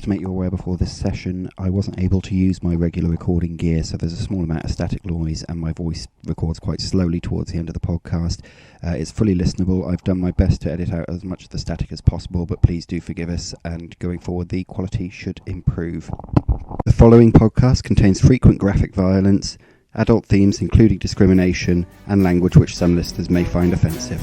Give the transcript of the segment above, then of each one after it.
to make you aware before this session, I wasn't able to use my regular recording gear, so there's a small amount of static noise and my voice records quite slowly towards the end of the podcast. It's fully listenable. I've done my best to edit out as much of the static as possible, but please do forgive us, and going forward the quality should improve. The following podcast contains frequent graphic violence, adult themes including discrimination, and language which some listeners may find offensive.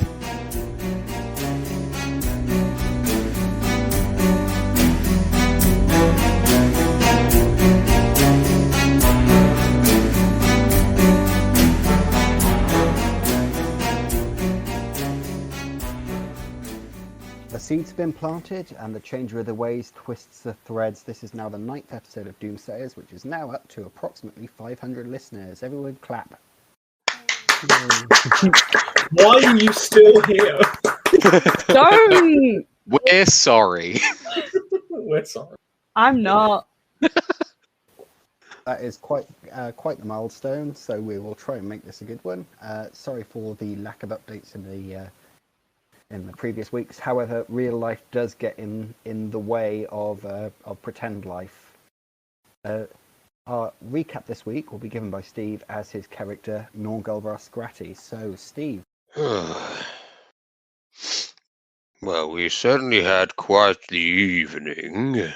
The seeds have been planted and the changer of the ways twists the threads. This is now the 9th episode of Doomsayers, which is now up to approximately 500 listeners. Everyone clap. Why are you still here? Don't! We're sorry. We're sorry. I'm not. That is quite the milestone, so we will try and make this a good one. Sorry for the lack of updates in the previous weeks. However, real life does get in the way of pretend life. Our recap this week will be given by Steve as his character Nornghal Varrskrati. So, Steve. Well, we certainly had quite the evening.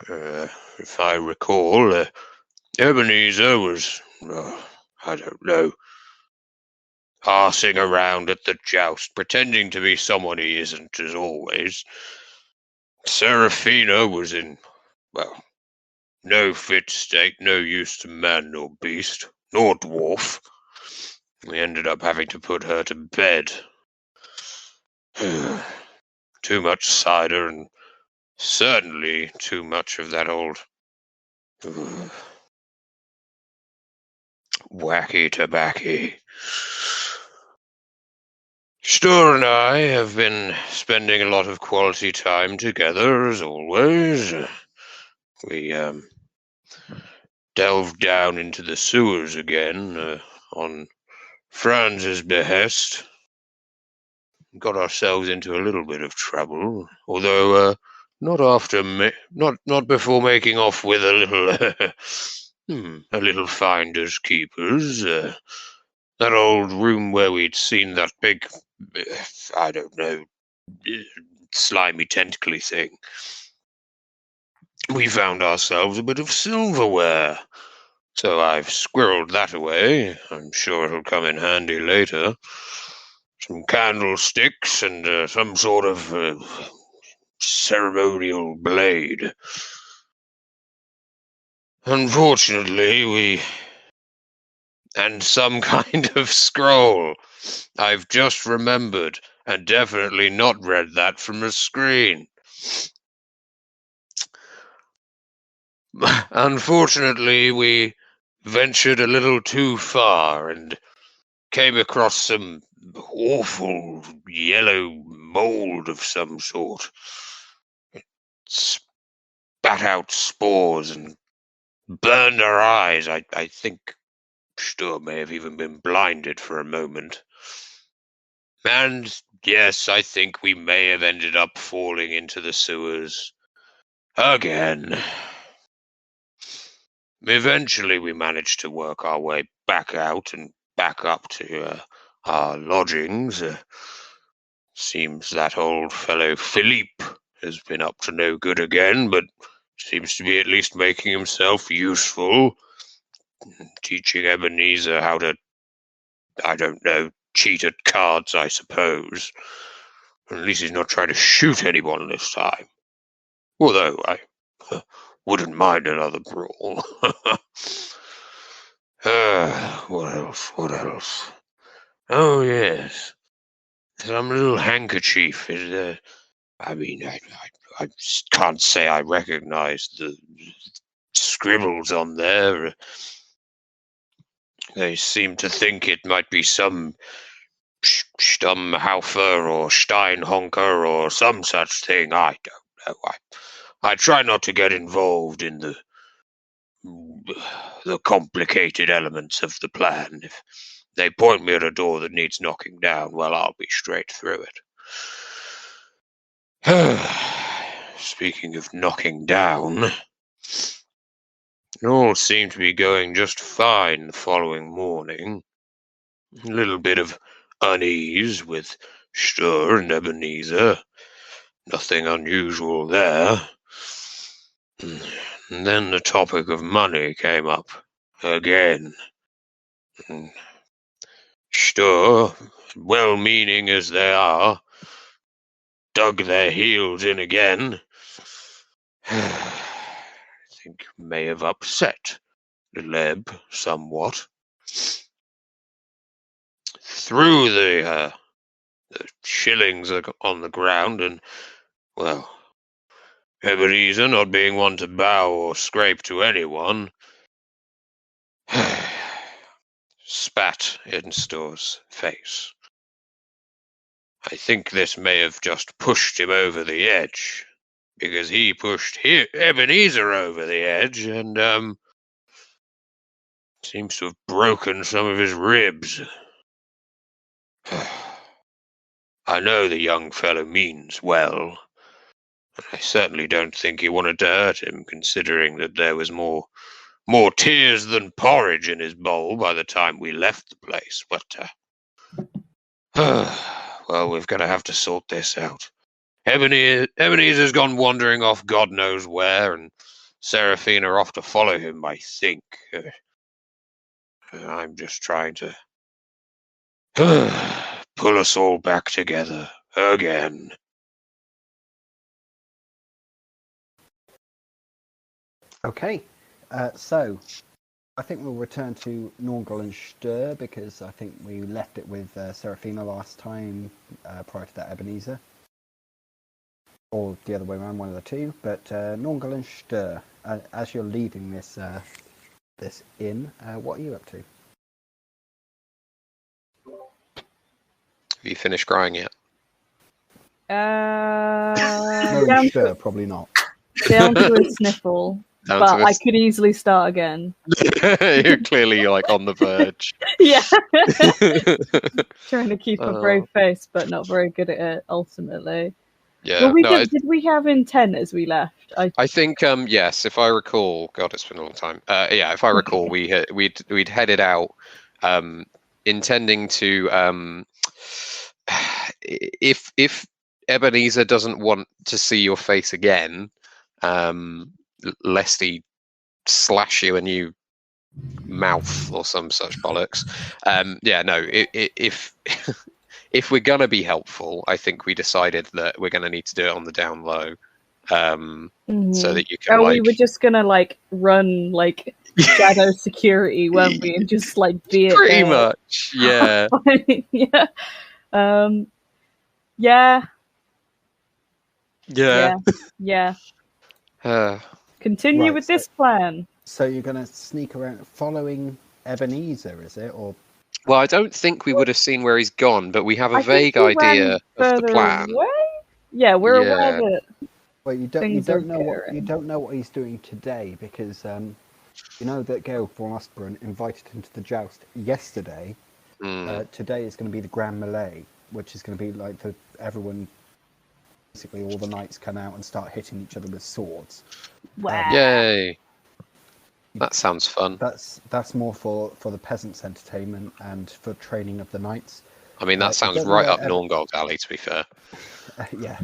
If I recall, Ebenezer was, I don't know, passing around at the joust, pretending to be someone he isn't, as always. Seraphina was in, well, no fit state, no use to man nor beast, nor dwarf. We ended up having to put her to bed. Too much cider and certainly too much of that old wacky tobacco. Stör and I have been spending a lot of quality time together, as always. We delved down into the sewers again on Franz's behest. Got ourselves into a little bit of trouble, although not before making off with a little finders keepers. That old room where we'd seen that big, I don't know, slimy tentacly thing. We found ourselves a bit of silverware, so I've squirreled that away. I'm sure it'll come in handy later. Some candlesticks and some sort of ceremonial blade. Unfortunately, and some kind of scroll. I've just remembered, and definitely not read that from a screen. Unfortunately, we ventured a little too far and came across some awful yellow mold of some sort. It spat out spores and burned our eyes. I think Stör may have even been blinded for a moment. And yes, I think we may have ended up falling into the sewers again. Eventually we managed to work our way back out and back up to our lodgings. Seems that old fellow Philippe has been up to no good again, but seems to be at least making himself useful. Teaching Ebenezer how to, I don't know, cheat at cards, I suppose. At least he's not trying to shoot anyone this time. Although I wouldn't mind another brawl. What else? Oh, yes. Some little handkerchief is, I can't say I recognize the scribbles on there. They seem to think it might be some Stummhaufer or Steinhonker or some such thing. I don't know. I try not to get involved in the complicated elements of the plan. If they point me at a door that needs knocking down, well, I'll be straight through it. speaking of knocking down, it all seemed to be going just fine the following morning. A little bit of unease with Stör and Ebenezer. Nothing unusual there. And then the topic of money came up again. And Stör, well-meaning as they are, dug their heels in again. I think may have upset the Leb somewhat. Threw the shillings on the ground, and, well, Ebenezer, not being one to bow or scrape to anyone, spat in Stör's face. I think this may have just pushed him over the edge, because he pushed Ebenezer over the edge, and seems to have broken some of his ribs. I know the young fellow means well. I certainly don't think he wanted to hurt him, considering that there was more tears than porridge in his bowl by the time we left the place. But, well, we're going to have to sort this out. Ebenezer's gone wandering off God knows where, and Seraphina off to follow him, I think. I'm just trying to pull us all back together again. Okay, so I think we'll return to Nornghal and Stör, because I think we left it with Seraphina last time, prior to that Ebenezer. Or the other way around, one of the two. But Nornghal and Stör, as you're leaving this inn, what are you up to? Have you finished crying yet? No, Down Stör, probably not. down to a sniffle, Down but to a I could easily start again. You're clearly like on the verge. Yeah. Trying to keep a Oh. brave face, but not very good at it, ultimately. Yeah, Well, did we have intent as we left? I think yes, if I recall. God, it's been a long time. Yeah, if I recall, we'd headed out, intending to if Ebenezer doesn't want to see your face again, lest he slash you a new mouth or some such bollocks. Yeah, no. If we're gonna be helpful, I think we decided that we're gonna need to do it on the down low, so that you can. Oh, we were just gonna run shadow security, weren't we? And just be it pretty there. much, yeah. Yeah. Yeah. Yeah. Yeah. Continue Right, with this plan. So you're going to sneak around following Ebenezer, is it? Or Well, I don't think we would have seen where he's gone, but we have a I vague think we idea ran of the further plan. away. Yeah, we're Yeah. aware that. well, you Things don't are know what occurring. you don't know what he's doing today, because you know that Gael von Osborne invited him to the joust yesterday. Today is going to be the Grand Melee, which is going to be everyone, basically all the knights come out and start hitting each other with swords. Wow. Yay! That sounds fun. That's more for the peasants' entertainment and for training of the knights. I mean, that sounds don't know right where up Nornghal's alley, to be fair. Yeah.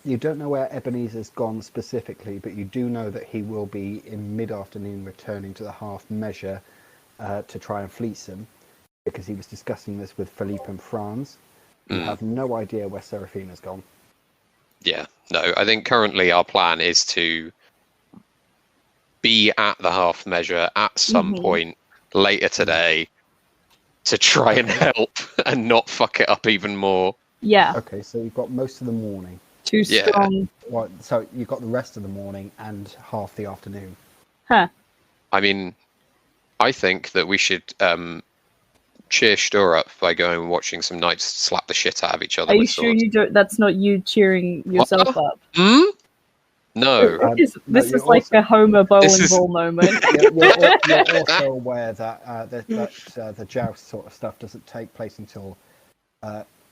You don't know where Ebenezer's gone specifically, but you do know that he will be in mid-afternoon returning to the half measure to try and fleece him, because he was discussing this with Philippe and Franz. You have no idea where Seraphina's gone. Yeah, no, I think currently our plan is to be at the half measure at some point later today to try and help and not fuck it up even more. Yeah. Okay, so you've got most of the morning. Too Yeah. strong. Well, so you've got the rest of the morning and half the afternoon. Huh. I mean, I think that we should cheer Stör up by going and watching some knights slap the shit out of each other Are you with sure swords. you don't? That's not you cheering yourself up. No. This you're is like also- a Homer bowling is- ball moment. You're also aware that the joust sort of stuff doesn't take place until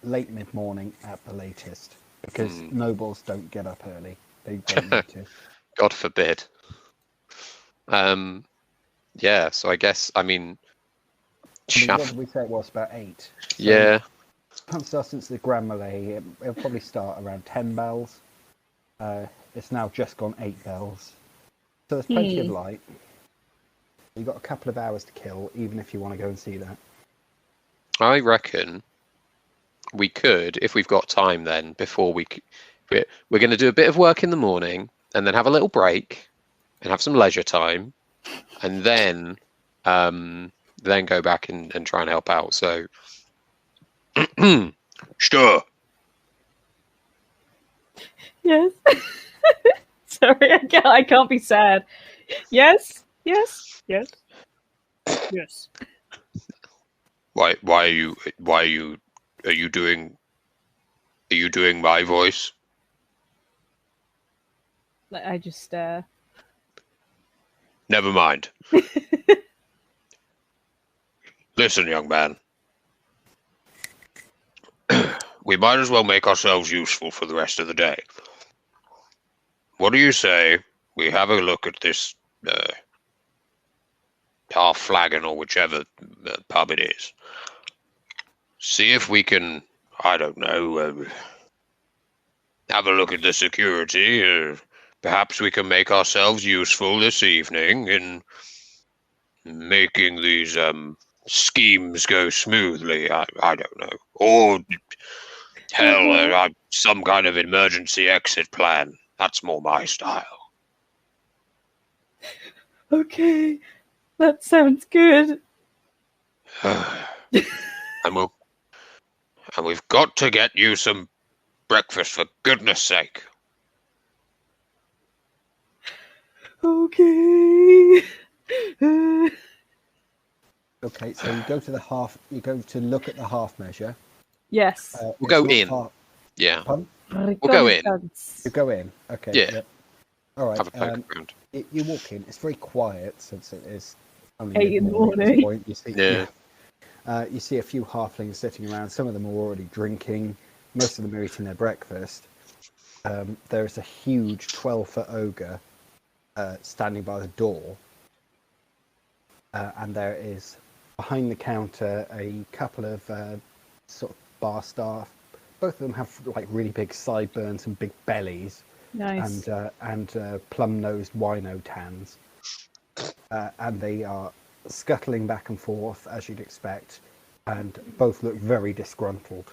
late mid-morning at the latest, because nobles don't get up early. They don't need to. God forbid. Yeah, so I guess, I mean, what did we say it was? About 8? So yeah. since the Grand Malay, it'll probably start around 10 bells. It's now just gone 8 bells. So there's plenty of light. You've got a couple of hours to kill, even if you want to go and see that. I reckon we could, if we've got time then, before we're going to do a bit of work in the morning, and then have a little break, and have some leisure time, and then go back and try and help out. So, Stör. Yes. Sorry, I can't be sad. Yes. Yes. Yes. Yes. Why are you doing my voice? I just Never mind. Listen, young man. We might as well make ourselves useful for the rest of the day. What do you say we have a look at this half flagon or whichever pub it is? See if we can, I don't know, have a look at the security. Perhaps we can make ourselves useful this evening in making these schemes go smoothly. I don't know. Or, hell, some kind of emergency exit plan. That's more my style. Okay, that sounds good. And we've got to get you some breakfast, for goodness sake. Okay. Okay, so you go to the half. You go to look at the half measure. Yes. we'll go It's in. not Yeah, Pardon? we'll go in. You go in. Okay. Yeah. Yep. All right. Have a poke around. You walk in. It's very quiet since it is only 8 in the mid-morning at this morning. point. You see, Yeah. you see a few halflings sitting around. Some of them are already drinking. Most of them are eating their breakfast. There is a huge 12-foot ogre standing by the door, and there is behind the counter a couple of sort of bar staff. Both of them have like really big sideburns and big bellies. Nice. And plum-nosed wino tans, and they are scuttling back and forth as you'd expect, and both look very disgruntled.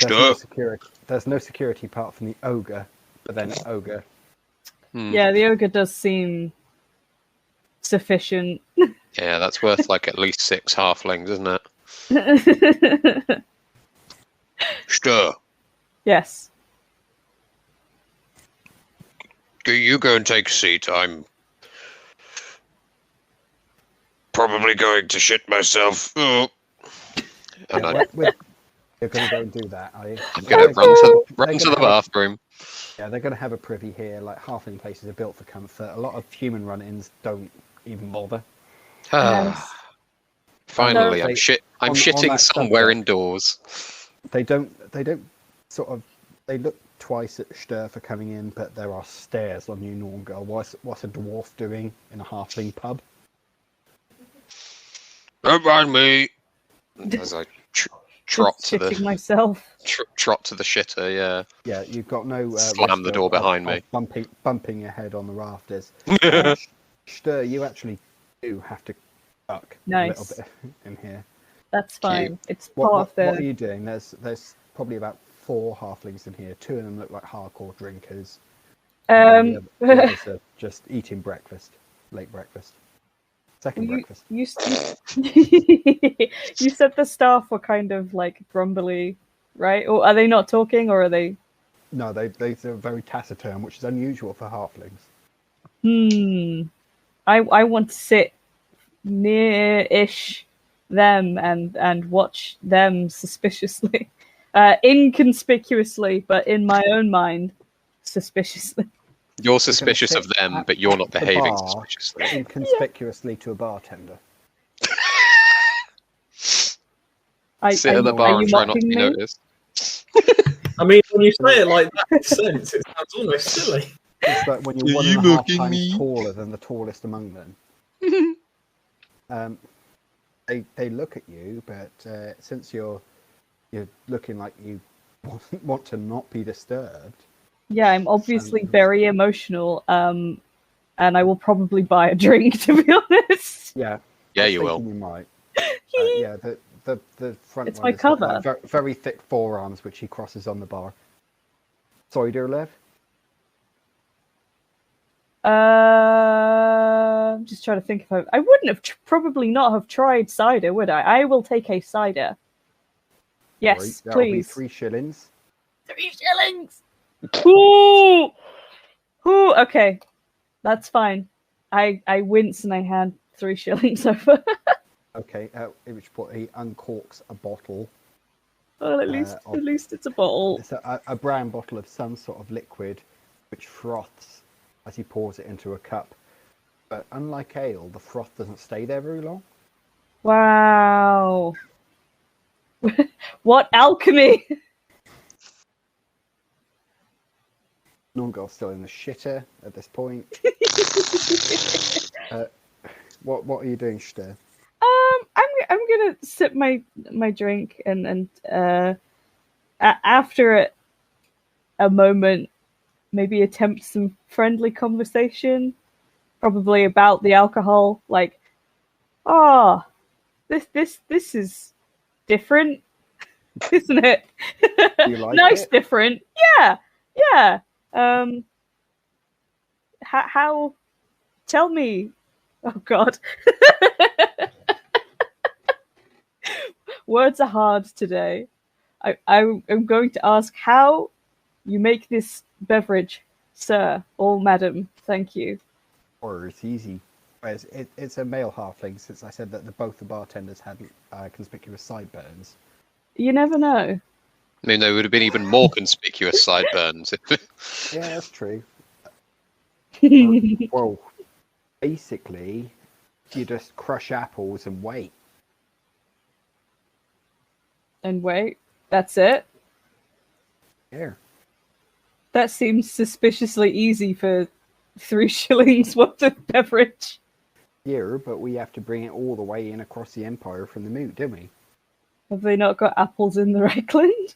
There's no security apart from the ogre, but then ogre. Yeah, the ogre does seem sufficient. Yeah, that's worth like at least 6 halflings, isn't it? Stör. Yes. You go and take a seat. I'm probably going to shit myself. Oh. And You're going to go and do that, are you? I'm going to run to the bathroom. Yeah, they're going to have a privy here. Like halfling places are built for comfort. A lot of human run-ins don't even bother. Nice. Finally, No, I'm on shitting that somewhere subject, indoors. They don't sort of. They look twice at Stör for coming in, but there are stairs on New Nornghal. What's a dwarf doing in a halfling pub? Don't mind me. As I trot to Shitting the myself. trot to the shitter, yeah. Yeah, you've got no Slam the risk door of behind me. bumping your head on the rafters. Stör, you actually do have to duck a little Nice. bit in here. That's fine. It's What part of are the. you doing? There's probably about 4 halflings in here. 2 of them look like hardcore drinkers. The others are just eating breakfast, late breakfast, second breakfast. You you said the staff were kind of like grumbly, right? Or are they not talking, or are they? No, they're very taciturn, which is unusual for halflings. I want to sit near-ish them and watch them suspiciously, inconspicuously, but in my own mind, suspiciously. You're suspicious of sit them, but you're not the behaving bar suspiciously. Inconspicuously to a bartender. Sit at the bar and try not to be mocking me? noticed. I mean, when you say it like that, in a sense, it sounds almost silly. It's like when you're Are one you and a half mocking times me? taller than the tallest among them. They look at you, but since you're looking like you want to not be disturbed. Yeah, I'm obviously very emotional, and I will probably buy a drink, to be honest. Yeah. Yeah, I was you will. thinking You might. Yeah, the front It's one my has got, cover. like, very thick forearms, which he crosses on the bar. Sorry, dear Lev. I'm just trying to think if I wouldn't have probably not have tried cider, would I? I will take a cider. Yes, Sorry, that'll be please. 3 shillings. 3 shillings. Ooh, ooh. Okay, that's fine. I wince and I hand 3 shillings over. Okay, at which point he uncorks a bottle. Well, at least it's a bottle. It's a brown bottle of some sort of liquid, which froths as he pours it into a cup. But unlike ale, the froth doesn't stay there very long. Wow. What alchemy? Nornghal still in the shitter at this point. What are you doing, Stör? I'm gonna sip my drink and after a moment, maybe attempt some friendly conversation, probably about the alcohol. Like, this is different, isn't it? You like Nice, it? different. Yeah. How? Tell me. Oh God. Words are hard today. I'm going to ask how you make this beverage, sir or madam. Thank you. Or it's easy. It's a male halfling, since I said that both the bartenders had conspicuous sideburns. You never know. I mean, there would have been even more conspicuous sideburns. Yeah, that's true. Well, basically, you just crush apples and wait. And wait, that's it? Yeah. That seems suspiciously easy for 3 shillings worth of beverage. Yeah, but we have to bring it all the way in across the Empire from the moot, don't we? Have they not got apples in the Reckland?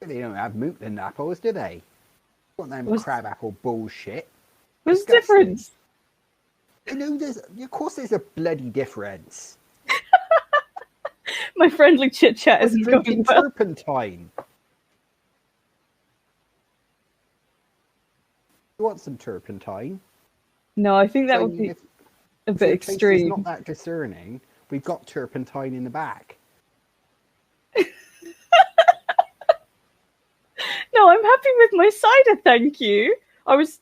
They don't have mootland apples, do they? Got them What's- crab apple bullshit. What's the Disgusting. difference? You know, of course there's a bloody difference. My friendly chit chat I'm isn't drinking going well. turpentine. You want some turpentine? No, I think that So would be if a your bit taste is extreme. not that discerning, we've got turpentine in the back. No, I'm happy with my cider, thank you. I was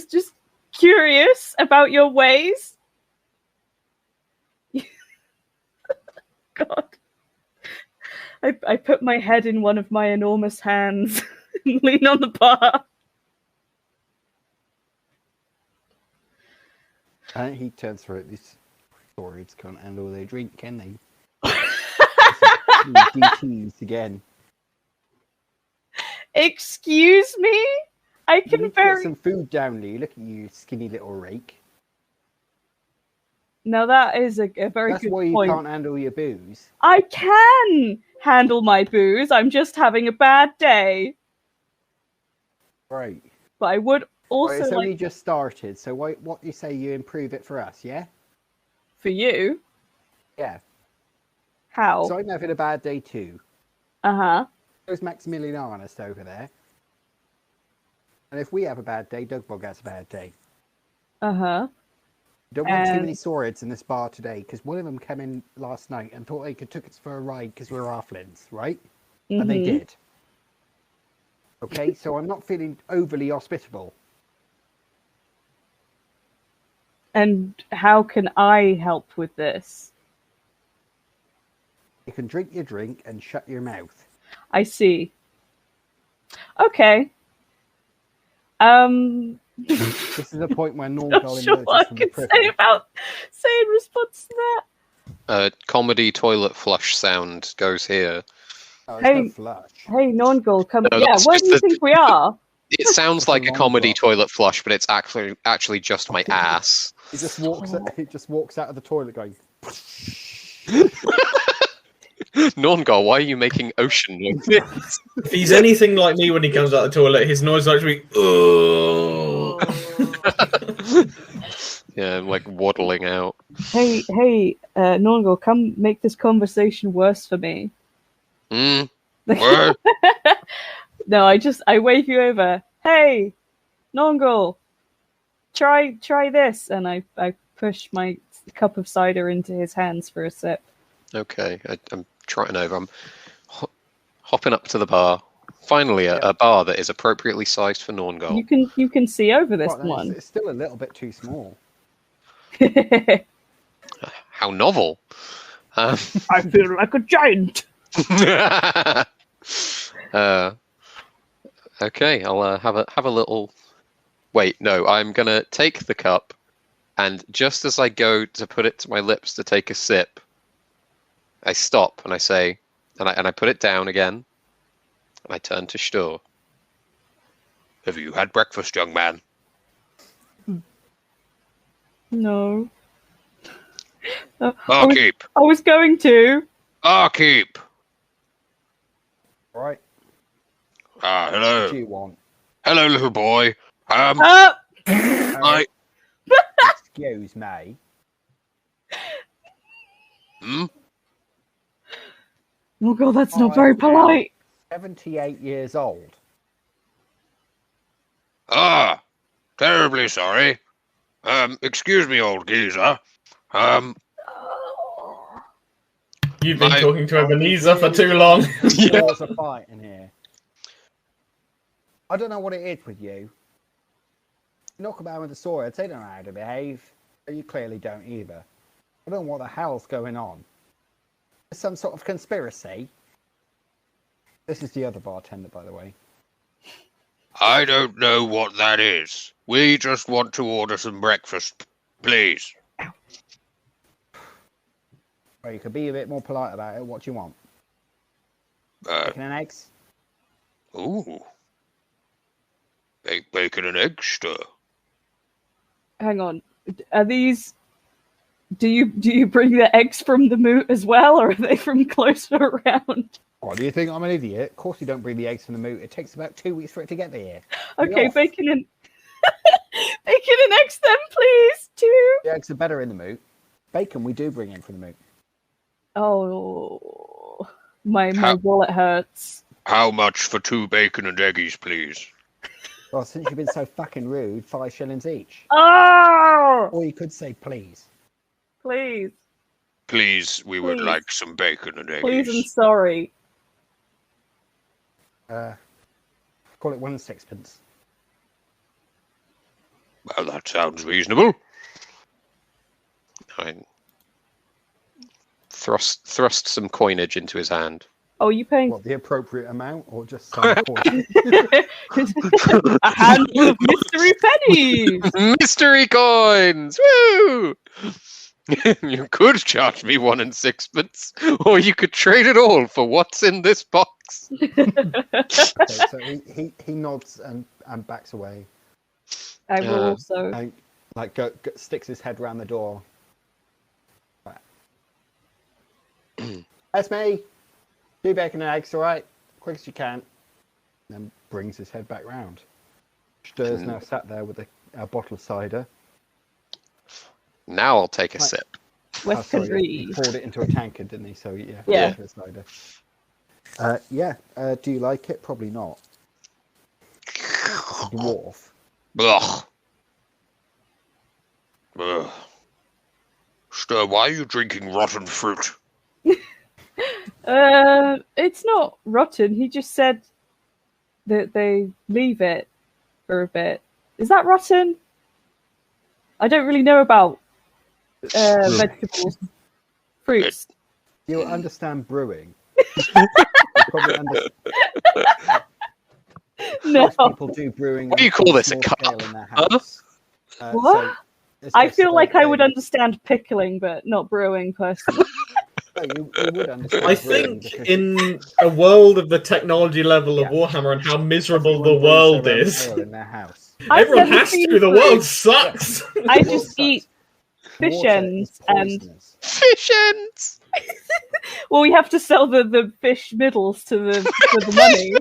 just curious about your ways. God. I put my head in one of my enormous hands and lean on the bar. And he turns for it. These swords can't handle their drink, can they? DTs again. Excuse me? I You can need to get very... some food down, Lee. Look at you, skinny little rake. No, that is a very That's good why you point. can't handle your booze. I can handle my booze. I'm just having a bad day. Right. But I would also Right, it's like only just started, so what do you say you improve it for us, yeah? for you. Yeah. How? So I'm having a bad day too. Uh-huh. There's Maximilian Honest over there. And if we have a bad day, Dugbog has a bad day. Uh-huh. Don't want too And- many swords in this bar today, because one of them came in last night and thought they could took us for a ride because we're halflings, right? And they Mhm. did. Okay, so I'm not feeling overly hospitable. And how can I help with this? You can drink your drink and shut your mouth. I see. Okay. This is the point where Not Nornghal sure emerges what I from the can say prison. in response to that. Comedy toilet flush sound goes here. Oh, Hey. no flush. Hey, Nornghal, come. No, Yeah, that's where just do you the- think we are? It sounds like a long comedy drop. toilet flush, but it's actually just my ass. He just walks. He just walks out of the toilet going. Nornghal, why are you making ocean noises? If he's anything like me when he comes out of the toilet, his noise is actually. Yeah, I'm like waddling out. Hey, Nornghal, come make this conversation worse for me. What? No, I wave you over. Hey, Nornghal, try this, and I push my cup of cider into his hands for a sip. Okay, I'm trotting over. I'm hopping up to the bar. Finally, a bar that is appropriately sized for Nornghal. You can see over this "What, no, one. It's still a little bit too small. How novel! I feel like a giant. Okay, I'll have a little. Wait, no, I'm gonna take the cup, and just as I go to put it to my lips to take a sip, I stop and I say, and I put it down again, and I turn to Stör. Have you had breakfast, young man? No. Barkeep! I was going to. Barkeep! Right? Ah, What do hello. you want? Hello, little boy. Uh, excuse me. Oh god, that's not I very am polite. 78 years old. Ah, terribly sorry. Excuse me, old geezer. You've been My- talking to Ebenezer for too long. There's a fight in here. I don't know what it is with you. You knock about with the swords, they don't know how to behave. But you clearly don't either. I don't know what the hell's going on. There's some sort of conspiracy. This is the other bartender, by the way. I don't know what that is. We just want to order some breakfast, please. Well, you could be a bit more polite about it. What do you want? Bacon and eggs? Ooh. Bacon and eggs, Stör. Hang on. Are these? Do you bring the eggs from the moot as well, or are they from closer around? Oh, do you think I'm an idiot? Of course you don't bring the eggs from the moot. It takes about 2 weeks for it to get there. Okay, off. bacon and bacon and eggs, then please. 2. The eggs are better in the moot. Bacon we do bring in from the moot. Oh, my How- wallet hurts. How much for 2 bacon and eggies, please? Well, since you've been so fucking rude, 5 shillings each. Oh, Or you could say please. please, Please, we would Please. like some bacon and eggies. please, and sorry. Call it 1 sixpence. Well, that sounds reasonable. I thrust some coinage into his hand. Oh, you paying What, the appropriate amount or just some portion? a handful of mystery pennies? Mystery coins! Woo! You could charge me 1 6pence, or you could trade it all for what's in this box. So he nods and backs away. I will also. And like sticks his head round the door. That's me. 2 bacon and eggs, all right? Quick as you can. Then brings his head back round. Stör's now sat there with a bottle of cider. Now I'll take a Right. sip. West Sorry, Country. he poured it into a tankard, didn't he? So yeah. Yeah. bottle of cider. Do you like it? Probably not. Dwarf. Ugh. Ugh. Stör, why are you drinking rotten fruit? It's not rotten. He just said that they leave it for a bit. Is that rotten? I don't really know about vegetables, fruits. You understand brewing. You probably understand. No, Most people do brewing. What do you on call this, a small cup? scale in their Huh? house. What? So it's I just feel like I would a- understand pickling, but not brewing personally. You would understand. I think in a world of the technology level of Warhammer and how miserable the world is, in their house. everyone has to. The world sucks. I just eat fish ends and Fish ends! well, we have to sell the fish middles to the money.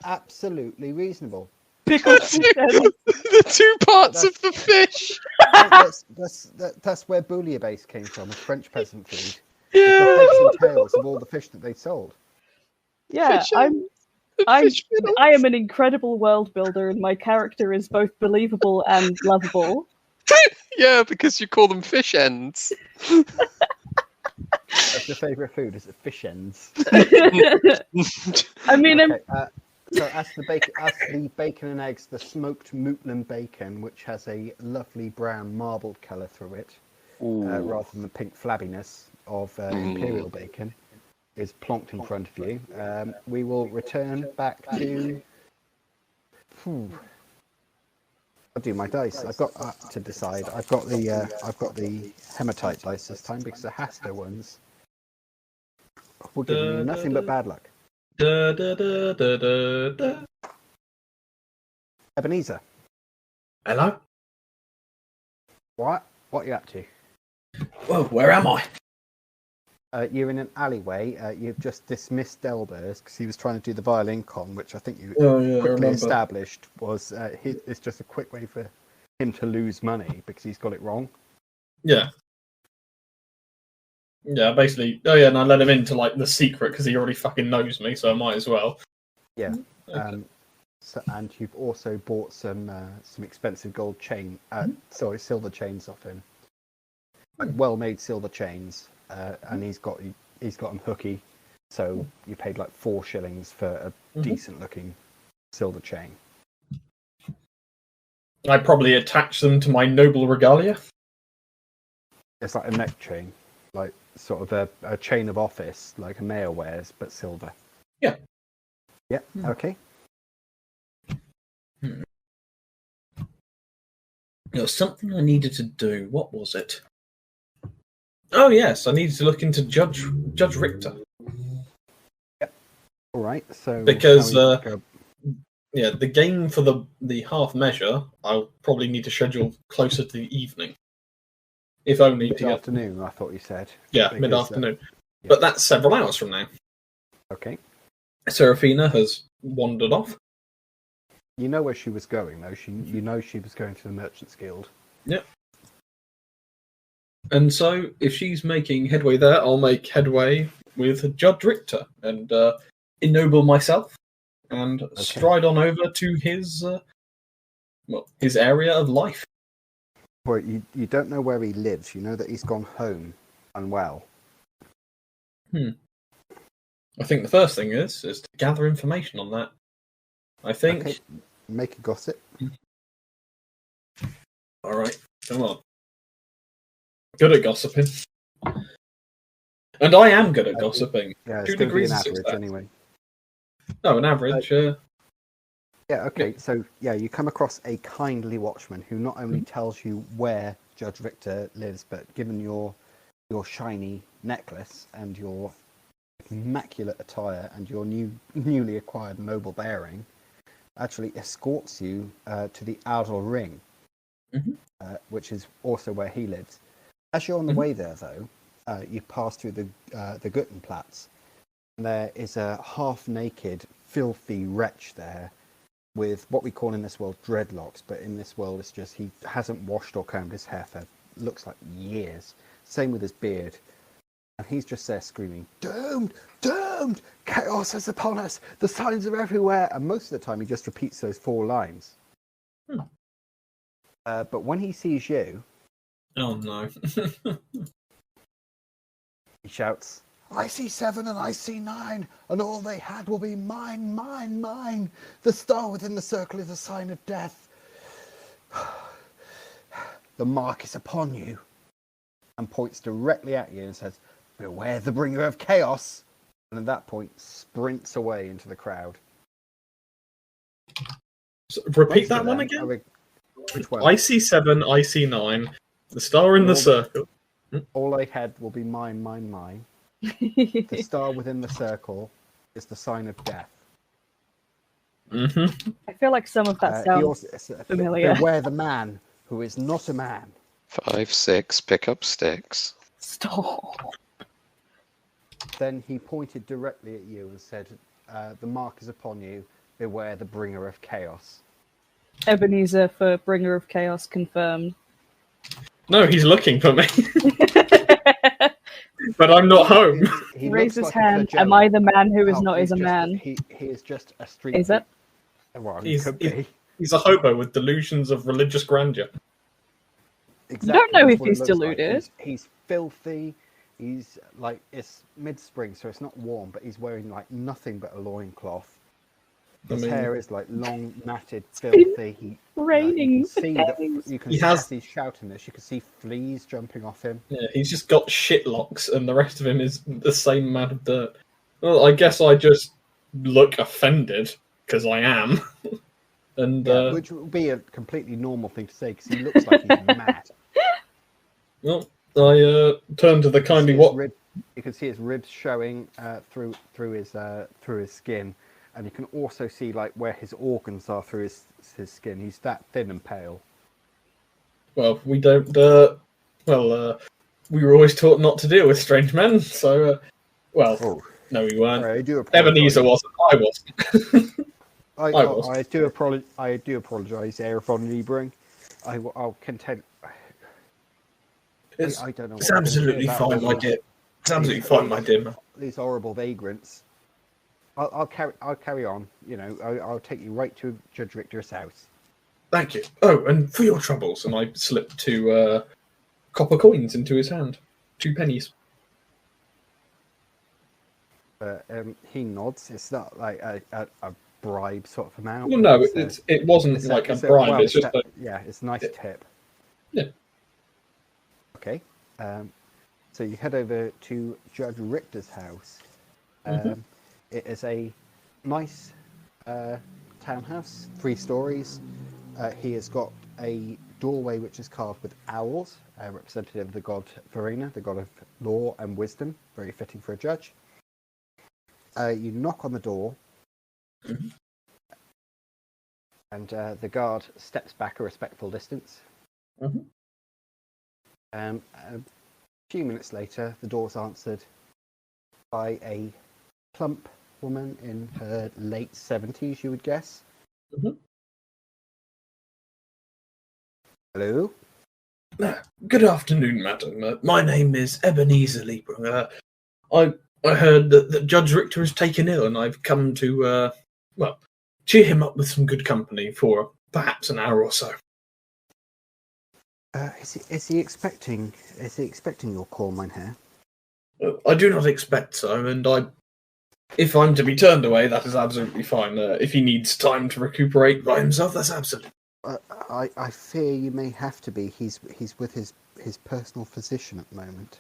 Absolutely reasonable. Pickled fish ends. The two parts of the fish. That's where bouillabaisse came from, a French peasant food. Yeah. The heads and tails of all the fish that they sold. Yeah, Fish I middles. am an incredible world builder, and my character is both believable and lovable. Yeah, because you call them fish ends. That's your favourite food, is it fish ends? I mean, Okay, so as the bacon and eggs, the smoked Mootland bacon, which has a lovely brown marbled colour through it, rather than the pink flabbiness of imperial bacon, is plonked in front of you. We will return back to. I'll do my dice. I've got to decide. I've got the hematite dice this time because the Hasta ones will give me nothing but bad luck. Ebenezer. Hello? What are you up to? Whoa, where am I? You're in an alleyway. You've just dismissed Delbers because he was trying to do the violin con, which I think you quickly established was it's just a quick way for him to lose money because he's got it wrong. Yeah. Yeah, basically. Oh yeah, and I let him into like the secret because he already fucking knows me, so I might as well. Yeah. And you've also bought some expensive gold silver chains off him, like well-made silver chains, and he's got them hooky. So you paid like 4 shillings for a decent-looking silver chain. I probably attach them to my noble regalia. It's like a neck chain, like sort of a chain of office, like a mayor wears, but silver. Yeah. Yeah. Okay. There was something I needed to do. What was it? Oh yes, I needed to look into Judge Richter. Yep. All right. So because the game for the half measure, I'll probably need to schedule closer to the evening. If only to mid-afternoon, I thought you said. Yeah, mid-afternoon. But that's several hours from now. Okay. Seraphina has wandered off. You know where she was going, though. You know she was going to the Merchants Guild. Yep. And so, if she's making headway there, I'll make headway with Judge Richter and ennoble myself and stride on over to his area of life. Well, you don't know where he lives. You know that he's gone home unwell. I think the first thing is to gather information on that. I think... Okay. Make a gossip. Alright, come on. Good at gossiping. And I am good at gossiping. Yeah, it's 2 going to be degrees an of average success. anyway. No, an average. Yeah, okay. So, you come across a kindly watchman who not only tells you where Judge Richter lives, but given your shiny necklace and your immaculate attire and your newly acquired noble bearing, actually escorts you to the Outer Ring, which is also where he lives. As you're on the way there, though, you pass through the Güttenplatz, and there is a half-naked, filthy wretch there with what we call in this world dreadlocks, but in this world it's just he hasn't washed or combed his hair for looks like years. Same with his beard. And he's just there screaming, "Doomed! Doomed! Chaos is upon us! The signs are everywhere!" And most of the time he just repeats those 4 lines. But when he sees you... Oh no. he shouts, "I see 7 and I see 9, and all they had will be mine, mine, mine. The star within the circle is a sign of death. The mark is upon you." And points directly at you and says, "Beware the bringer of chaos." And at that point, sprints away into the crowd. So, repeat that one again? Which one? I see 7, I see 9. The star in the circle. All I had will be mine, mine, mine. The star within the circle is the sign of death. Mm-hmm. I feel like some of that He sounds also, familiar. beware the man who is not a man. 5, 6, pick up sticks. Stop. Then he pointed directly at you and said, the mark is upon you. Beware the bringer of chaos. Ebenezer for Bringer of Chaos confirmed. No, he's looking for me. But I'm not home. He Raise looks his like a hand. flagella. Am I the man who is Oh, not he's is a just- man? He is just a street. Is it? Well, he He's- could be. He's a hobo with delusions of religious grandeur. Exactly, don't know that's if what it he's looks like. deluded. He's filthy. He's like, it's mid-spring, so it's not warm, but he's wearing like nothing but a loincloth. His hair is like long, matted, filthy. Raining. You can see as he's shouting this. You can see fleas jumping off him. Yeah, he's just got shit locks, and the rest of him is the same amount of dirt. Well, I guess I just look offended, because I am. And Yeah, which would be a completely normal thing to say, because he looks like he's mad. well, I turn to the kindly what? You can see his ribs showing through his skin, and you can also see like where his organs are through his skin. He's that thin and pale. Well, we don't. We were always taught not to deal with strange men. So, Oh, no, we weren't. sorry, I do apologize. Ebenezer wasn't. I wasn't. I do apologize, Air von Liebring. I'll contend. I don't know. It's absolutely fine, my dear. It's absolutely fine, my dear man. These horrible vagrants. I'll carry on. You know, I'll take you right to Judge Richter's house. Thank you. Oh, and for your troubles, and I slipped 2 copper coins into his hand, 2 pennies. He nods. It's not like a bribe sort of amount. Well, no, It's it wasn't like a bribe. well, It's just a, yeah, it's a nice Yeah. tip. Yeah. Okay. So you head over to Judge Richter's house. It is a nice townhouse, 3 stories. He has got a doorway which is carved with owls, representative of the god Verena, the god of law and wisdom, very fitting for a judge. You knock on the door, and the guard steps back a respectful distance. A few minutes later, the door's answered by a plump woman in her late 70s, you would guess. Hello? Good afternoon, madam. My name is Ebenezer Liebring. I heard that Judge Richter is taken ill, and I've come to, cheer him up with some good company for perhaps an hour or so. Is he expecting your call, Mynheer? I do not expect so, and if I'm to be turned away, that is absolutely fine. If he needs time to recuperate by himself, that's absolutely. I fear you may have to be. He's with his personal physician at the moment.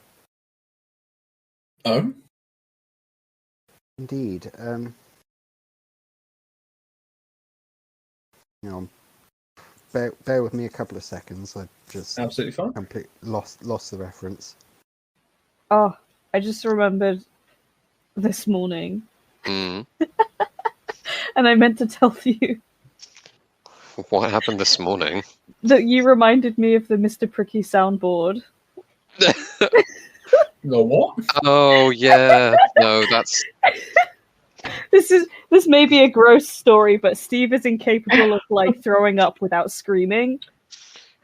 Oh? Indeed. Bear with me a couple of seconds. I just Absolutely fine. completely lost the reference. Oh, I just remembered this morning, Mm. and I meant to tell you What happened this morning? that you reminded me of the Mr. Pricky soundboard. The what? Oh yeah, no, that's This may be a gross story, but Steve is incapable of like throwing up without screaming.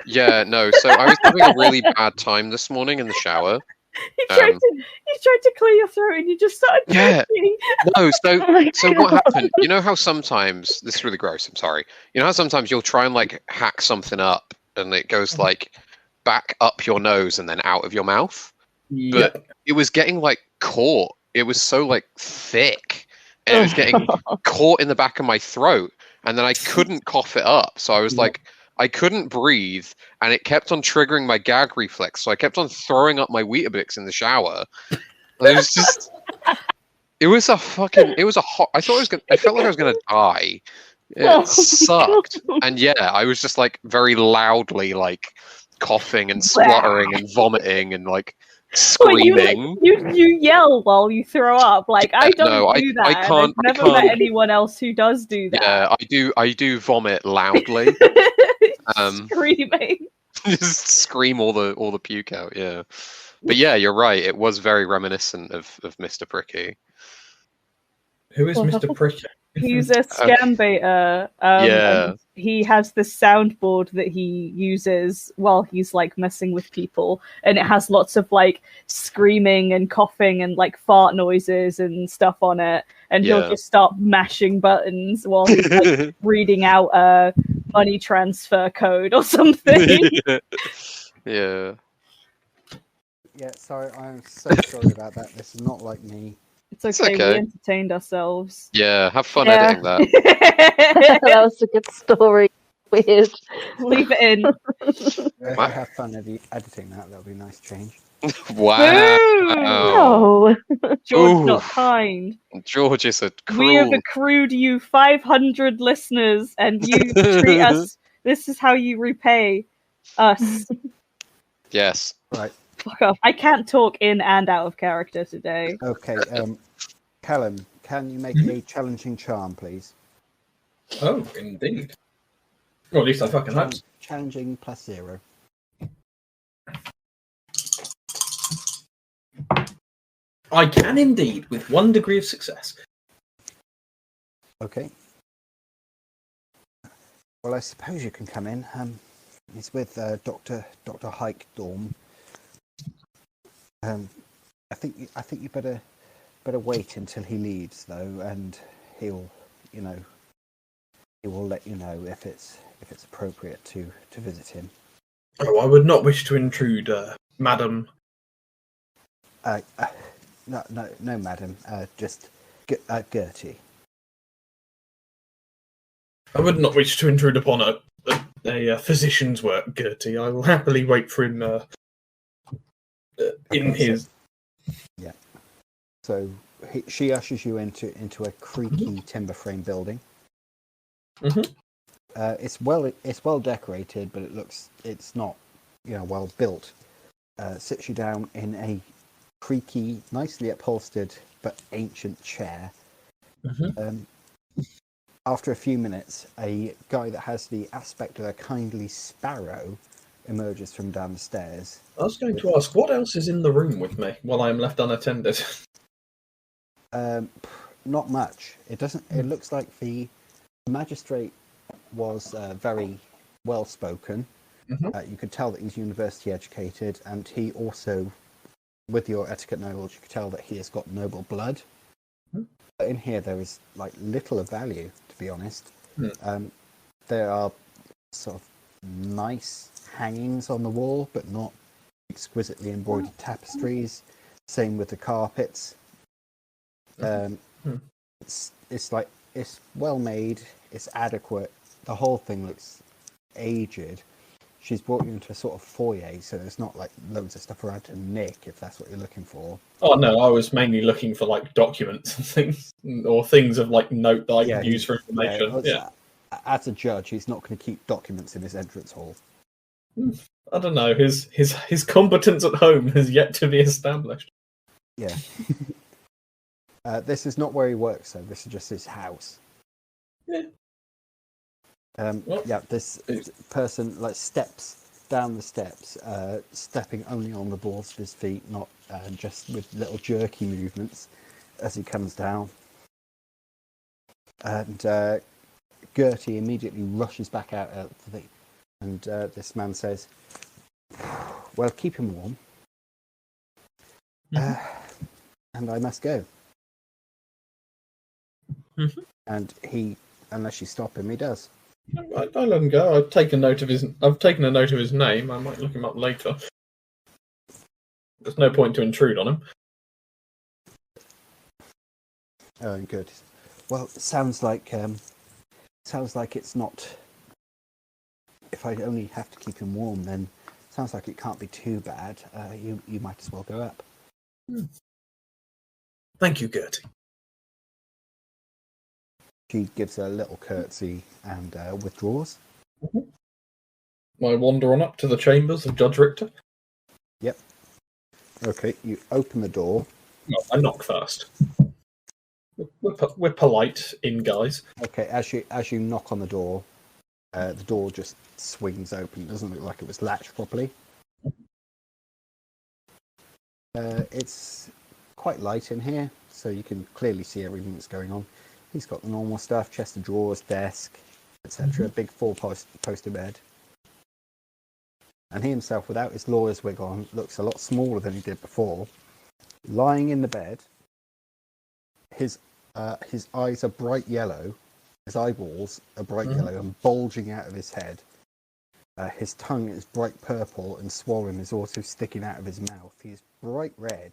yeah, no. So I was having a really bad time this morning in the shower. He tried to clear your throat, and you just started Yeah. choking. No, Oh my so what God. happened? You know how sometimes this is really gross. I'm sorry. You know how sometimes you'll try and like hack something up, and it goes like back up your nose and then out of your mouth. But it was getting like caught. It was so like thick, and it was getting caught in the back of my throat, and then I couldn't cough it up. So I was like, I couldn't breathe, and it kept on triggering my gag reflex. So I kept on throwing up my Weetabix in the shower. It was just, it was a hot. I felt like I was gonna die. It Oh, sucked, God. and yeah, I was just like very loudly like coughing and spluttering and vomiting and like Well, screaming. you yell while you throw up. Like I don't No, do that. I can't. I've never met anyone else who does do that. Yeah, I do vomit loudly. Screaming. Just scream all the puke out. Yeah, but yeah, you're right. It was very reminiscent of Mr. Pricky. Who is Mr. Pricky? He's a scam baiter. Yeah. He has this soundboard that he uses while he's like messing with people, and it has lots of like screaming and coughing and like fart noises and stuff on it. And he'll just start mashing buttons while he's like reading out a money transfer code or something. Yeah. Yeah, sorry, I'm so sorry about that. This is not like me. It's okay. We entertained ourselves. Yeah, have fun editing that. That was a good story. Weird. Leave it in. If I have fun editing that, that'll be a nice change. Wow. No. George, not kind. George is a cruel. We have accrued you 500 listeners, and you treat us. This is how you repay us. Yes. Right. Fuck off. I can't talk in and out of character today. Okay, Callum, can you make a challenging charm, please? Oh, indeed. Well, at least I fucking hope. Challenging +0. I can indeed, with 1 degree of success. Okay. Well, I suppose you can come in. It's with Dr. Hike Dorm. I think you better wait until he leaves, though, and he will let you know if it's appropriate to visit him. Oh, I would not wish to intrude, madam. No, madam. Just Gütte. I would not wish to intrude upon a physician's work, Gütte. I will happily wait for him in his. Yeah. So she ushers you into a creaky timber frame building. Mm-hmm. It's well decorated, but it's not well built. Sits you down in a creaky, nicely upholstered but ancient chair. Mm-hmm. After a few minutes, a guy that has the aspect of a kindly sparrow emerges from down the stairs. I was going to ask, what else is in the room with me while I am left unattended? Not much. It doesn't. It looks like the magistrate was very well spoken. Mm-hmm. You could tell that he's university educated, and he also, with your etiquette knowledge, you could tell that he has got noble blood. Mm-hmm. But in here, there is like little of value, to be honest. Mm. There are sort of nice hangings on the wall, but not exquisitely embroidered tapestries. Same with the carpets. It's well made. It's adequate. The whole thing looks aged. She's brought you into a sort of foyer, so there's not like loads of stuff around to nick, if that's what you're looking for. Oh no, I was mainly looking for like documents and things, or things of like note that I could use for information. Yeah. As a judge, he's not going to keep documents in his entrance hall. I don't know. His competence at home has yet to be established. Yeah. This is not where he works, though. This is just his house. Yeah. This person like steps down the steps, stepping only on the balls of his feet, not just with little jerky movements as he comes down. And Gütte immediately rushes back out of the. And this man says, "Well, keep him warm. And I must go." Mm-hmm. And he, unless you stop him, he does. I let him go. I've taken a note of his name. I might look him up later. There's no point to intrude on him. Oh, good. Well, it sounds like it's not. If I only have to keep him warm, then it sounds like it can't be too bad. You might as well go up. Thank you, Gütte. She gives a little curtsy and withdraws. Mm-hmm. I wander on up to the chambers of Judge Richter. Yep. Okay, you open the door. No, I knock first. We're polite in guys. Okay, as you knock on the door just swings open. It doesn't look like it was latched properly. It's quite light in here, so you can clearly see everything that's going on. He's got the normal stuff: chest of drawers, desk, etc. Big four-poster bed. And he himself, without his lawyer's wig on, looks a lot smaller than he did before. Lying in the bed, his eyes are bright yellow, his eyeballs are bright yellow and bulging out of his head. His tongue is bright purple and swollen is also sticking out of his mouth. He's bright red.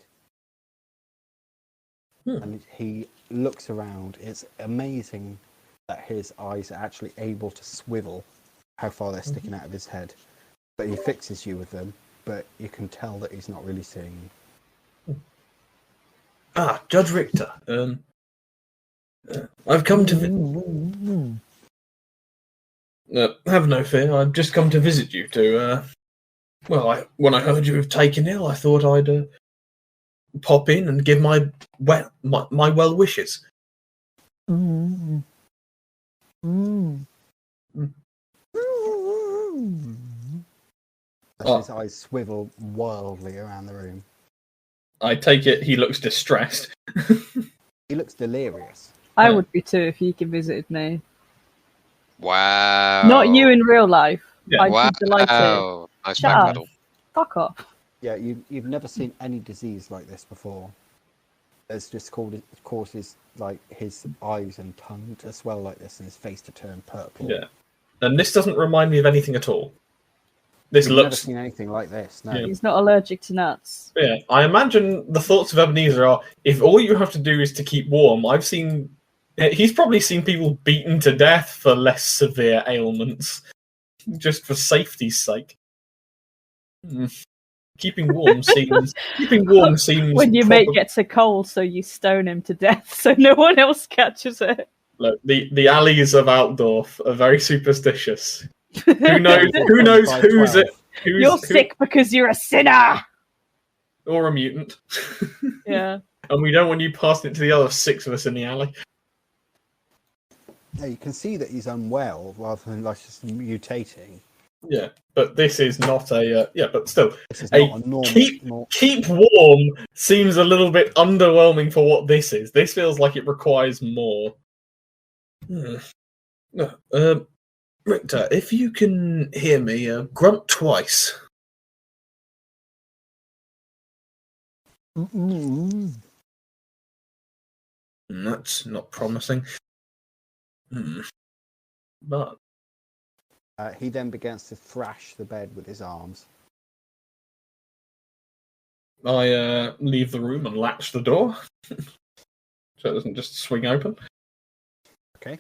And he looks around. It's amazing that his eyes are actually able to swivel, how far they're sticking out of his head. But he fixes you with them, but you can tell that he's not really seeing you. Ah, Judge Richter. I've come to... have no fear, I've just come to visit you to... when I heard you have taken ill, I thought I'd pop in and give my well wishes. As his eyes swivel wildly around the room. I take it he looks distressed. He looks delirious. I would be too if you could visited me. Wow. Not you in real life. Yeah. I'd be delighted. Nice Shut back up. pedal. Fuck off. Yeah, you've never seen any disease like this before. It's just causes like his eyes and tongue to swell like this and his face to turn purple. Yeah. And this doesn't remind me of anything at all. This You've looks... never seen anything like this, no. Yeah. He's not allergic to nuts. Yeah, I imagine the thoughts of Ebenezer are, if all you have to do is to keep warm, he's probably seen people beaten to death for less severe ailments, just for safety's sake. Keeping warm seems... When your mate gets a cold, so you stone him to death so no one else catches it. Look, the alleys of Altdorf are very superstitious. Who knows who's it? You're sick because you're a sinner! Or a mutant. Yeah. And we don't want you passing it to the other 6 of us in the alley. Yeah, you can see that he's unwell rather than like just mutating. Yeah, but this is not a... but still, This is not a normal... keep warm seems a little bit underwhelming for what this is. This feels like it requires more. Richter, if you can hear me, grunt twice. That's not promising. But he then begins to thrash the bed with his arms. I leave the room and latch the door, so it doesn't just swing open. Okay.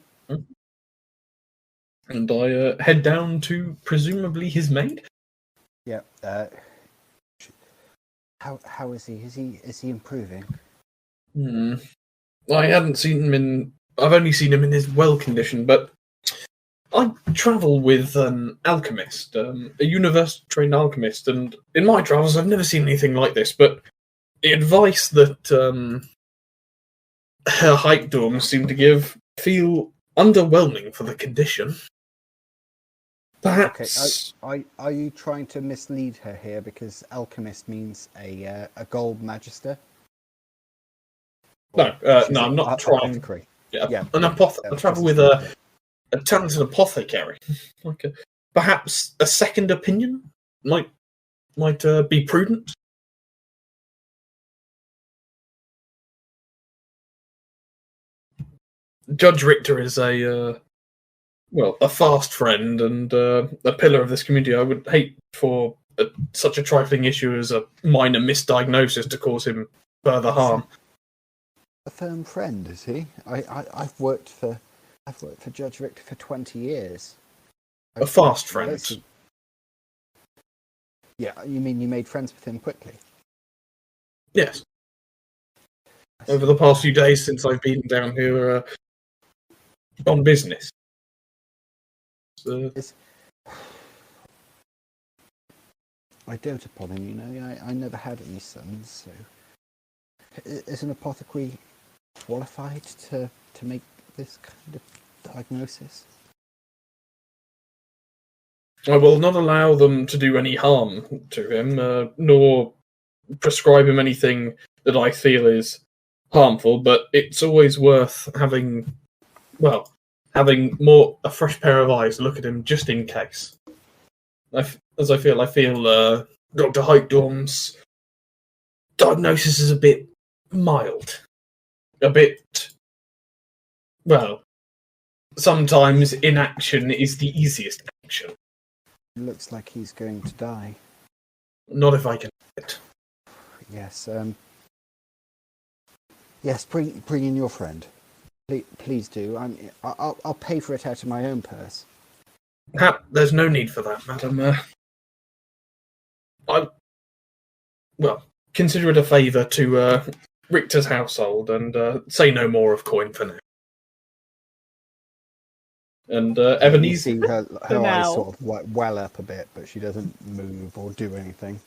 And I head down to presumably his maid. Yeah. How is he? Is he improving? I hadn't seen him in... I've only seen him in his well condition, but I travel with an alchemist, a university-trained alchemist, and in my travels I've never seen anything like this, but the advice that her Heikdorms seem to give feel underwhelming for the condition. Perhaps... Okay, are you trying to mislead her here because alchemist means a gold magister? No, I'm not trying. Yeah. I travel with a talented apothecary. Perhaps a second opinion might be prudent. Judge Richter is a fast friend and a pillar of this community. I would hate for such a trifling issue as a minor misdiagnosis to cause him further harm. A firm friend, is he? I've worked for Judge Richter for 20 years. A fast friend. Yeah, you mean you made friends with him quickly? Yes. Over the past few days since I've been down here on business. I dote upon him, you know. I never had any sons, so... Is an apothecary qualified to make this kind of diagnosis? I will not allow them to do any harm to him, nor prescribe him anything that I feel is harmful, but it's always worth having a fresh pair of eyes to look at him just in case. I feel Dr. Heitdorm's diagnosis is a bit mild. A bit, well, sometimes inaction is the easiest action. It looks like he's going to die. Not if I can help it. Yes, yes, bring in your friend. Please do. I'll pay for it out of my own purse. There's no need for that, madam. Consider it a favour to Richter's household, and say no more of coin for now. And Ebenezer... You see her eyes sort of well up a bit, but she doesn't move or do anything.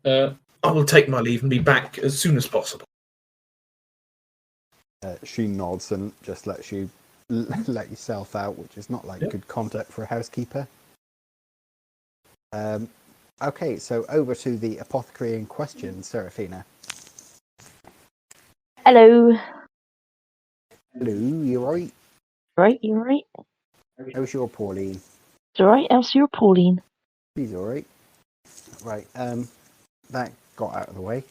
I will take my leave and be back as soon as possible. She nods and just lets you let yourself out, which is not good conduct for a housekeeper. Okay, so over to the apothecary in question, Seraphina. Hello. Hello, you alright? Right, you alright? How's your Pauline? It's alright, how's your Pauline? She's alright. Right, that got out of the way.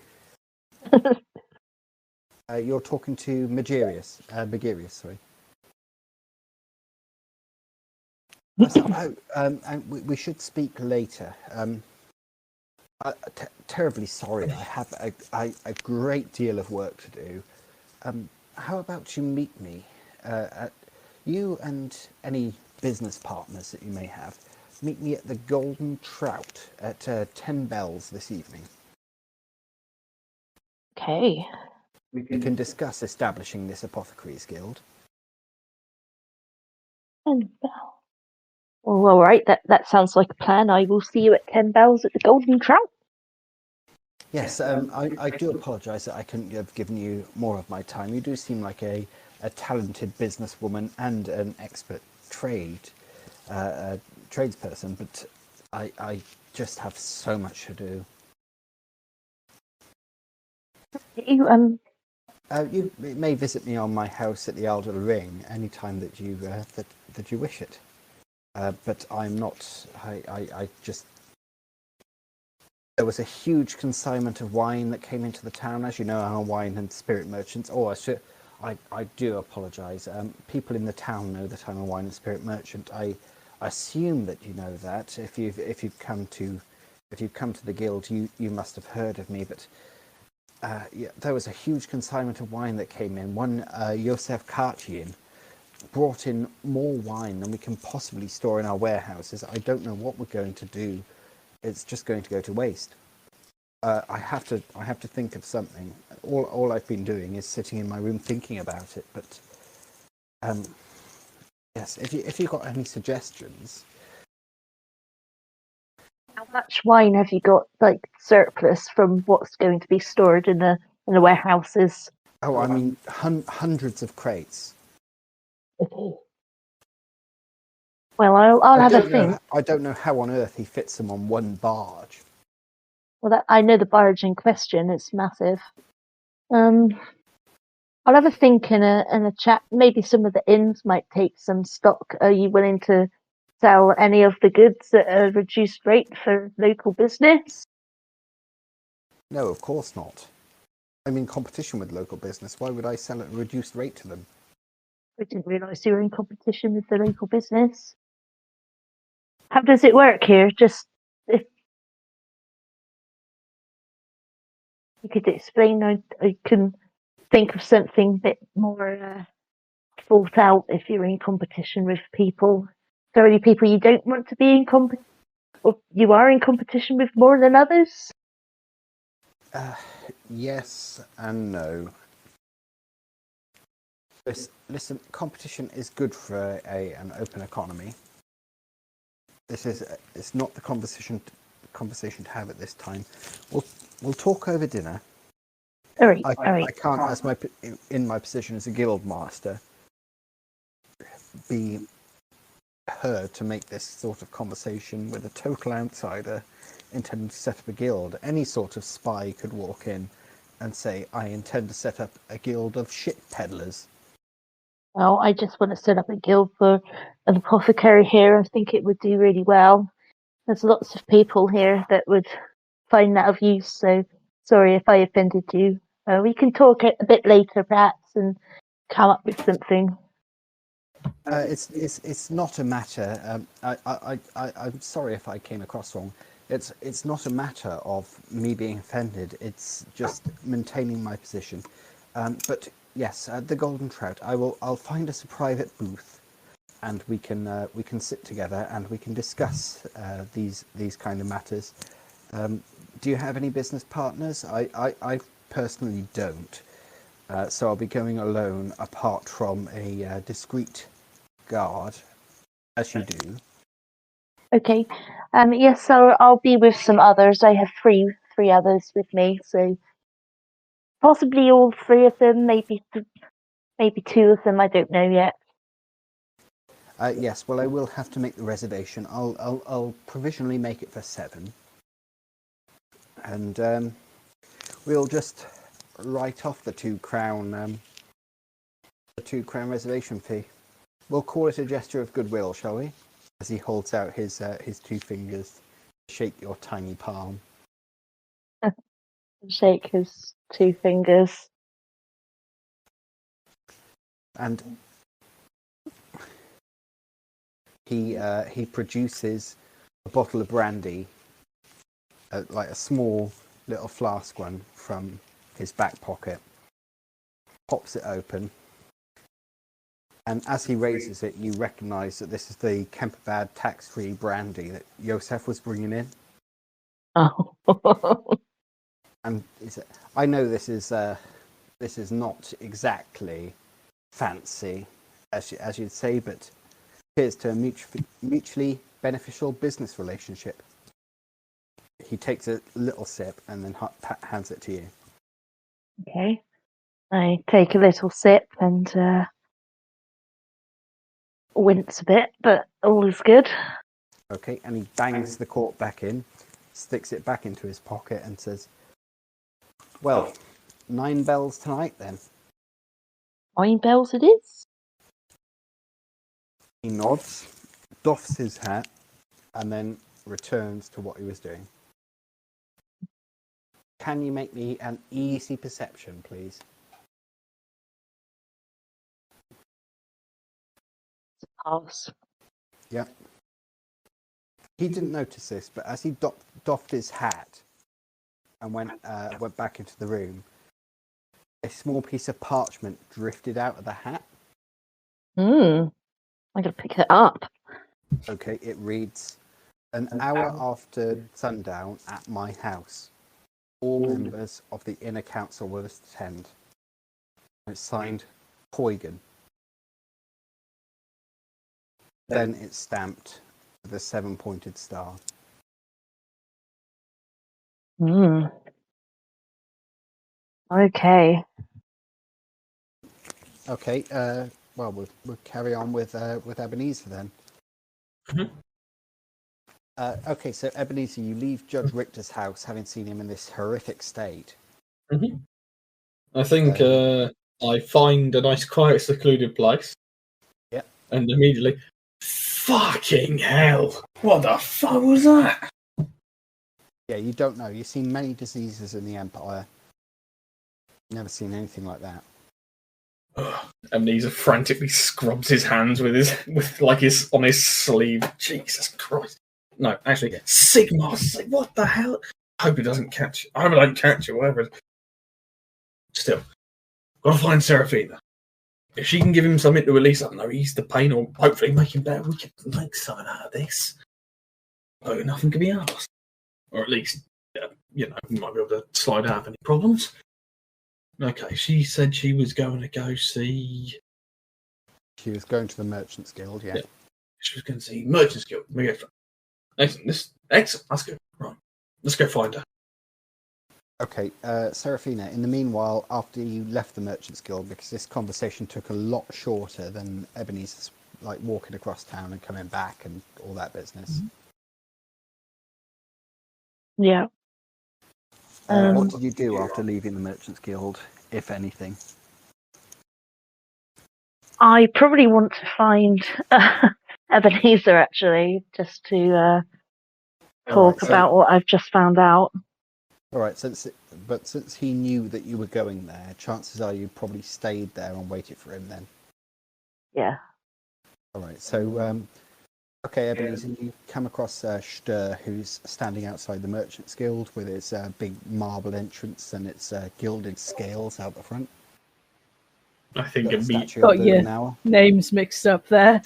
You're talking to Magirius, sorry. And we should speak later. Terribly sorry, I have a great deal of work to do. How about you meet me? You and any business partners that you may have, meet me at the Golden Trout at 10 bells this evening. Okay. We can discuss establishing this apothecaries guild. 10 bells. Well, alright, that sounds like a plan. I will see you at 10 bells at the Golden Trout. Yes, I do apologise that I couldn't have given you more of my time. You do seem like a talented businesswoman and an expert tradesperson, but I just have so much to do. You may visit me on my house at the Elder Ring any time that you that you wish it. But I'm not. I just. There was a huge consignment of wine that came into the town. As you know, I'm a wine and spirit merchant. I do apologise. People in the town know that I'm a wine and spirit merchant. I assume that you know that. If you've come to the guild, you must have heard of me. But there was a huge consignment of wine that came in. One Josef Kartian brought in more wine than we can possibly store in our warehouses. I don't know what we're going to do. It's just going to go to waste. I have to think of something. All I've been doing is sitting in my room thinking about it. But yes, if you've got any suggestions. How much wine have you got, surplus from what's going to be stored in the warehouses? Oh, I mean, hundreds of crates. Okay. Well, I'll have a think. I don't know how on earth he fits them on one barge. Well, I know the barge in question. It's massive. I'll have a think in a chat. Maybe some of the inns might take some stock. Are you willing to sell any of the goods at a reduced rate for local business? No, of course not. I'm in competition with local business. Why would I sell at a reduced rate to them? I didn't realise you were in competition with the local business. How does it work here? Just if you could explain, I can think of something a bit more thought out if you're in competition with people. Are there any people you don't want to be in competition, or you are in competition with more than others? Yes and no. Listen, competition is good for an open economy. It's not the conversation to have at this time. We'll talk over dinner. All right. I can't, in my position as a guild master, be heard to make this sort of conversation with a total outsider intending to set up a guild. Any sort of spy could walk in and say, I intend to set up a guild of shit peddlers. Well, I just want to set up a guild for an apothecary here. I think it would do really well. There's lots of people here that would find that of use, so sorry if I offended you. We can talk a bit later, perhaps, and come up with something. It's not a matter. I'm sorry if I came across wrong. It's not a matter of me being offended. It's just maintaining my position. But yes, the Golden Trout. I'll find us a private booth, and we can sit together and we can discuss these kind of matters. Do you have any business partners? I personally don't. So I'll be going alone, apart from a discreet guard, as you do. Okay. Yes, so I'll be with some others. I have three others with me, so possibly all three of them, maybe two of them. I don't know yet. Yes. Well, I will have to make the reservation. I'll provisionally make it for 7, and we'll just write off the £2 reservation fee. We'll call it a gesture of goodwill, shall we? As he holds out his 2 fingers to shake your tiny palm. Shake his 2 fingers. And he produces a bottle of brandy, like a small little flask one, from his back pocket. Pops it open. And as he raises it, you recognise that this is the Kemperbad tax-free brandy that Yosef was bringing in. Oh. And I know this is not exactly fancy, as you'd say, but here's to a mutually beneficial business relationship. He takes a little sip and then hands it to you. Okay. I take a little sip and wince a bit, but all is good. Okay, and he bangs the cork back in, sticks it back into his pocket and says, well, 9 bells tonight then. 9 bells it is. He nods, doffs his hat, and then returns to what he was doing. Can you make me an easy perception, please? Pass. Yep. He didn't notice this, but as he doffed his hat and went back into the room, a small piece of parchment drifted out of the hat. I'm gonna pick it up. Okay, it reads, an hour after sundown at my house. All members of the inner council will attend. It's signed Huygen. Then it's stamped with a 7-pointed star. Okay. Okay, well, we'll carry on with Ebenezer then. Mm-hmm. Okay, so Ebenezer, you leave Judge Richter's house having seen him in this horrific state. Mm-hmm. I think I find a nice, quiet, secluded place. Yep. And immediately, fucking hell! What the fuck was that? Yeah, you don't know. You've seen many diseases in the Empire. Never seen anything like that. Ebenezer frantically scrubs his hands with on his sleeve. Jesus Christ! No, actually, Sigma. What the hell? I hope he doesn't catch. I hope I don't catch it. Whatever. Still, gotta find Seraphina. If she can give him something to release, I don't know, ease the pain, or hopefully make him better, we can make something out of this. Oh, nothing can be asked, or at least, we might be able to slide out of any problems. Okay, she said she was going to go see. She was going to the Merchants Guild, yeah. She was going to see Merchants Guild. Excellent. Excellent. That's good. Right. Let's go find her. Okay, Seraphina, in the meanwhile, after you left the Merchant's Guild, because this conversation took a lot shorter than Ebenezer's, like, walking across town and coming back and all that business. Yeah. What did you do after leaving the Merchant's Guild, if anything? I probably want to find Ebenezer, actually, just to talk about what I've just found out. All right, since he knew that you were going there, chances are you probably stayed there and waited for him then. Yeah. All right, so okay, Ebenezer, you come across Stör, who's standing outside the Merchant's Guild with his big marble entrance and its gilded scales out the front. I think Got a it statue Got of you. Bernauer. Names mixed up there.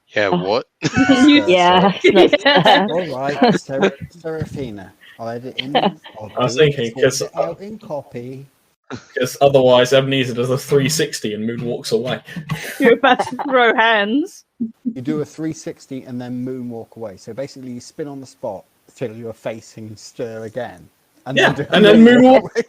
Yeah, what? Yeah. All right, Seraphina. I'll edit in. I was thinking, because out in copy. otherwise Ebenezer does a 360 and moonwalks away. You're about to throw hands. You do a 360 and then moonwalk away. So basically, you spin on the spot till you're facing Stör again, and Yeah, then and then moonwalk away.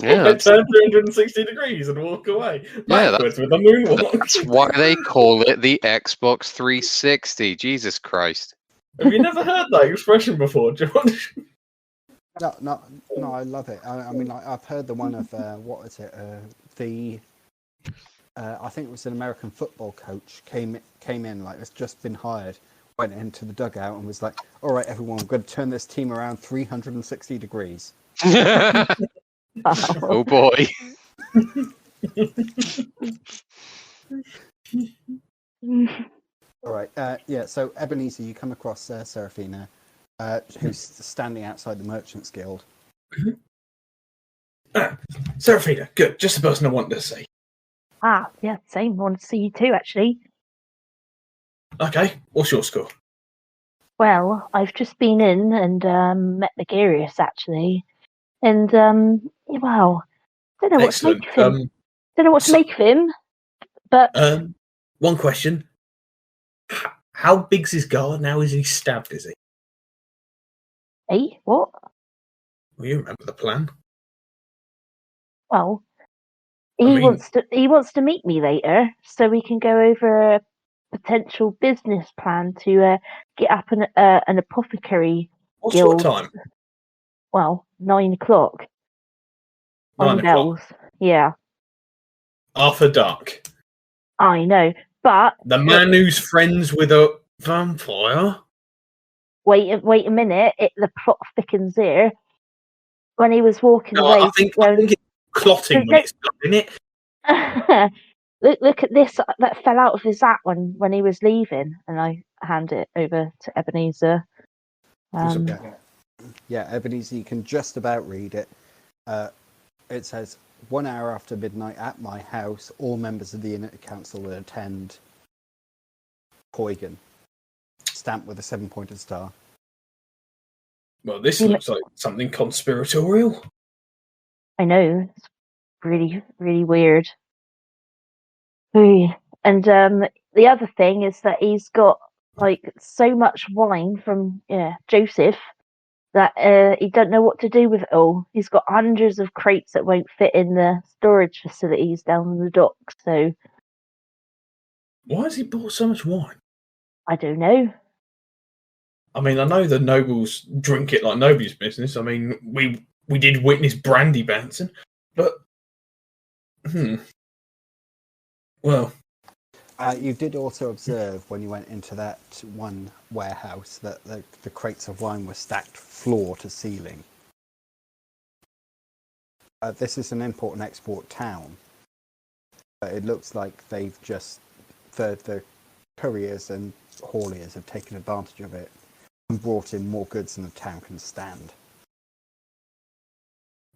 Yeah, I turn 360 degrees and walk away backwards with a moonwalk. that's why they call it the Xbox 360. Jesus Christ. Have you never heard that expression before, George? No, I love it. I mean, I've heard the one of what is it? I think it was an American football coach came in like it's just been hired, went into the dugout and was like, "All right, everyone, we're going to turn this team around 360 degrees." Oh boy. All right, yeah. So Ebenezer, you come across Seraphina, who's standing outside the Merchant's Guild. Seraphina, good. Just the person I wanted to see. Yeah, same. I want to see you too, actually. Okay, what's your score? Well, I've just been in and met Megarius, actually. And, well, don't know what Excellent. to make of him. Don't know what to make of him, but... One question. How big's his guard now? Is he stabbed, is he? Hey, what? Well, you remember the plan. Well, he wants to meet me later so we can go over a potential business plan to get up an apothecary What guild. sort of time? Well, 9 o'clock. 9 On o'clock. bells. Yeah, After dark. I know. But The man who's friends with a vampire? wait a minute, the plot thickens here. When he was walking No, away, I think it's clotting when it's done, isn't it? look at this that fell out of his hat when he was leaving, and I hand it over to Ebenezer. Yeah, Ebenezer, you can just about read it. It says, 1 hour after midnight at my house, all members of the Inner Council will attend Poigan. Stamped with a 7-pointed star. Well, this looks like something conspiratorial. I know, it's really, really weird. And the other thing is that he's got like so much wine from Joseph that he don't know what to do with it all. He's got hundreds of crates that won't fit in the storage facilities down the docks. So Why has he bought so much wine? I don't know. I mean, I know the nobles drink it like nobody's business. I mean, we did witness brandy bouncing, but well, you did also observe when you went into that one warehouse that the crates of wine were stacked floor to ceiling. This is an import and export town, but it looks like they've just the couriers and hauliers have taken advantage of it and brought in more goods than the town can stand.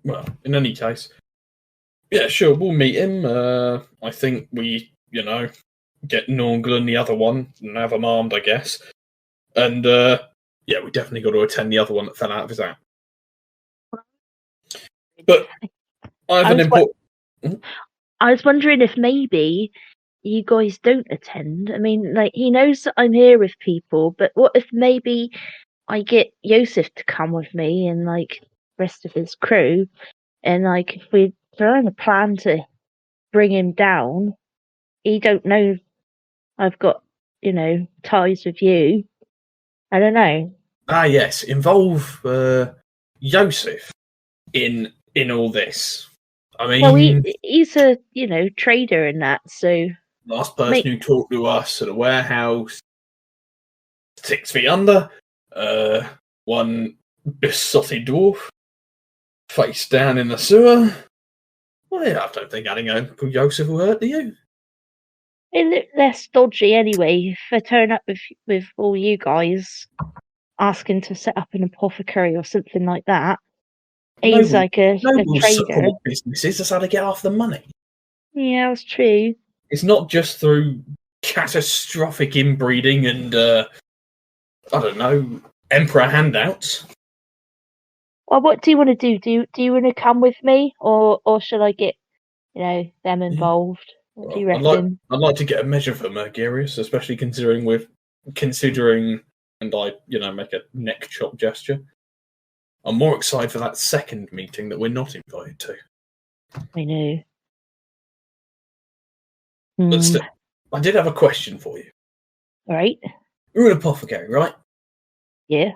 Well, in any case, yeah, sure, we'll meet him. I think we, get Nornghal and the other one and have them armed, I guess. And, yeah, we definitely got to attend the other one that fell out of his hat. But I have an important... I was wondering if maybe you guys don't attend? I mean, like, he knows that I'm here with people, but what if maybe I get Yosef to come with me and, like, rest of his crew, and, like, if we're on a plan to bring him down, he don't know I've got, ties with you. I don't know. Ah, yes, involve Yosef in all this. I mean, Well, he's a, trader in that, so... last person who talked to us at a warehouse, 6 feet under, one besotted dwarf, face down in the sewer. Well, yeah, I don't think adding Uncle Joseph will hurt, do you? It looked less dodgy anyway. If I turn up with all you guys asking to set up an apothecary or something like that, he's like a trader. Support businesses, that's how they get half the money. Yeah, that's true. It's not just through catastrophic inbreeding and, I don't know, emperor handouts. Well, what do you want to do? Do you want to come with me, or should I get, them involved? What do you reckon? I'd like to get a measure for Mercurius, especially considering, and I, make a neck chop gesture. I'm more excited for that second meeting that we're not invited to. I know. But still, I did have a question for you. Right. You're an apothecary, right? Yeah.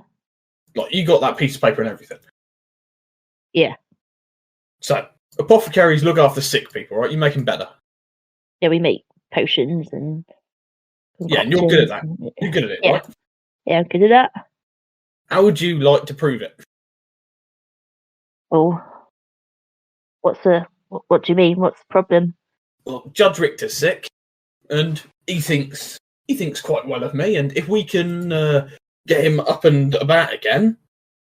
Like, you got that piece of paper and everything. Yeah. So, apothecaries look after sick people, right? You make them better. Yeah, we make potions and... Yeah, and you're good at that. You're good at it, right? Yeah, I'm good at that. How would you like to prove it? Oh. What do you mean? What's the problem? Well, Judge Richter's sick, and he thinks quite well of me, and if we can get him up and about again,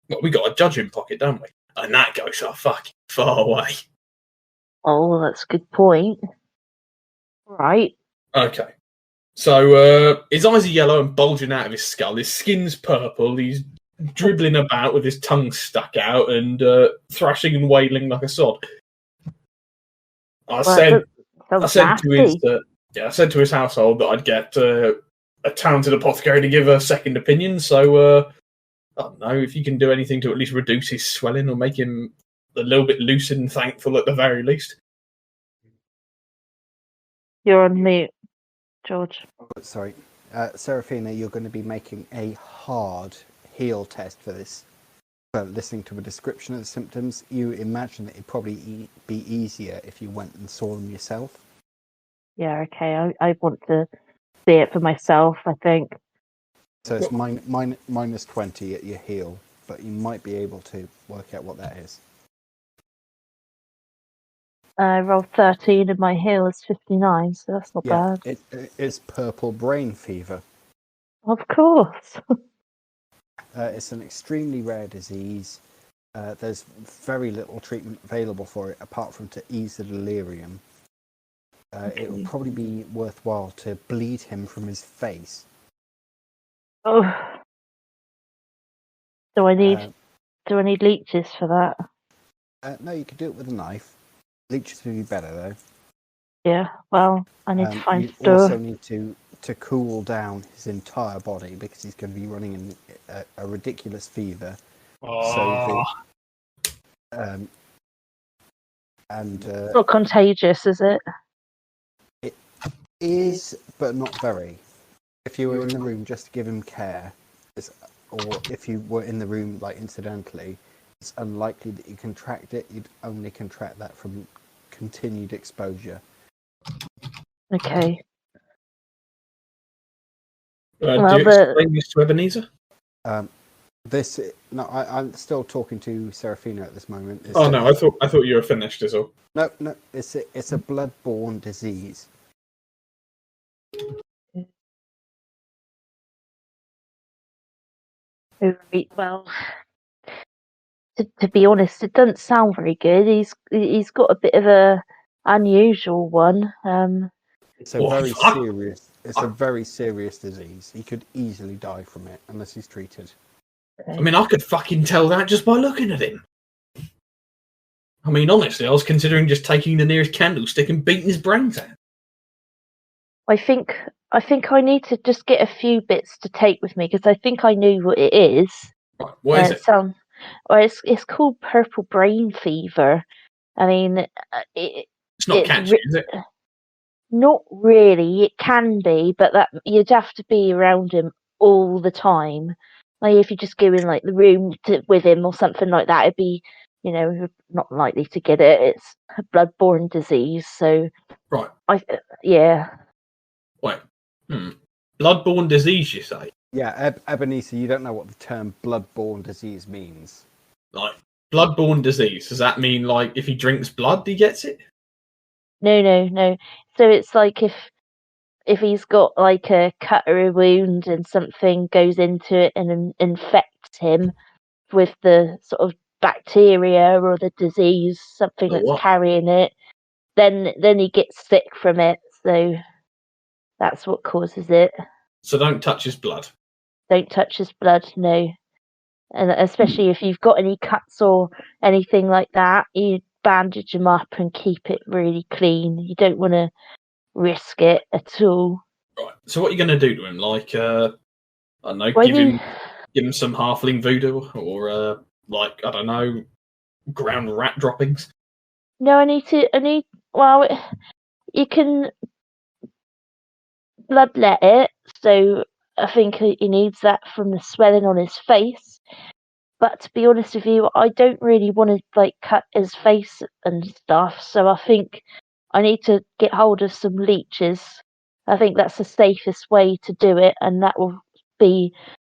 well, we got a judge in pocket, don't we? And that goes so fucking far away. Oh, that's a good point. Right. Okay. So, his eyes are yellow and bulging out of his skull, his skin's purple, he's dribbling about with his tongue stuck out and thrashing and wailing like a sod. I said to his household that I'd get a talented apothecary to give a second opinion, so I don't know if you can do anything to at least reduce his swelling or make him a little bit lucid and thankful at the very least. You're on mute, George. Oh, sorry. Seraphina, you're going to be making a hard heal test for this. Listening to a description of the symptoms, you imagine that it'd probably be easier if you went and saw them yourself. Yeah, okay. I want to see it for myself, I think. So it's minus 20 at your heal, but you might be able to work out what that is. I rolled 13 and my heal is 59, so that's not bad. It's purple brain fever. Of course. It's an extremely rare disease. There's very little treatment available for it apart from to ease the delirium. It would probably be worthwhile to bleed him from his face. Oh. Do I need leeches for that? No, you could do it with a knife. Leeches would be better though. Yeah, well, I need to find You Stör. also need to cool down his entire body because he's going to be running in a ridiculous fever. Oh. So It's not contagious, is it? It is, but not very. If you were in the room just to give him care, or if you were in the room like incidentally, it's unlikely that you contract it. You'd only contract that from continued exposure. Okay. Do you explain this to Ebenezer? I'm still talking to Seraphina at this moment. No, I thought you were finished as well. No, it's a blood-borne disease. Well, to be honest, it doesn't sound very good. He's got a bit of a unusual one. It's a very serious disease. He could easily die from it unless he's treated. I mean, I could fucking tell that just by looking at him. I mean, honestly, I was considering just taking the nearest candlestick and beating his brains out. I think I need to just get a few bits to take with me because I think I knew what it is. Right, what is it? It's called purple brain fever. I mean, It's not catchy, is it? Not really. It can be, but that you'd have to be around him all the time. Like if you just go in like the room with him or something like that, it'd be, not likely to get it. It's a blood-borne disease, so Right. Yeah. Wait. Blood-borne disease, you say? Yeah, Ebenezer, you don't know what the term blood-borne disease means. Like, blood-borne disease, does that mean, like, if he drinks blood, he gets it? No. So it's like if he's got like a cut or a wound and something goes into it and infects him with the sort of bacteria or the disease, something Or that's what? carrying it, then he gets sick from it. So that's what causes it. So don't touch his blood. Don't touch his blood, no. And especially if you've got any cuts or anything like that, you bandage him up and keep it really clean. You don't want to risk it at all. Right. So what are you going to do to him? Like, I don't know, Well, give him some halfling voodoo, or like, I don't know, ground rat droppings. No, well, you can bloodlet it, so I think he needs that from the swelling on his face. But to be honest with you, I don't really want to like cut his face and stuff, so I think I need to get hold of some leeches. I think that's the safest way to do it, and that will be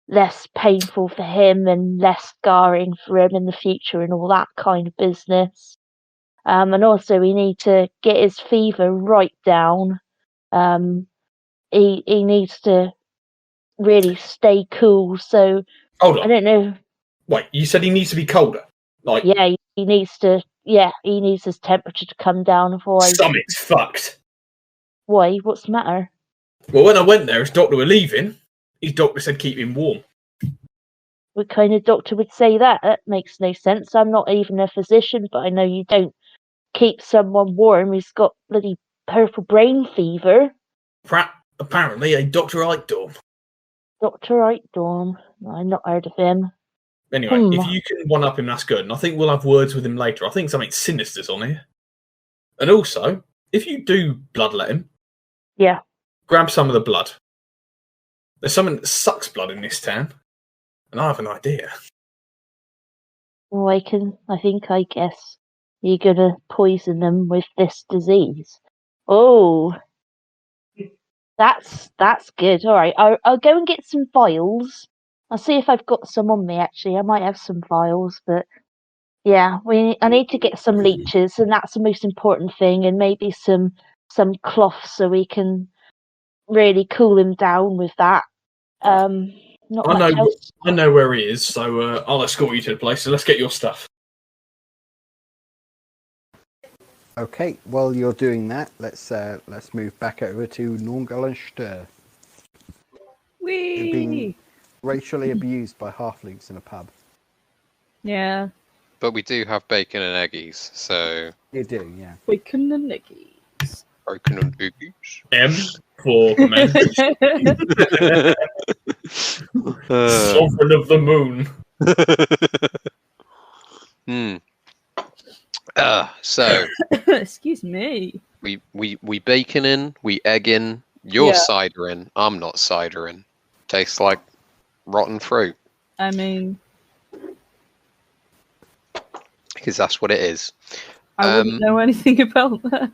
less painful for him and less scarring for him in the future and all that kind of business. And also we need to get his fever right down. He needs to really stay cool. So Hold on. I don't know. Wait, you said he needs to be colder? Like, Yeah, he needs to. Yeah, he needs his temperature to come down. Otherwise, stomach's fucked. why? What's the matter? Well, when I went there, his doctor were leaving. His doctor said keep him warm. What kind of doctor would say that? That makes no sense. I'm not even a physician, but I know you don't keep someone warm who's got bloody purple brain fever. Apparently, a Dr. Eichdorm. Dr. Eichdorm. I've not heard of him. Anyway, if you can one-up him, that's good. And I think we'll have words with him later. I think something sinister's on here. And also, if you do bloodlet him, Yeah. grab some of the blood. There's something that sucks blood in this town. And I have an idea. Well, I guess you're gonna poison them with this disease. Oh, that's good. All right, I'll go and get some vials. I'll see if I've got some on me. Actually, I might have some vials, but yeah, I need to get some leeches, and that's the most important thing, and maybe some cloth so we can really cool him down with that. Not much else. I know where he is, so I'll escort you to the place. So let's get your stuff. Okay, while you're doing that, let's move back over to Nornghal and Stör. They're being racially abused by halflings in a pub. Yeah. But we do have bacon and eggies, so... You do, yeah. Bacon and eggies. Bacon and eggies. M for Sovereign of the Moon. So... Excuse me. We bacon in, we egg in, you're cider in, I'm not cider in. Tastes like rotten fruit. I mean... Because that's what it is. I wouldn't know anything about that.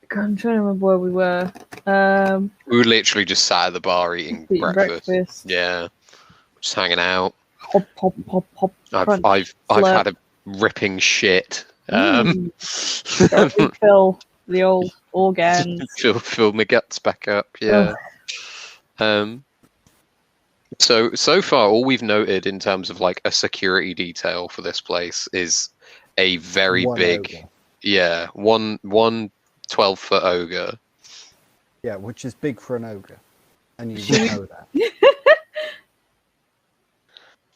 God, I'm trying to remember where we were. We were literally just sat at the bar eating breakfast. Yeah. Just hanging out. Hop, hop, hop, hop. I've had a ripping shit. Fill the old organs. Fill my guts back up, yeah. So far, all we've noted in terms of like a security detail for this place is a very big, ogre. one 12-foot ogre. Yeah, which is big for an ogre, and you didn't know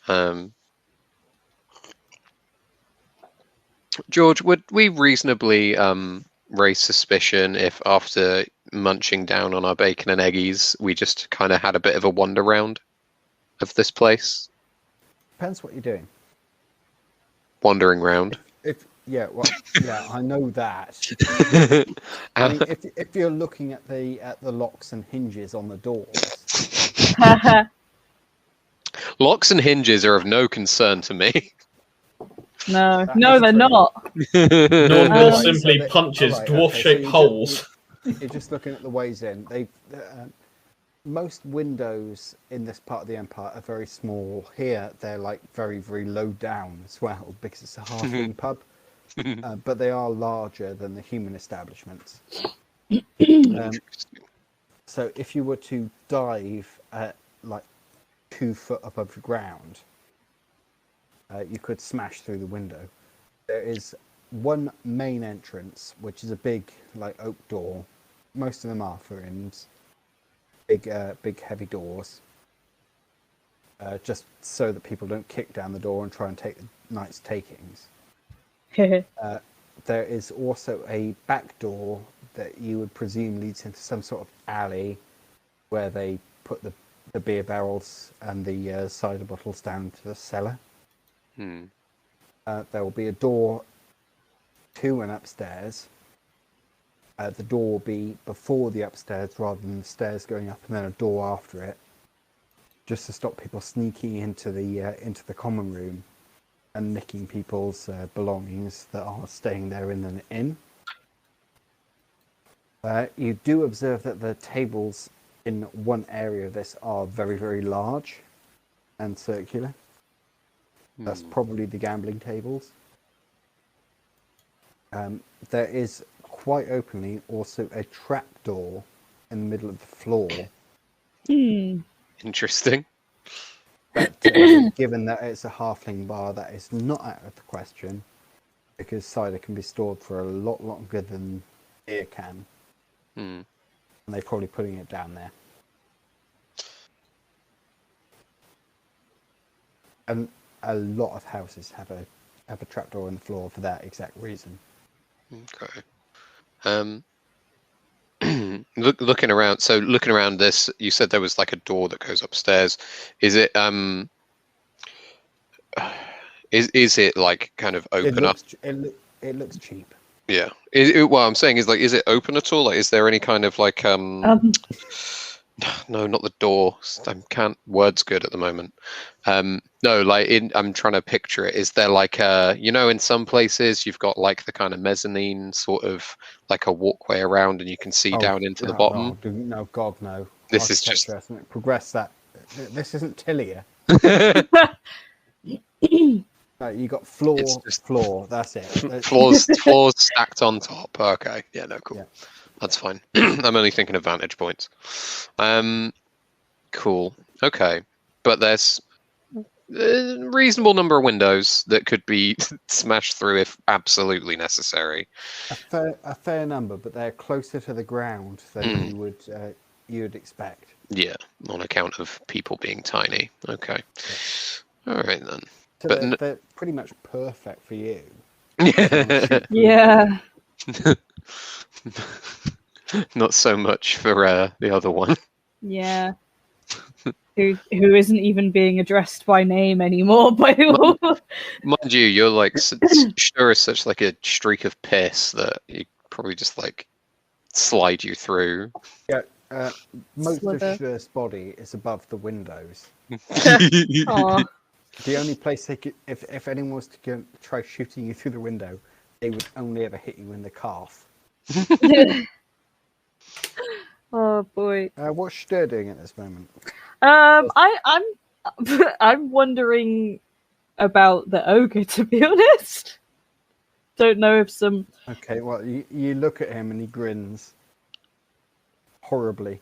that. George, would we reasonably raise suspicion if after munching down on our bacon and eggies, we just kind of had a bit of a wander round of this place? Depends what you're doing. Wandering round. Yeah, I know that. I mean, if you're looking at the locks and hinges on the doors. Locks and hinges are of no concern to me. No, they're not. Nornghal simply punches dwarf-shaped holes. You're just looking at the ways in. Most windows in this part of the empire are very small. Here, they're like very, very low down as well because it's a halfling pub. But they are larger than the human establishments. So if you were to dive at like 2 foot above the ground, you could smash through the window. There is one main entrance, which is a big like oak door. Most of them are for inns. Big heavy doors. Just so that people don't kick down the door and try and take the night's takings. There is also a back door that you would presume leads into some sort of alley where they put the beer barrels and the cider bottles down to the cellar. There will be a door to an upstairs. The door will be before the upstairs rather than the stairs going up and then a door after it, just to stop people sneaking into the common room and nicking people's belongings that are staying there in an inn. You do observe that the tables in one area of this are very, very large and circular. That's probably the gambling tables. There is quite openly also a trap door in the middle of the floor. Interesting. But given that it's a halfling bar, that is not out of the question, because cider can be stored for a lot longer than beer can. And they're probably putting it down there. And a lot of houses have a trapdoor in the floor for that exact reason. Okay. Looking around this, you said there was like a door that goes upstairs. Is it is it like kind of open up? It looks cheap. Yeah. What I'm saying is, like, is it open at all? Like, is there any kind of like no, not the door. I can't. Words good at the moment. No, like I'm trying to picture it. Is there like in some places you've got like the kind of mezzanine sort of like a walkway around and you can see down into the bottom? No, God, no. This is just progress that. This isn't Tillia. You got floor. That's it. Floors stacked on top. Okay, yeah, no, cool. Yeah. That's fine. I'm only thinking of vantage points. Cool. Okay, but there's a reasonable number of windows that could be smashed through if absolutely necessary. A fair number, but they're closer to the ground than you would expect. Yeah, on account of people being tiny. Okay. Yeah. All right then. So but they're pretty much perfect for you. Yeah. Not so much for the other one. Yeah. Who isn't even being addressed by name anymore? Mind you, you're like Stör is such like a streak of piss that you probably just like slide you through. Yeah. Most of Stör's body is above the windows. The only place they could, if anyone was to try shooting you through the window, they would only ever hit you in the calf. Oh boy. What's Stör doing at this moment? I'm wondering about the ogre, to be honest. Don't know if some. Okay, well, you look at him and he grins horribly,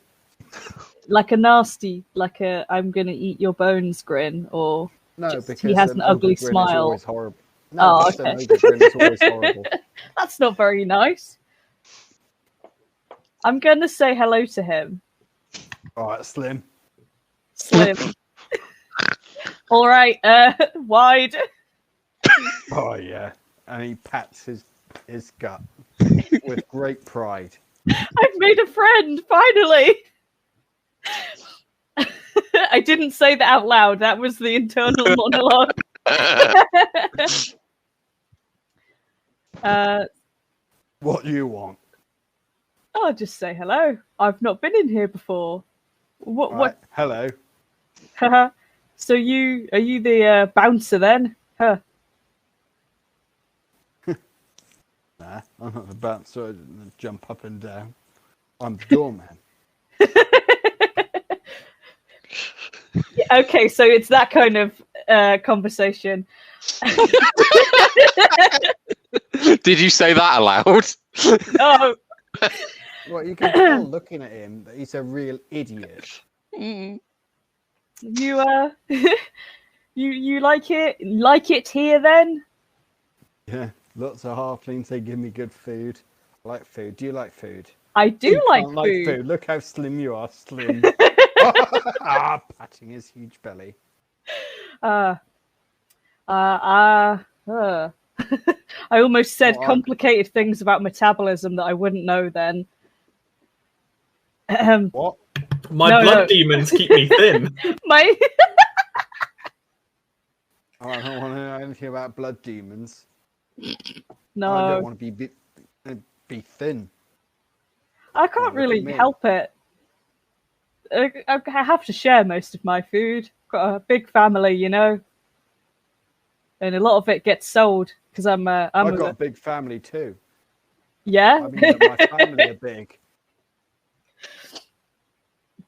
like a nasty, like a "I'm gonna eat your bones" grin, or no, because he has an ugly smile. Is horrible. No, okay. An ogre grin is always horrible. That's not very nice. I'm gonna say hello to him. All right, Slim. All right, wide. Oh yeah, and he pats his gut. with great pride. I've made a friend, finally! I didn't say that out loud. That was the internal monologue. What do you want? I'll just say hello. I've not been in here before. What? Right, hello. What? So are you the bouncer then? Huh. Nah, I'm not the bouncer. I didn't jump up and down. I'm the doorman. Okay, so it's that kind of conversation. Did you say that aloud? No. Well, you can tell looking at him that he's a real idiot. You you like it here then? Yeah, lots of halflings. They give me good food. I like food. Do you like food? I do You like can't food. Look how slim you are. Slim. Patting his huge belly. I almost said complicated things about metabolism that I wouldn't know then. What? My blood demons keep me thin. My I don't want to know anything about blood demons. no, I don't want to be thin. I can't really help it. I have to share most of my food. Got a big family, you know, and a lot of it gets sold because I've got a big family too. Yeah, I mean, my family are big.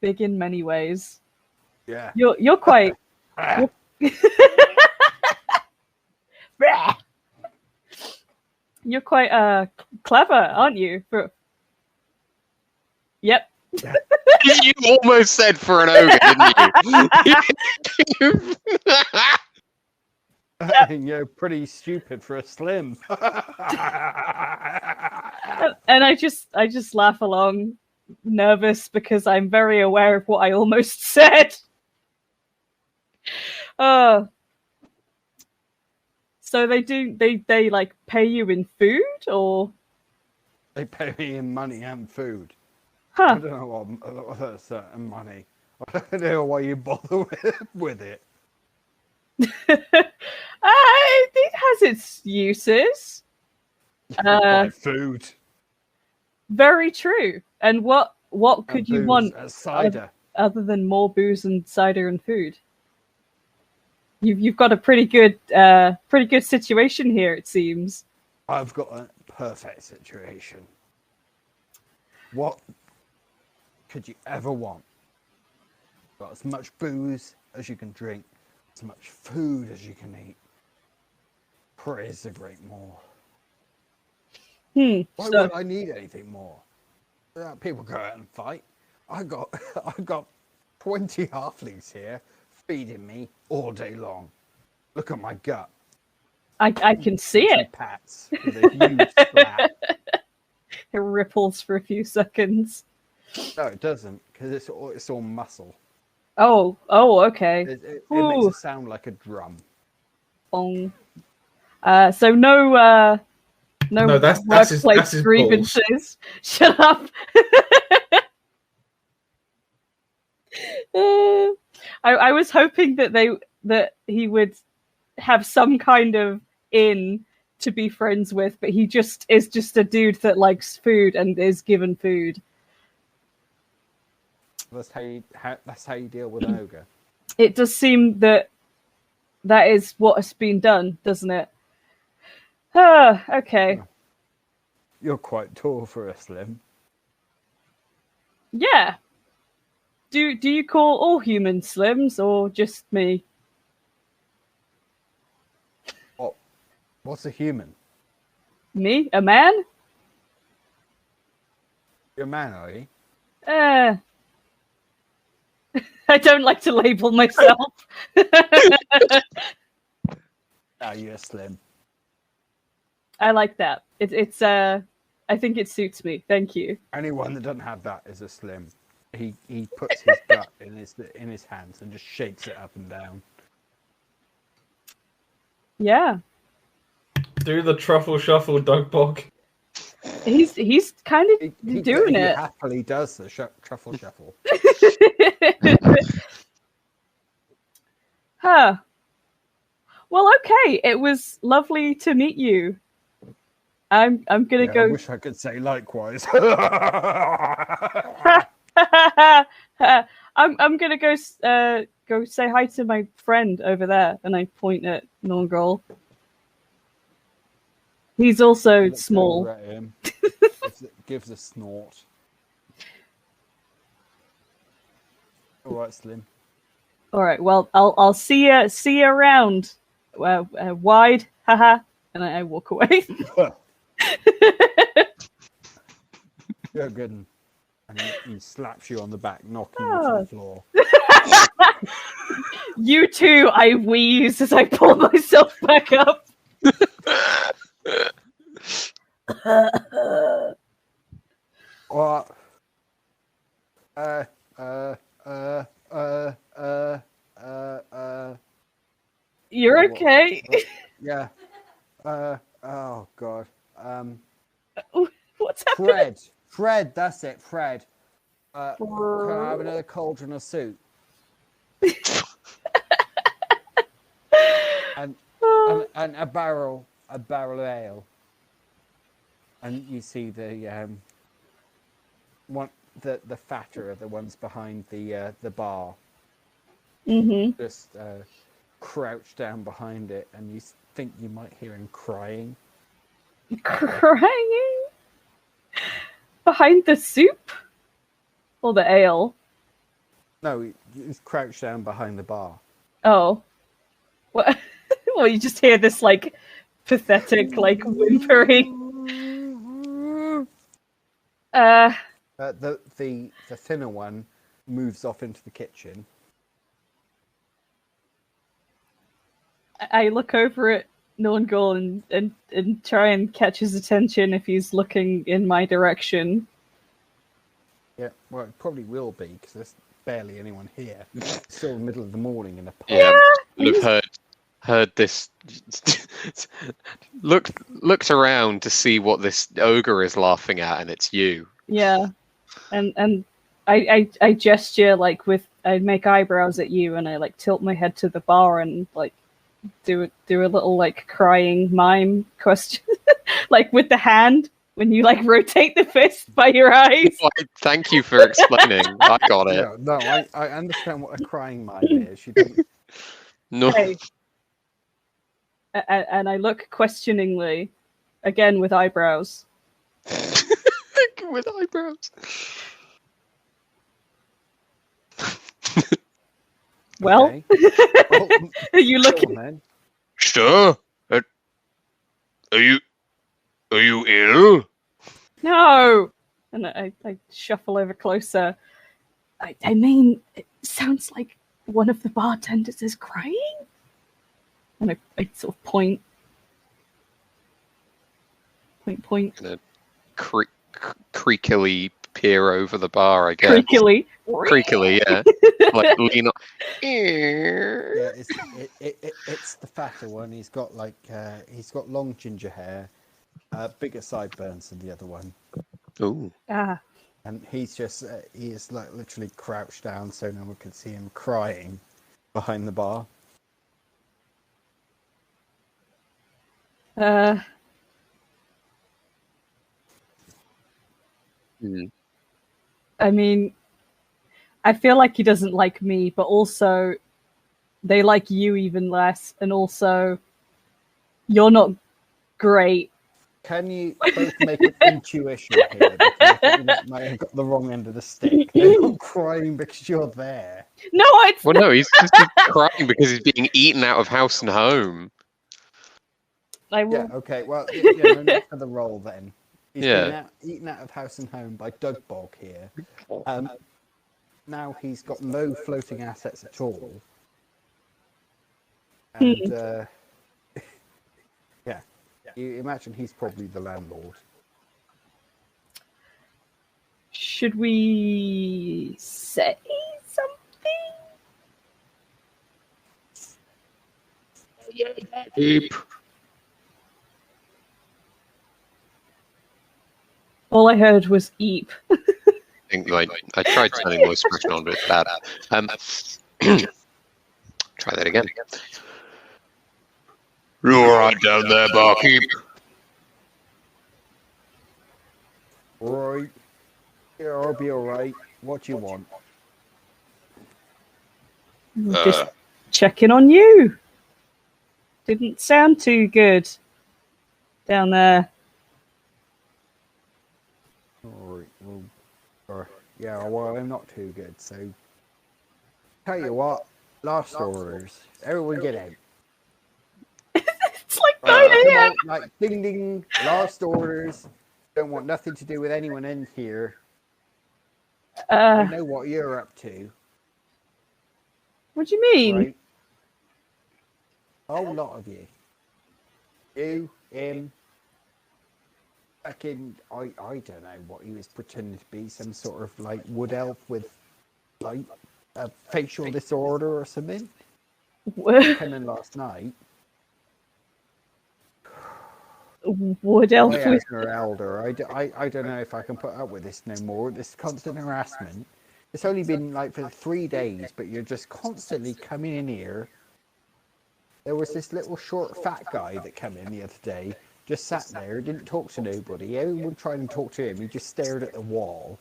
Big in many ways. Yeah. You're quite. You're quite clever, aren't you? Yep. You almost said for an ogre, didn't you? You're pretty stupid for a slim. And I just laugh along, nervous because I'm very aware of what I almost said. So they like pay you in food, or they pay me in money and food. Huh. I don't know what that's certain money. I don't know why you bother with it. It has its uses. Buy food. Very true. And what could you want cider other than more booze and cider and food? You've got a pretty good situation here, it seems. I've got a perfect situation. What could you ever want? Got as much booze as you can drink, as much food as you can eat. Praise the great more. Why would I need anything more? People go out and fight. I got 20 halflings here feeding me all day long. Look at my gut. I can see it. Pats with a huge splat. It ripples for a few seconds. No, it doesn't, because it's all muscle. Oh, okay. It makes it sound like a drum. Bong. So no, that's workplace his grievances. balls. Shut up. I was hoping that he would have some kind of in to be friends with, but he just is just a dude that likes food and is given food. That's how you deal with an ogre. It does seem that is what has been done, doesn't it? Okay. You're quite tall for a slim. Yeah. Do you call all humans slims or just me? What's a human? Me? A man? You're a man, are you? I don't like to label myself. You're slim. I like that. It's I think it suits me. Thank you. Anyone that doesn't have that is a slim. He puts his gut in his hands and just shakes it up and down. Yeah. Do the truffle shuffle, dog bog. He's kind of doing he it. happily does the truffle shuffle. Huh. Well, okay. It was lovely to meet you. I'm gonna Yeah, go. I wish I could say likewise. I'm gonna go go say hi to my friend over there, and I point at Nornghal. He's also Looks small. over at him, gives a snort. All right, Slim. All right. Well, I'll see you around. Wide, haha, and I walk away. You're good. And he slaps you on the back, knocking you to the floor. You too, I wheeze as I pull myself back up. What? You're okay. Yeah. Oh God. What's happening? Fred, that's it, Fred. Can I have another cauldron of soup? and a barrel of ale. And you see the the fatter of the ones behind the bar. Mm-hmm. Just crouched down behind it, and you think you might hear him crying. Crying? Behind the soup? Or the ale? No, he's crouched down behind the bar. Oh. What? Well, you just hear this, like, pathetic, like, whimpering. The thinner one moves off into the kitchen. I look over at Nornghal and try and catch his attention if he's looking in my direction. Yeah, well, it probably will be, because there's barely anyone here. It's still the middle of the morning in a pub. Yeah, I've heard this. Looked around to see what this ogre is laughing at, and it's you. Yeah, and I gesture like I make eyebrows at you, and I like tilt my head to the bar and like do a little like crying mime question, like with the hand when you like rotate the fist by your eyes. Thank you for explaining. I got it. No, I understand what a crying mime is. You don't... No. Hey. And I look questioningly, again with eyebrows. With eyebrows. Well, Okay. Well, are you looking? then. Stör, are you ill? No. And I shuffle over closer. I mean, it sounds like one of the bartenders is crying. And I sort of point. Gonna creakily peer over the bar, I guess. Creakily, yeah. Like lean on. Yeah, it's the fatter one. He's got long ginger hair, bigger sideburns than the other one. Ooh. Ah. And he's just he is like literally crouched down so no one can see him crying behind the bar. I mean, I feel like he doesn't like me, but also they like you even less, and also you're not great. Can you both make an intuition here? Because I think you might have got the wrong end of the stick. They're not crying because you're there. No, it's Well, no, he's just crying because he's being eaten out of house and home. I will. Yeah, okay. Well, no need for the roll then. He's Yeah. been eaten out of house and home by Doug Bog here. Now he's got no floating assets at all. And, yeah, you imagine he's probably the landlord. Should we say something? Deep. All I heard was eep. I think I tried turning voice suppression on, but it's bad. Try that again. You all right down there, barkeep? Right. Yeah, I'll be alright. What do you want? Just checking on you. Didn't sound too good down there. Alright, well, well, I'm not too good, so... Tell you what, last orders. Everyone get out. It's like 9 a.m. Like, ding ding, last orders. Don't want nothing to do with anyone in here. I know what you're up to. What do you mean? Right? A whole lot of you. You, him, fucking, I don't know what he was pretending to be, some sort of like wood elf with like a facial disorder or something. Came in last night. Wood elf with Esmerelda. I don't know if I can put up with this no more. This constant harassment. It's only been like for 3 days, but you're just constantly coming in here. There was this little short fat guy that came in the other day, just sat there, didn't talk to nobody. Everyone tried to talk to him, he just stared at the wall.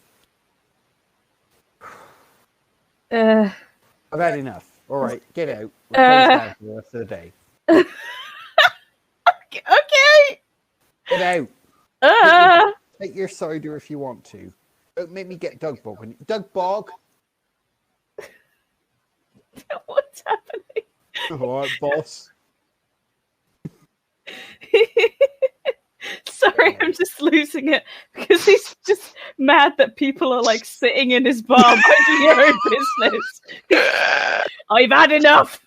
I've had enough. Alright, get out. We're closed down for the rest of the day. Okay. Get out. Take your cider if you want to. Don't make me get Dugbog. Dugbog! What's happening? Alright, boss. Sorry, I'm just losing it because he's just mad that people are like sitting in his bar minding their own business. I've had enough.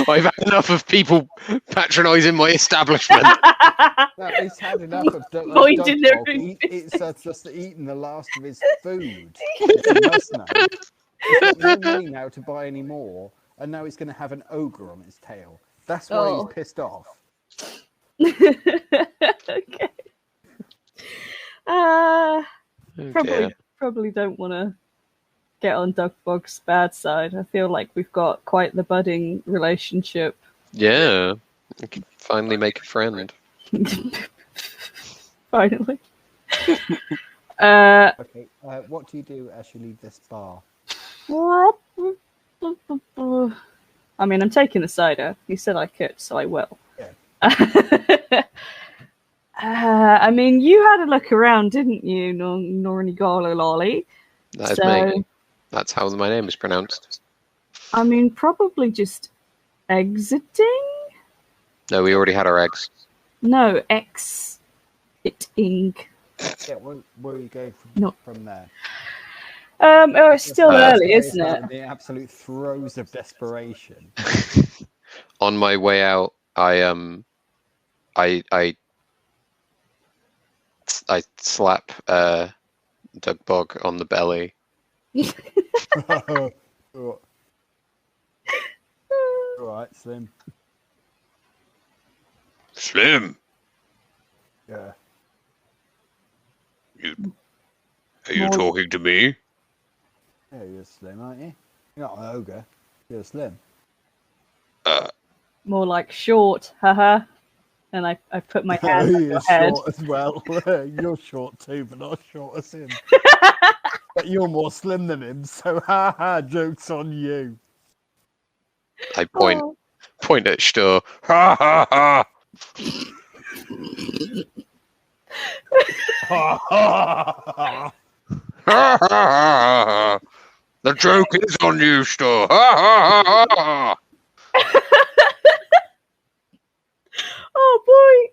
I've had enough of people patronising my establishment. He's had enough of Minding their Dugbog. own It's just eaten the last of his food. He must know. He's got no money now to buy any more, and now he's going to have an ogre on his tail. That's why he's pissed off. Okay. Probably don't want to get on Dugbog's bad side. I feel like we've got quite the budding relationship. Yeah, I can finally make a friend. Finally. Okay, what do you do as you leave this bar? I mean, I'm taking the cider. You said I could, so I will. Yeah. I mean, you had a look around, didn't you, Nornghal Lolly? That is me. That's how my name is pronounced. I mean, probably just exiting? No, we already had our eggs. No, exiting. Yeah, where are you going from there? It's still early, isn't it? The absolute throes of desperation. On my way out, I slap Dugbog on the belly. Alright, Slim. Slim, Yeah. are you talking to me? Yeah, you're Slim, aren't you? You're not an ogre. You're Slim. More like short, haha. And I put my hand on your head. Short as well. You're short too, but not short as him. But you're more slim than him, so haha, joke's on you. I point at Stör. Ha ha ha! Ha ha ha! Ha ha ha! The joke is on you, Stör. Ha ha ha ha! Oh boy!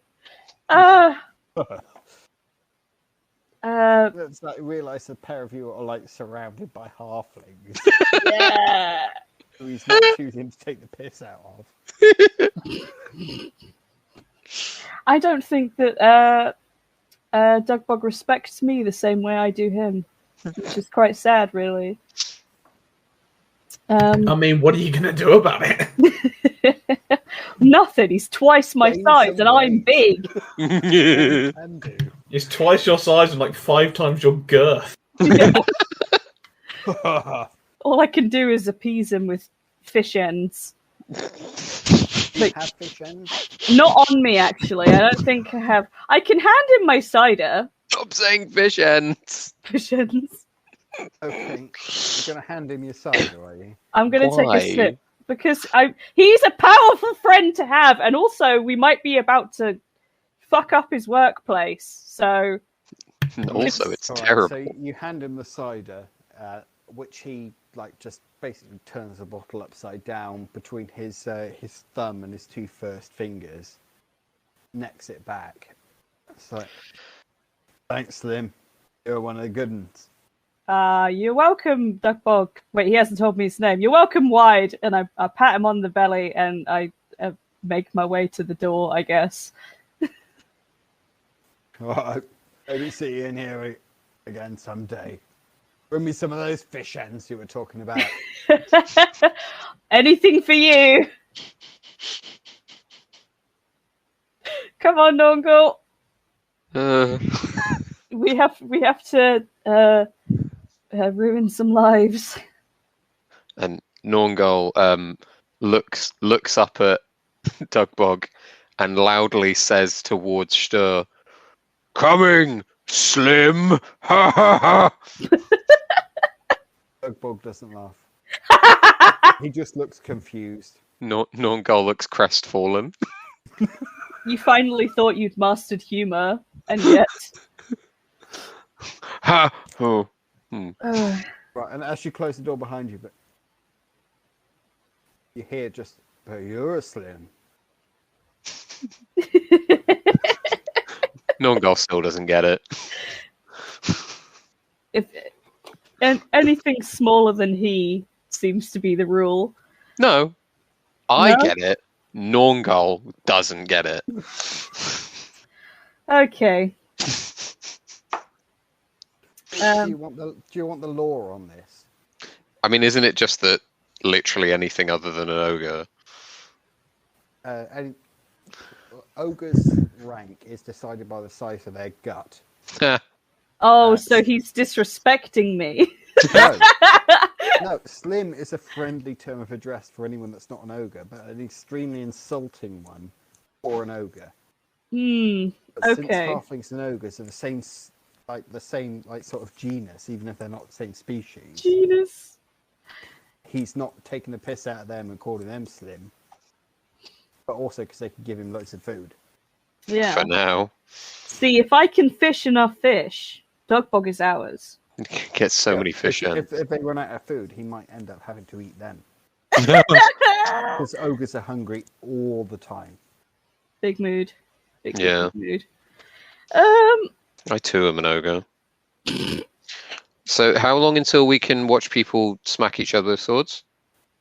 It's like realise a pair of you are like surrounded by halflings. Yeah. Who he's not choosing to take the piss out of. I don't think that Dugbog respects me the same way I do him, which is quite sad, really. I mean, what are you going to do about it? Nothing. He's twice my Gain size, some and I'm weight. big. Can do. It's twice your size and like 5 times your girth. All I can do is appease him with fish ends. Like, Have fish ends? not on me, actually. I don't think I have. I can hand him my cider. Stop saying fish ends. Fish ends. Okay, you're going to hand him your cider, are you? I'm going to take Why? a sip because he's a powerful friend to have, and also we might be about to fuck up his workplace. So Also, it's All right, terrible. so you hand him the cider, which he just basically turns the bottle upside down between his thumb and his 2 first fingers, necks it back. It's like, thanks, Slim. You're one of the good ones. you're welcome, Duckbog. Wait, he hasn't told me his name. You're welcome, Wide. And I pat him on the belly and I make my way to the door, I guess. All right, maybe see you in here again someday. Bring me some of those fish ends you were talking about. Anything for you. Come on, Nornghal. We have to ruin some lives. And Nornghal looks up at Dugbog and loudly says towards Stör, "Coming, Slim! Ha ha ha!" Bugbog doesn't laugh. He just looks confused. Nornghal looks crestfallen. You finally thought you'd mastered humor, and yet. Ha! Oh. Ugh. Right, and as you close the door behind you, but you hear just, "But you're a Slim." Nornghal still doesn't get it. Anything smaller than he seems to be the rule. No, I No? get it. Nornghal doesn't get it. Okay. Do you want the lore on this? I mean, isn't it just that literally anything other than an ogre? Ogre's rank is decided by the size of their gut. Oh, so he's disrespecting me. No, Slim is a friendly term of address for anyone that's not an ogre, but an extremely insulting one for an ogre. But since Okay. halflings and ogres are the same sort of genus, even if they're not the same species, Genus. he's not taking the piss out of them and calling them Slim. But also because they can give him loads of food. Yeah. For now. See, if I can fish enough fish, Dugbog is ours. Get so many fish in. If they run out of food, he might end up having to eat them. Because ogres are hungry all the time. Big mood. Big Yeah. mood. I too am an ogre. So how long until we can watch people smack each other with swords?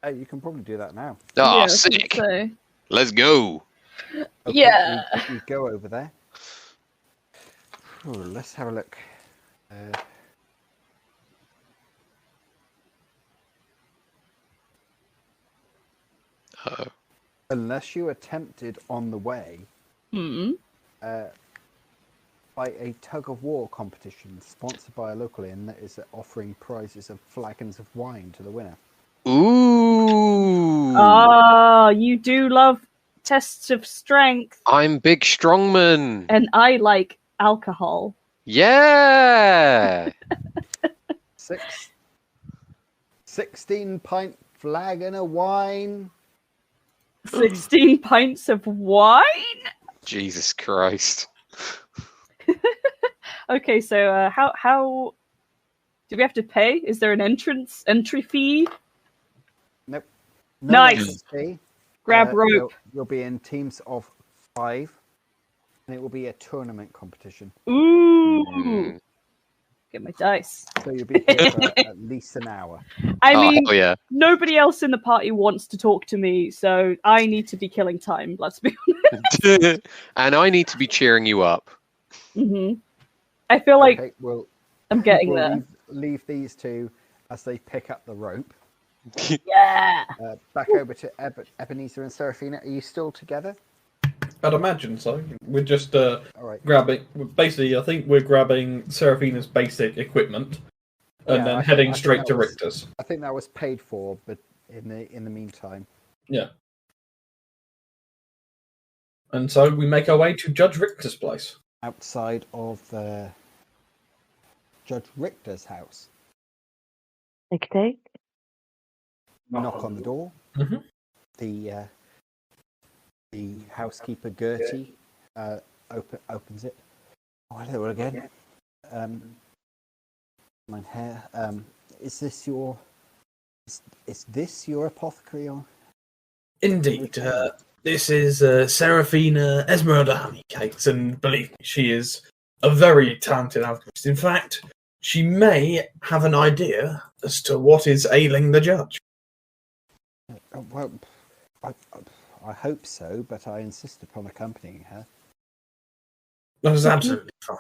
You can probably do that now. Ah, yeah, I was gonna sick! say. Let's go! Okay, Yeah. you go over there. Ooh, let's have a look. Unless you attempted on the way by a tug-of-war competition sponsored by a local inn that is offering prizes of flagons of wine to the winner. Ooh! Ah, you do love tests of strength, I'm Big Strongman! and I like alcohol. Yeah! 16-pint flagon of wine. 16 pints of wine? Jesus Christ. Okay, so how do we have to pay? Is there an entry fee? Nope. Nice. entrance fee. Grab rope. You'll be in teams of 5, and it will be a tournament competition. Ooh. Mm. Get my dice. So you'll be here for at least an hour. I mean, Oh, yeah. nobody else in the party wants to talk to me, so I need to be killing time. Let's be honest. And I need to be cheering you up. I feel like Okay, I'm getting we'll there. leave these two as they pick up the rope. Yeah. Back over to Ebenezer and Seraphina. Are you still together? I'd imagine so. We're just All right. grabbing. Basically, I think we're grabbing Seraphina's basic equipment and then heading straight to Richter's. I think that was paid for, but in the meantime. Yeah. And so we make our way to Judge Richter's place. Outside of Judge Richter's house. Okay. Knock on the door. Mhm. The housekeeper Gütte opens it. Oh, hello again. My hair. Is this your apothecary? Or Indeed. This is Seraphina Esmerelda Honeycakes, and believe me, she is a very talented alchemist. In fact, she may have an idea as to what is ailing the judge. Well, I hope so, but I insist upon accompanying her. That is absolutely fine.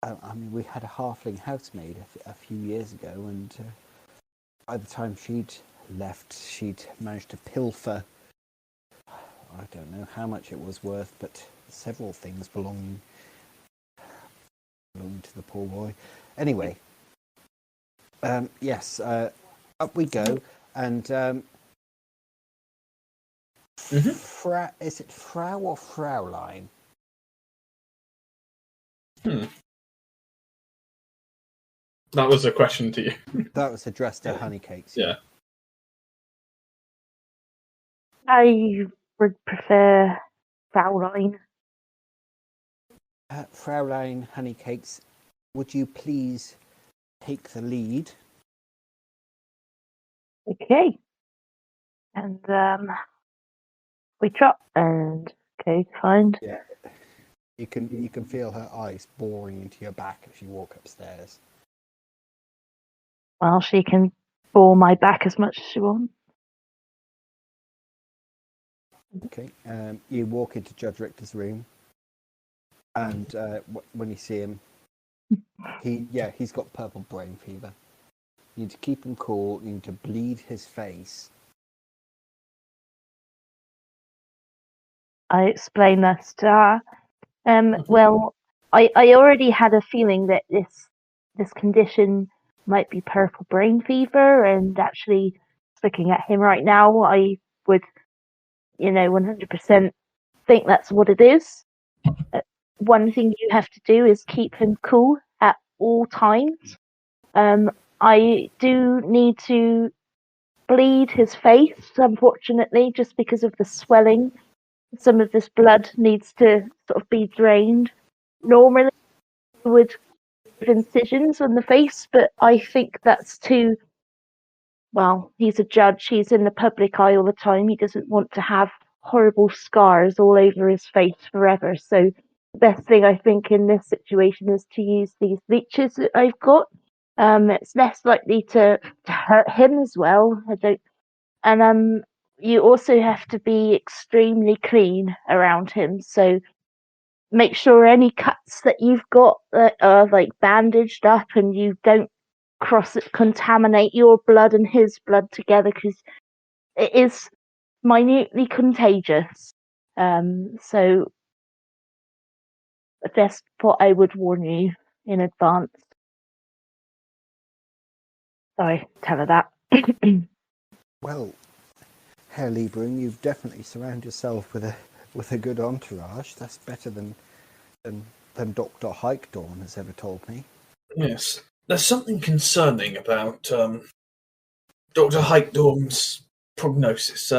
I mean, we had a halfling housemaid a few years ago, and by the time she'd left, she'd managed to pilfer. I don't know how much it was worth, but several things belonging to the poor boy. Anyway, yes, up we go, and is it Frau or Fraulein? That was a question to you. That was addressed to Honeycakes. Yeah. I would prefer Fraulein. Fraulein Honeycakes, would you please take the lead? Okay. And we trot and okay, fine. Yeah. You can feel her eyes boring into your back as you walk upstairs. Well, she can bore my back as much as she wants. Okay. You walk into Judge Richter's room, and when you see him, he's got purple brain fever. You need to keep him cool. You need to bleed his face. I explain this to her. Well, I already had a feeling that this condition might be purple brain fever, and actually looking at him right now, I would, 100% think that's what it is. One thing you have to do is keep him cool at all times. I do need to bleed his face, unfortunately, just because of the swelling. Some of this blood needs to sort of be drained. Normally, I would give incisions on the face, but I think that's too. Well, he's a judge. He's in the public eye all the time. He doesn't want to have horrible scars all over his face forever. So the best thing I think in this situation is to use these leeches that I've got. It's less likely to hurt him as well. And you also have to be extremely clean around him. So make sure any cuts that you've got that are like bandaged up and you don't contaminate your blood and his blood together, because it is minutely contagious. So that's what I would warn you in advance. Sorry, tell her that. Well, Herr Lieberung, you've definitely surrounded yourself with a good entourage. That's better than Dr. Heikdorn has ever told me. Yes. There's something concerning about Dr. Heikdorn's prognosis.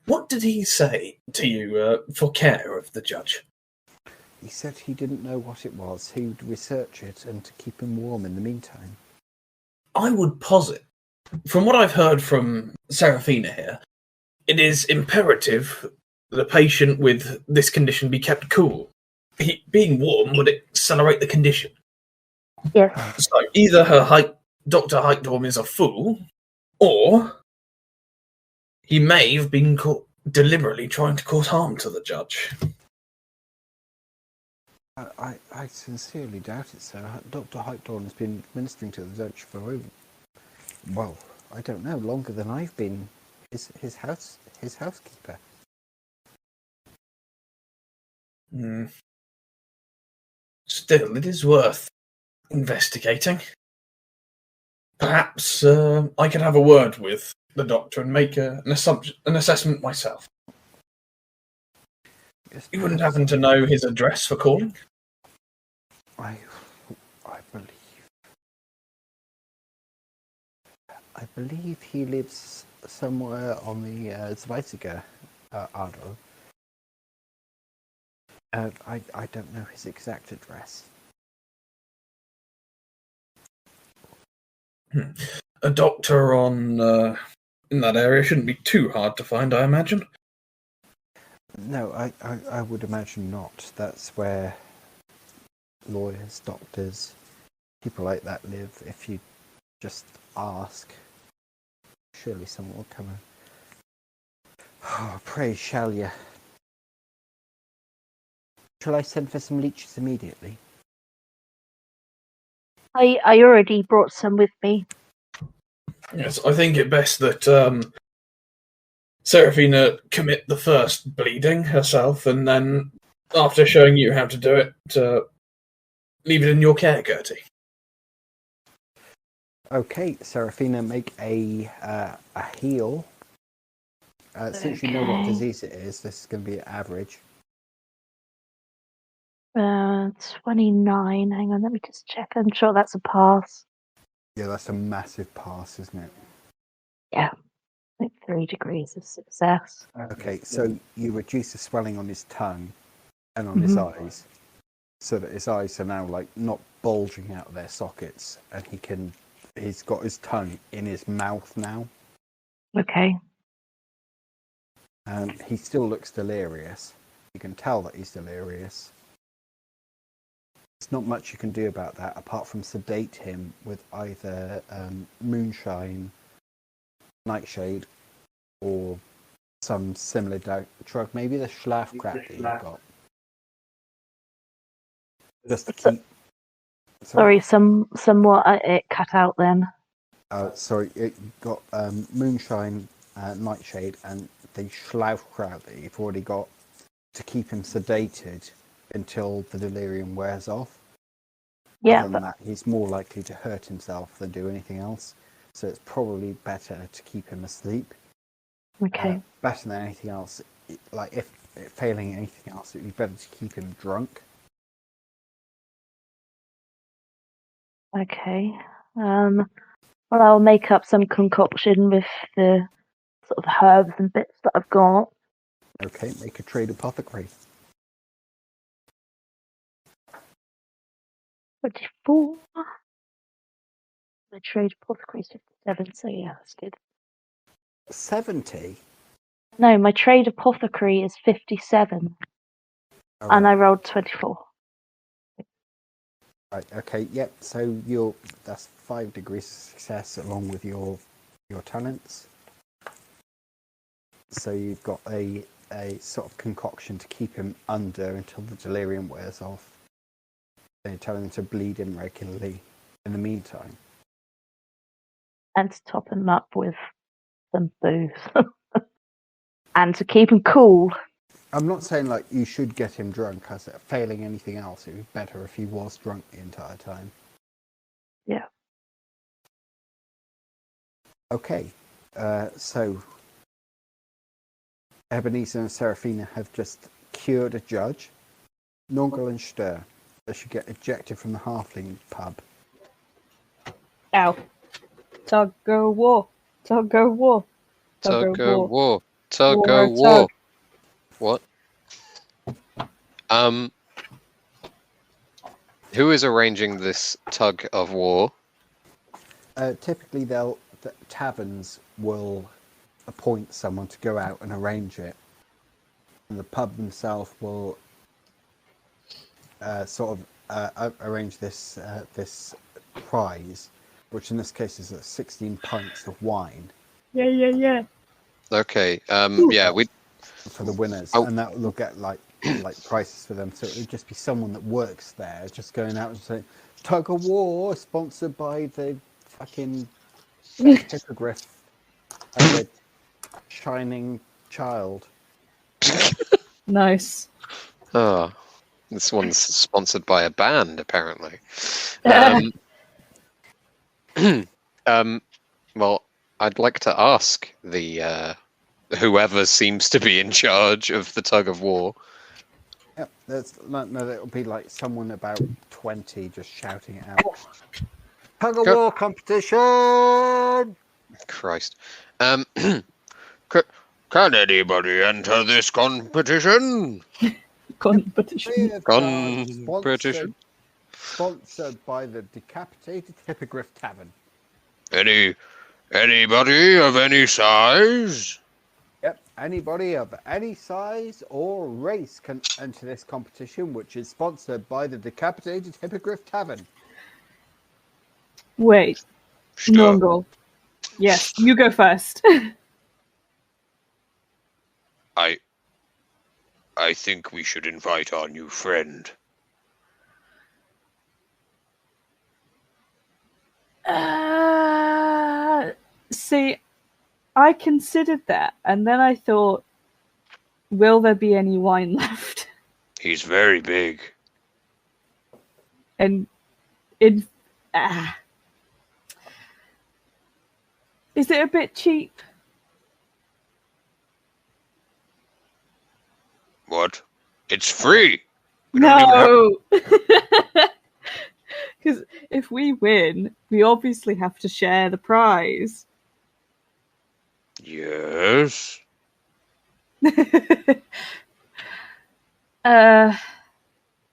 What did he say to you for care of the judge? He said he didn't know what it was. He would research it and to keep him warm in the meantime. I would posit, from what I've heard from Seraphina here, it is imperative the patient with this condition be kept cool. Being warm would accelerate the condition. Yes. So either Dr. Heikdorn is a fool, or he may have been caught deliberately trying to cause harm to the judge. I sincerely doubt it, sir. Dr. Heikdorn has been ministering to the judge for I don't know, longer than I've been his housekeeper. Still, it is worth investigating. Perhaps I could have a word with the doctor and make an assessment myself. Yes, You wouldn't perhaps. happen to know his address for calling? I believe he lives somewhere on the Zweitiger Adel. I don't know his exact address. A doctor on in that area shouldn't be too hard to find, I imagine. No, I would imagine not. That's where lawyers, doctors, people like that live. If you just ask, surely someone will come in. Oh, pray shall you? Shall I send for some leeches immediately? I already brought some with me. Yes, I think it best that Seraphina commit the first bleeding herself, and then, after showing you how to do it, leave it in your care, Gütte. Okay, Seraphina, make a heal. Since you know what disease it is, this is going to be average. 29. Hang on, let me just check. I'm sure that's a pass. Yeah, that's a massive pass, isn't it? Yeah, like 3 degrees of success. Okay, so you reduce the swelling on his tongue and on his eyes, so that his eyes are now like not bulging out of their sockets, and he's got his tongue in his mouth now. Okay. He still looks delirious. You can tell that he's delirious. There's not much you can do about that apart from sedate him with either moonshine, nightshade, or some similar drug. Maybe the Schlafkrat that you've got. Just to keep. Sorry, somewhat it cut out then. Sorry, it got moonshine, nightshade, and the Schlafkrat that you've already got to keep him sedated until the delirium wears off. Yeah. Other than that, he's more likely to hurt himself than do anything else. So it's probably better to keep him asleep. Okay. Better than anything else. Like, if failing anything else, it'd be better to keep him drunk. Okay. Well, I'll make up some concoction with the sort of herbs and bits that I've got. Okay, make a trade apothecary. 24. My trade apothecary is 57, so yeah, that's good. 70? No, my trade apothecary is 57, and I rolled 24. Right, okay, yep, so that's 5 degrees of success along with your talents. So you've got a sort of concoction to keep him under until the delirium wears off. Then you're telling him to bleed in regularly in the meantime. And to top him up with some booze. And to keep him cool. I'm not saying like you should get him drunk, as failing anything else, it would be better if he was drunk the entire time. Yeah. Okay, so Ebenezer and Seraphina have just cured a judge. Nornghal and Stör, they should get ejected from the Halfling pub. Ow. Tug go war. Tug go war. Tug go war. Tug War, go war. tug. What? Who is arranging this tug of war? Typically, the taverns will appoint someone to go out and arrange it, and the pub themselves will arrange this prize, which in this case is 16 pints of wine. Yeah. Okay. Yeah. We. For the winners, Oh. and that will get like prices for them. So it would just be someone that works there, just going out and saying, "Tug of War, sponsored by the fucking hippogriff as a shining child. Nice. Oh, this one's sponsored by a band, apparently. Well, I'd like to ask the whoever seems to be in charge of the tug of war. Yep, it'll be like someone about 20 just shouting it out. Tug of war competition! Christ. Can anybody enter this competition? Competition. Competition. Sponsored by the Decapitated Hippogriff Tavern. Anybody of any size? Yep, anybody of any size or race can enter this competition, which is sponsored by the Decapitated Hippogriff Tavern. Wait. Stör. Nornghal. Yes, you go first. I think we should invite our new friend. See, I considered that, and then I thought, will there be any wine left? He's very big. And is it a bit cheap? What? It's free. We don't even No! Because if we win, we obviously have to share the prize. Yes. And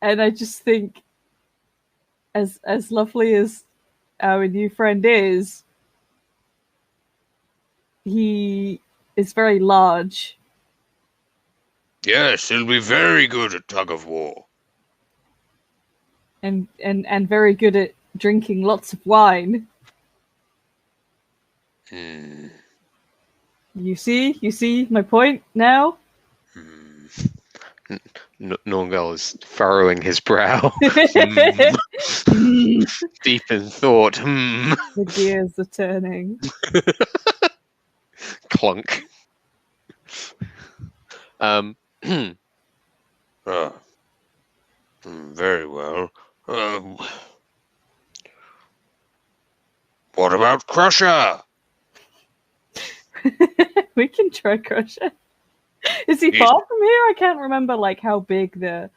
I just think, as lovely as our new friend is, he is very large. Yes, he'll be very good at tug of war. And very good at drinking lots of wine. Hmm. You see my point now? Nornghal is furrowing his brow. Deep in thought. The gears are turning. Clunk. Very well. What about Crusher? We can try Crusher. Is he far from here? I can't remember like how big the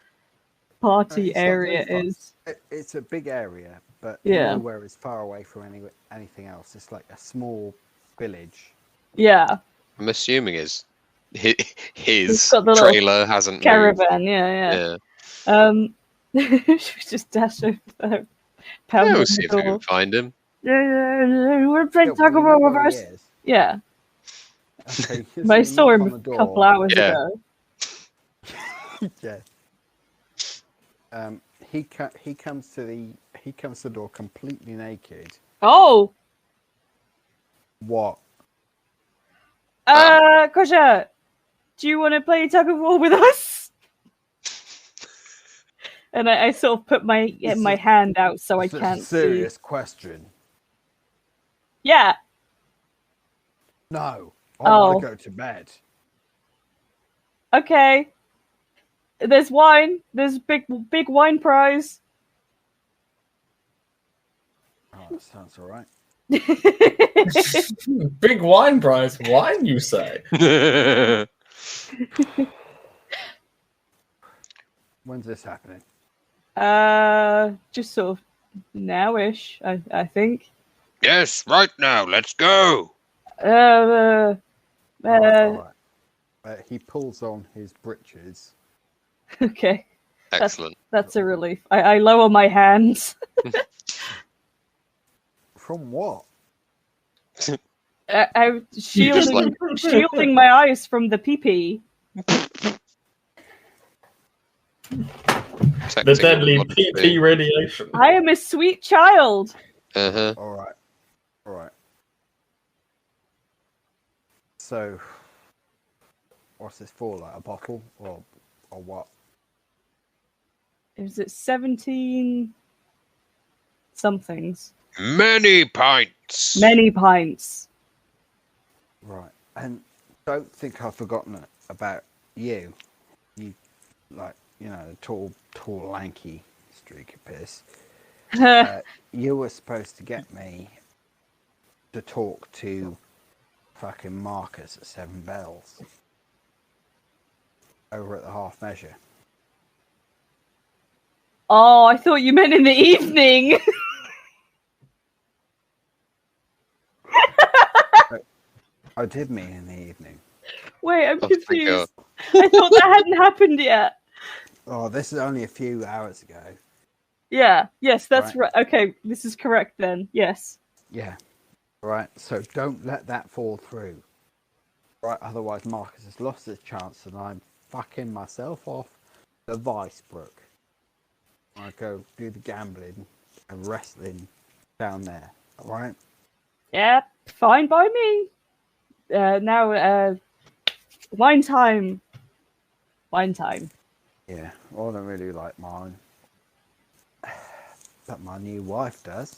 party area is. It's a big area, but Yeah. nowhere is far away from anything else. It's like a small village. Yeah. I'm assuming his He's got the little trailer hasn't moved. caravan. Yeah. Should we just dash over there? Pound Yeah, on we'll the see if we door? can find him. Yeah. We're playing Yeah, Tug of well, War you know where he reverse. is. Yeah. Okay, I saw him a door. couple hours Yeah. ago. Yeah. He comes to the door completely naked. Oh. What? Crusher, do you want to play Tug of War with us? And I sort of put my hand out so I can't see. Serious question. Yeah. No, I want to go to bed. Okay. There's wine. There's big wine prize. Oh, that sounds all right. Big wine prize. Wine, you say? When's this happening? Just sort of now-ish, I think. Yes, right now. Let's go. All right. He pulls on his breeches. Okay. Excellent. That's a relief. I lower my hands. From what? I'm just like- shielding my eyes from the pee-pee. The deadly PP radiation. I am a sweet child. Uh-huh. All right. So, what's this for? Like a bottle or what? Is it 17 somethings? Many pints. Many pints. Right, and don't think I've forgotten about you. You, the tall, lanky streak of piss. You were supposed to get me to talk to fucking Marcus at 7 Bells over at the half measure. Oh, I thought you meant in the evening. I did mean in the evening. Wait, I'm Oh, thank confused. I thought that hadn't happened yet. Oh, this is only a few hours ago. Yeah, yes, that's Right. right. Okay, this is correct then. Yes. Yeah. Right, so don't let that fall through. Right, otherwise Marcus has lost his chance and I'm fucking myself off the Vicebrook. I go do the gambling and wrestling down there. Alright? Yeah, fine by me. Now, wine time. Wine time. Yeah, well, I don't really like mine. But my new wife does.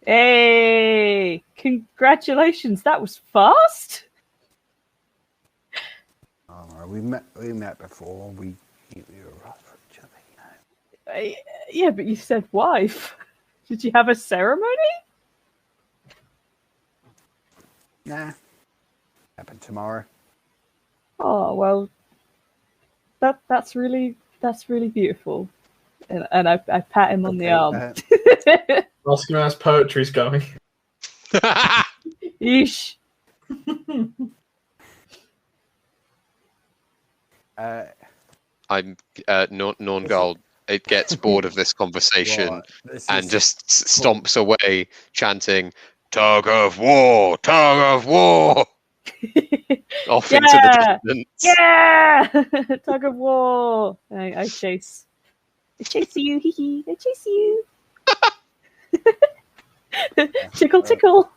Hey, congratulations! That was fast. Oh, we met before. We were right for each other, you know. Yeah, but you said wife. Did you have a ceremony? Nah. Happen tomorrow. Oh well, that's really beautiful. And I pat him on the arm. Ask him how his poetry's going. Yeesh. I'm Nornghal. It gets bored of this conversation and just stomps away, chanting "Tug of war, tug of war." Off into the distance. Yeah! Tug of war. I chase. I chase you, hee hee. I chase you. Tickle, tickle.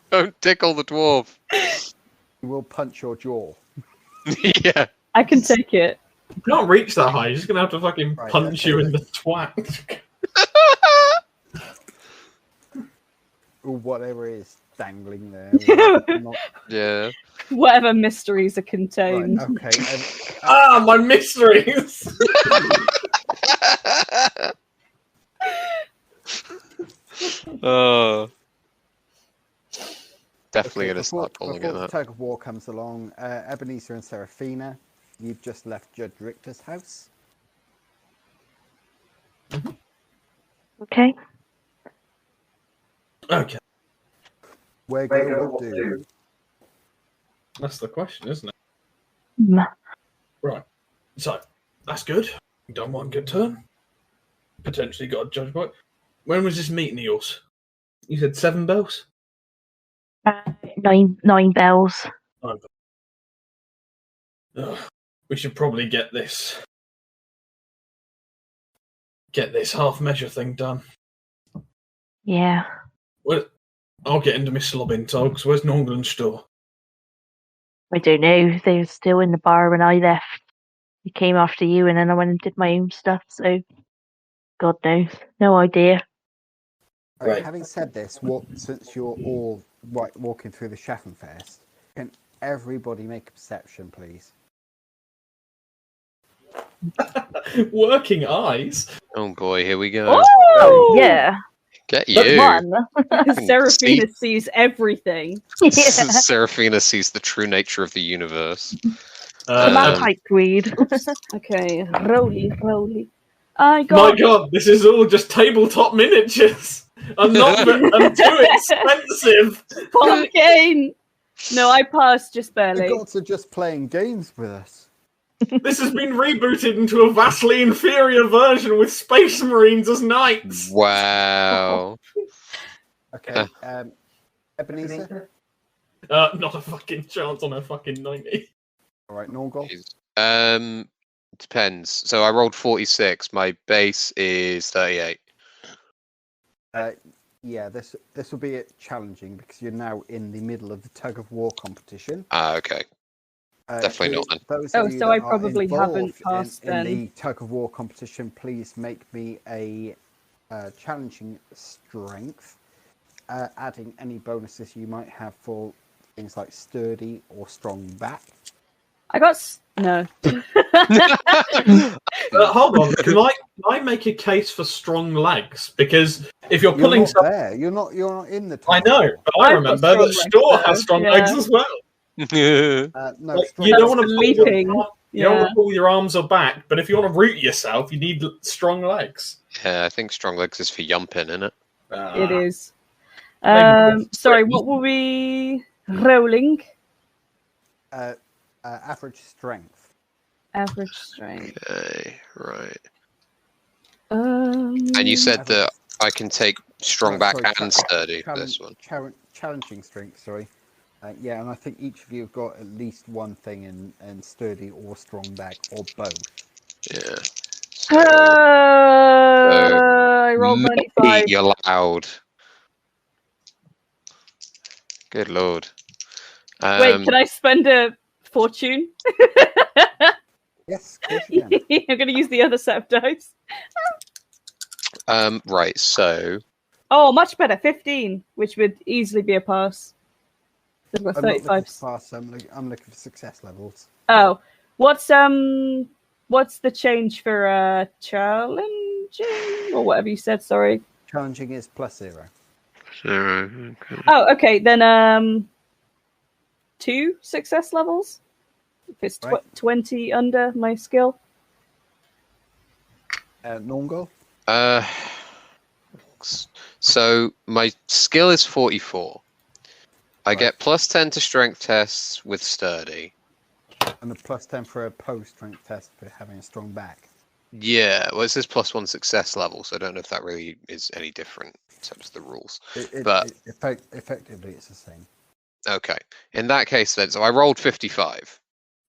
Don't tickle the dwarf. You will punch your jaw. Yeah. I can take it. You can't reach that high. You're just going to have to fucking Right, punch okay. you in the twat. Or whatever is dangling there. Not... Yeah. Whatever mysteries are contained. Right, okay. My mysteries! Definitely Okay, going to start calling it before the that. tug of war comes along, Ebenezer and Seraphina, you've just left Judge Richter's house. Okay. Okay, Where go will do. that's the question, isn't it? Mm. Right. So, that's good. Done one good turn. Potentially got a judge point. When was this meeting of yours? You said 7 bells? 9 bells. Ugh, we should probably get this half measure thing done. Yeah. Well, I'll get into my slobbing togs. Where's Nornghal and Stör? I don't know. They were still in the bar when I left. I came after you and then I went and did my own stuff, so God knows. No idea. Right. Having said this, since you're all walking through the Schaffenfest, can everybody make a perception, please? Working eyes? Oh boy, here we go. Oh! Yeah. Get But you. One. Seraphina sees everything. Yeah. Seraphina sees the true nature of the universe. That type greed. Okay, roly. I got. My god, this is all just tabletop miniatures! I'm too expensive! Pumpkin! No, I passed just The barely. gods are just playing games with us. This has been rebooted into a vastly inferior version with Space Marines as knights! Wow. Okay, Ebenezer? Not a fucking chance on a fucking 90. Alright, Nornghal? Depends. So I rolled 46. My base is 38. Yeah, this will be challenging because you're now in the middle of the tug of war competition. Okay. Definitely not then. Those Oh, of you so that I are probably haven't involved passed in then. the tug of war competition, please make me a challenging strength, adding any bonuses you might have for things like sturdy or strong back. I got no. Hold on, can I make a case for strong legs? Because if you're You're pulling not stuff, there. You're not in the. I know, but I I've got remember that strong Stör legs, has strong yeah. legs as well. No, Like, strong you don't That's want to the pull leaping. you don't want to pull your arms or back, but if you want to root yourself, you need strong legs. Yeah, I think strong legs is for yumping, isn't it? It is. Maybe Sorry, what were we rolling? average strength. Average strength. Okay, right. Um, And you said Average- that I can take strong back sorry, and sturdy for this one. Challenging strength, sorry. Yeah, and I think each of you have got at least one thing in sturdy or strong back, or both. Yeah. I rolled 95. Maybe you're loud. Good lord. Wait, can I spend a fortune? Yes, of course you can. I'm going to use the other set of dice. Right, so Oh, much better. 15, which would easily be a pass. I've got I'm not looking 35. for pass, I'm looking for success levels. Oh, what's the change for challenging or whatever you said? Sorry. Challenging is +0. okay. Oh, okay. Then 2 success levels. If it's Right. 20 under my skill. Nornghal? So my skill is 44. I Right. get +10 to strength tests with sturdy. And a +10 for a post-strength test for having a strong back. Yeah, well, it says +1 success level, so I don't know if that really is any different in terms of the rules. Effectively, it's the same. Okay, in that case then, so I rolled 55.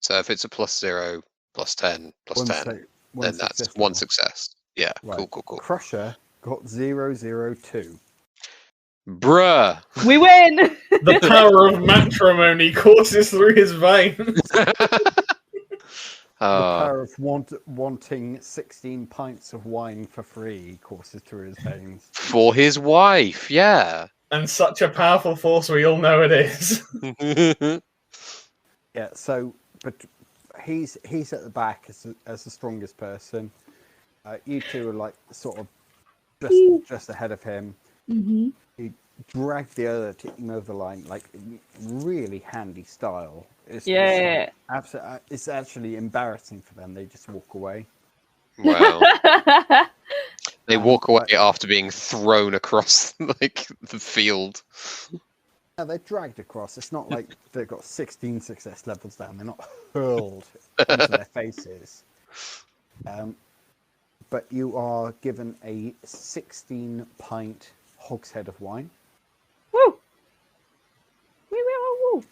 So if it's a +0, +10, +10, then that's one success. Yeah, Right. cool. Crusher got 002. Bruh! We win! The power of matrimony courses through his veins. The power of wanting 16 pints of wine for free courses through his veins. For his wife, yeah. And such a powerful force, we all know it is. Yeah, so, but he's at the back as the strongest person. You two are like sort of just ahead of him. Mm-hmm. You drag the other team over the line, like really handy style. It's it's actually embarrassing for them. They just walk away. Wow. They walk away after being thrown across like the field. Yeah, they're dragged across. It's not like they've got 16 success levels down. They're not hurled onto their faces. But you are given a 16-pint hogshead of wine. Woo! Woo!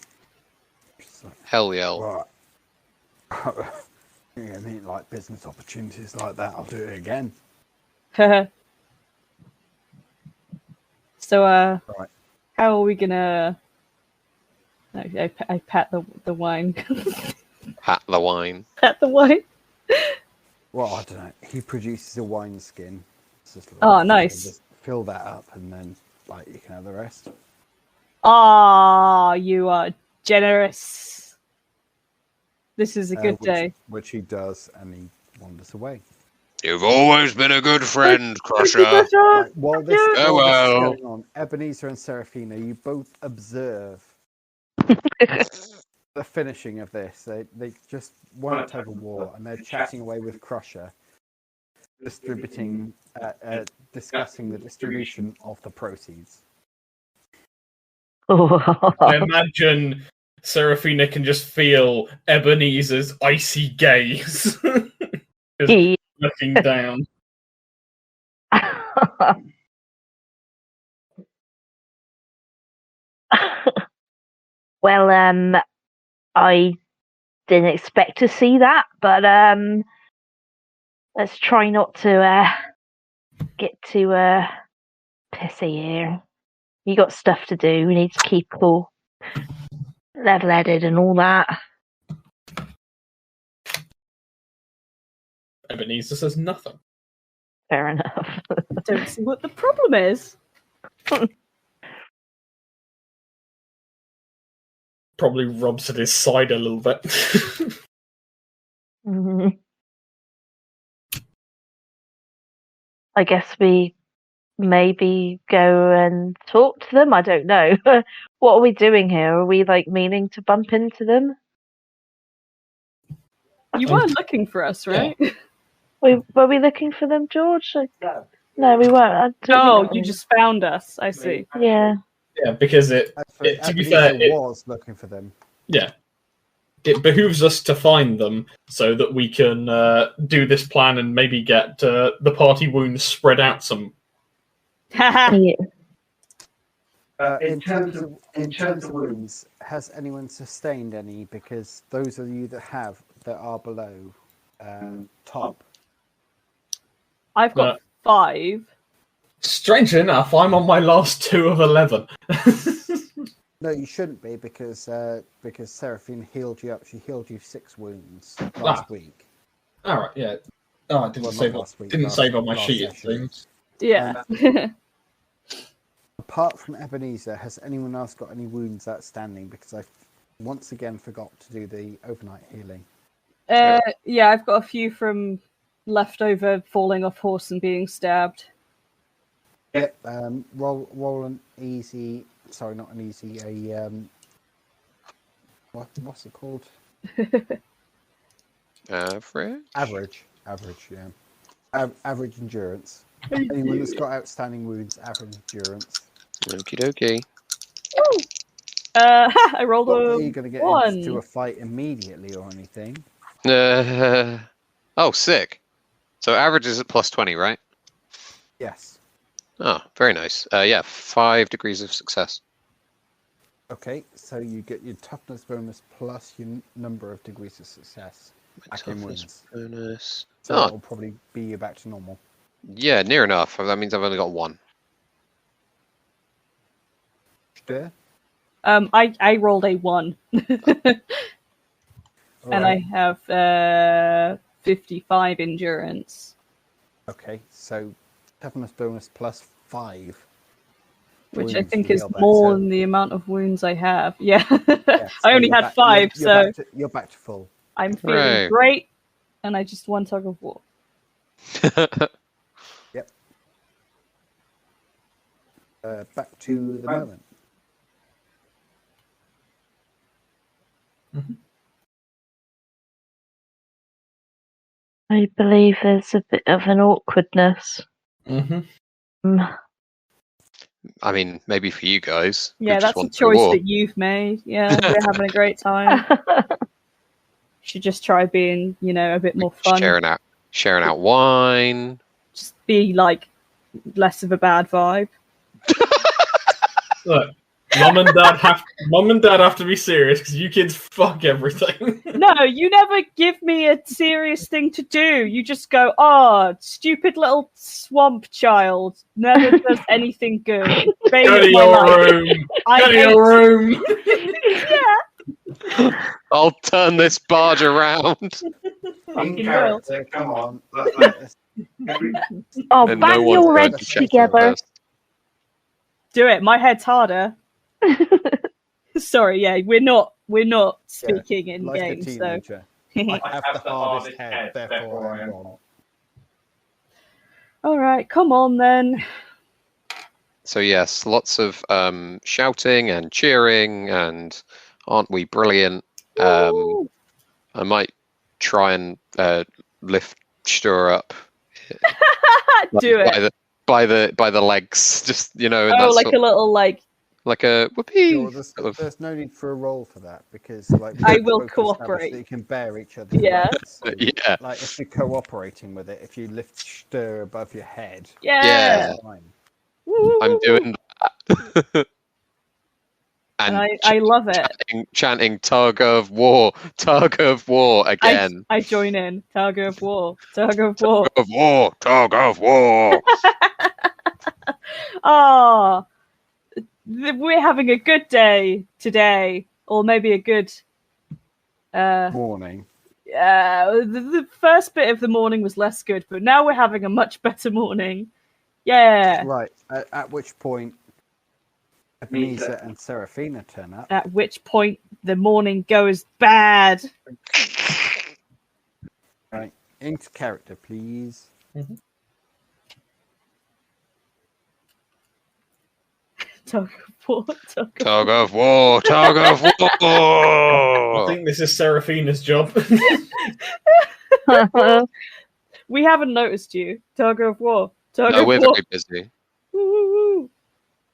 Just like, Hell yeah. right. I mean, like business opportunities like that, I'll do it again. So, Right. how are we gonna? I pat the wine. Pat the wine. Pat the wine. Well, I don't know. He produces a wine skin. It's just like, Oh, nice. Just fill that up, and then like you can have the rest. Ah, you are generous. This is a good day. Which he does, and he wanders away. You've always been a good friend, Crusher. Right, while this is Farewell. going on, Ebenezer and Seraphina, you both observe the finishing of this. They just won a tug of war, and they're chatting away with Crusher, discussing the distribution of the proceeds. I imagine Seraphina can just feel Ebenezer's icy gaze. Just looking down. Well, I didn't expect to see that, but let's try not to get too pissy here. You got stuff to do. We need to keep cool, level-headed, and all that. Ebenezer says nothing. Fair enough. I don't see what the problem is. Probably rubs at his side a little bit. Mhm. I guess we maybe go and talk to them. I don't know. What are we doing here? Are we like meaning to bump into them? You were looking for us, right? Were we looking for them, George? No, we weren't. I don't Oh, think you just found us. I see. Yeah. Yeah, because Actually, to be fair, Ebenezer was looking for them. it behooves us to find them so that we can do this plan and maybe get the party wounds spread out some. Yeah. In terms of wounds, has anyone sustained any? Because those of you that are below top. I've got 5. Strangely enough, I'm on my last 2 of 11. No, you shouldn't be because Seraphina healed you up. She healed you 6 wounds last week. All right, yeah. Oh, I didn't save on my sheet. It seems. Yeah. Apart from Ebenezer, has anyone else got any wounds outstanding? Because I once again forgot to do the overnight healing. Yeah, I've got a few from leftover falling off horse and being stabbed. Yep. Roll an easy. Sorry, not an easy. What's it called? Average. Average. Yeah. Average endurance. Anyone that's got outstanding wounds, average endurance. Okie dokie. I rolled Are a you going to get 1. into a fight immediately or anything? Oh, sick. So average is at +20, right? Yes. Oh, very nice. Yeah, 5 degrees of success. Okay, so you get your toughness bonus plus your number of degrees of success. Back in wounds. Bonus. So Oh, it'll probably be you back to normal. yeah, near enough. That means I've only got 1. Stör? I rolled a 1. And I have 55 endurance. Okay, so toughness bonus plus 5. Which I wounds think to is heal back, more so- than the amount of wounds I have. Yeah. Yeah, so I only you're had back- 5, you're so back you're back to full. I'm feeling Hooray. great. And I just won tug of war. Yep. Back to the moment. I believe there's a bit of an awkwardness. Mm-hmm. I mean, maybe for you guys. Yeah, who just that's a want choice war. that you've made. Yeah, we're having a great time. Should just try being, a bit more fun. Sharing out wine. Just be like less of a bad vibe. Look, mum and dad have to be serious because you kids fuck everything. No, you never give me a serious thing to do. You just go, oh, stupid little swamp child. Never does anything good. Go to your room. Go to your room. Yeah. I'll turn this barge around. Fucking will. Come on. Oh, And bang no one's your going reds to check together. first. Do it. My head's harder. Sorry, yeah, we're not speaking in Like games, a so teenager. I have the hardest head, therefore I am wrong. all right, come on then. So yes, lots of shouting and cheering and aren't we brilliant? Woo! I might try and lift Stör up. Do it. By the legs, just and Oh, that's like a little like a whoopee. Sure, there's no need for a roll for that because I we've will both established cooperate. that you can bear each other's Yeah. weights. So, Yeah. Like if you're cooperating with it, if you lift Stör above your head, yeah. that's fine. Woo! I'm doing that. And I love it. chanting tug of war again. I join in. Tug of war. Tug of war. Tug of war. Oh, we're having a good day today, or maybe a good Morning. The first bit of the morning was less good, but now we're having a much better morning. Yeah. Right. At which point, Ebenezer and Seraphina turn up. At which point, the morning goes bad. Right. Into character, please. Mm-hmm. Tug of war. Tug of war. Tug of war. I think this is Seraphina's job. We haven't noticed you. Tug of war. Tug No, of we're war. very busy. Woo-hoo-hoo.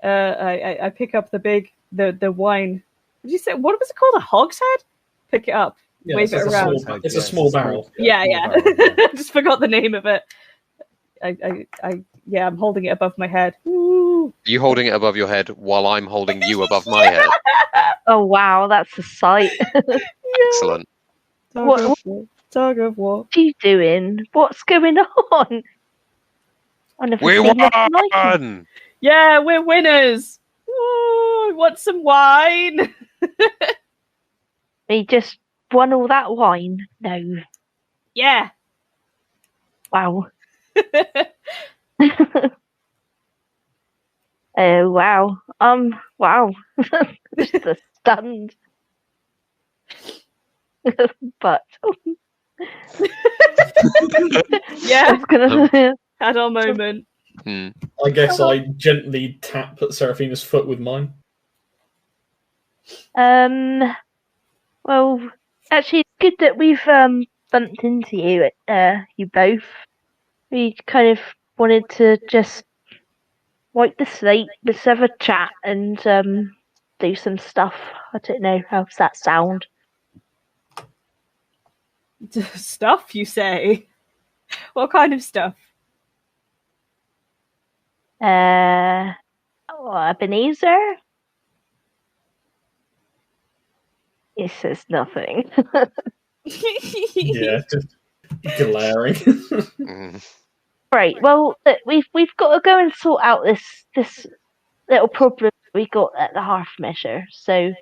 I pick up the wine. Did you say what was it called? A hogshead? Pick it up. Yeah, Wave it around. It's a small barrel. Yeah. barrel, Just forgot the name of it. I'm holding it above my head. Woo. Are you holding it above your head while I'm holding you above my head? Oh wow, that's a sight. Excellent. Tug of war. What are you doing? What's going on? I never We seen nothing like it. won! Yeah, we're winners. Woo, want some wine? We just won all that wine. No. Yeah. Wow. Oh wow. Wow. Just stunned. But Yeah, it's gonna had our moment. I guess I gently tap at Seraphina's foot with mine. well actually it's good that we've bumped into you you both. We kind of wanted to just wipe the slate, let's have a chat and do some stuff. I don't know, how's that sound? Stuff, you say? What kind of stuff? Ebenezer? He says nothing. Yeah, just glaring. Right, well, we've got to go and sort out this little problem we got at the half measure. So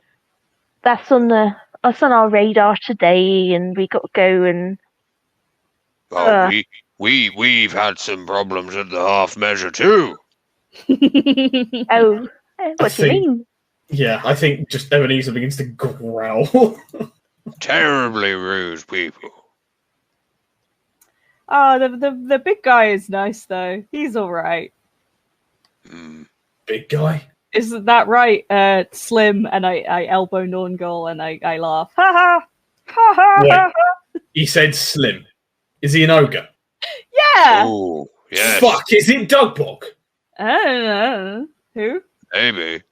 that's on our radar today, and we got to go and. Well, we've had some problems at the half measure too. Oh, what do you mean? Yeah, I think just Ebenezer begins to growl. Terribly rude people. Oh, the big guy is nice though. He's all right. Big guy. Isn't that right? Slim, and I elbow Nornghal and I laugh. Ha ha ha ha. Wait, he said slim. Is he an ogre? Yeah. Oh, yes. Fuck, is it Dugbog? I don't know. Who? Maybe.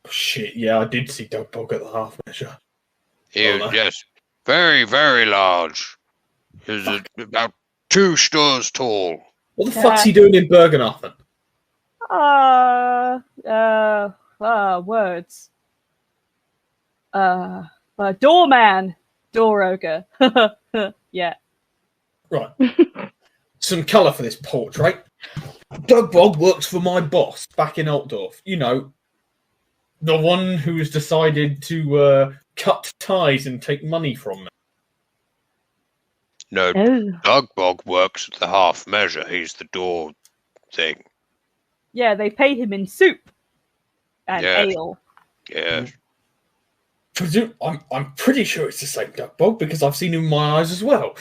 Shit, yeah, I did see Dugbog at the half measure. Yes. Very, very large. He's about 2 stores tall. What the fuck's he doing in Bergenathen? Words. Doorman. Door ogre. Yeah. Right. Some colour for this portrait. Dugbog works for my boss back in Altdorf. You know, the one who's decided to cut ties and take money from them. No, Oh. Dugbog works at the half measure. He's the door thing. Yeah, they pay him in soup and Yeah. ale. Yes. I'm pretty sure it's the same Dugbog because I've seen him in my eyes as well.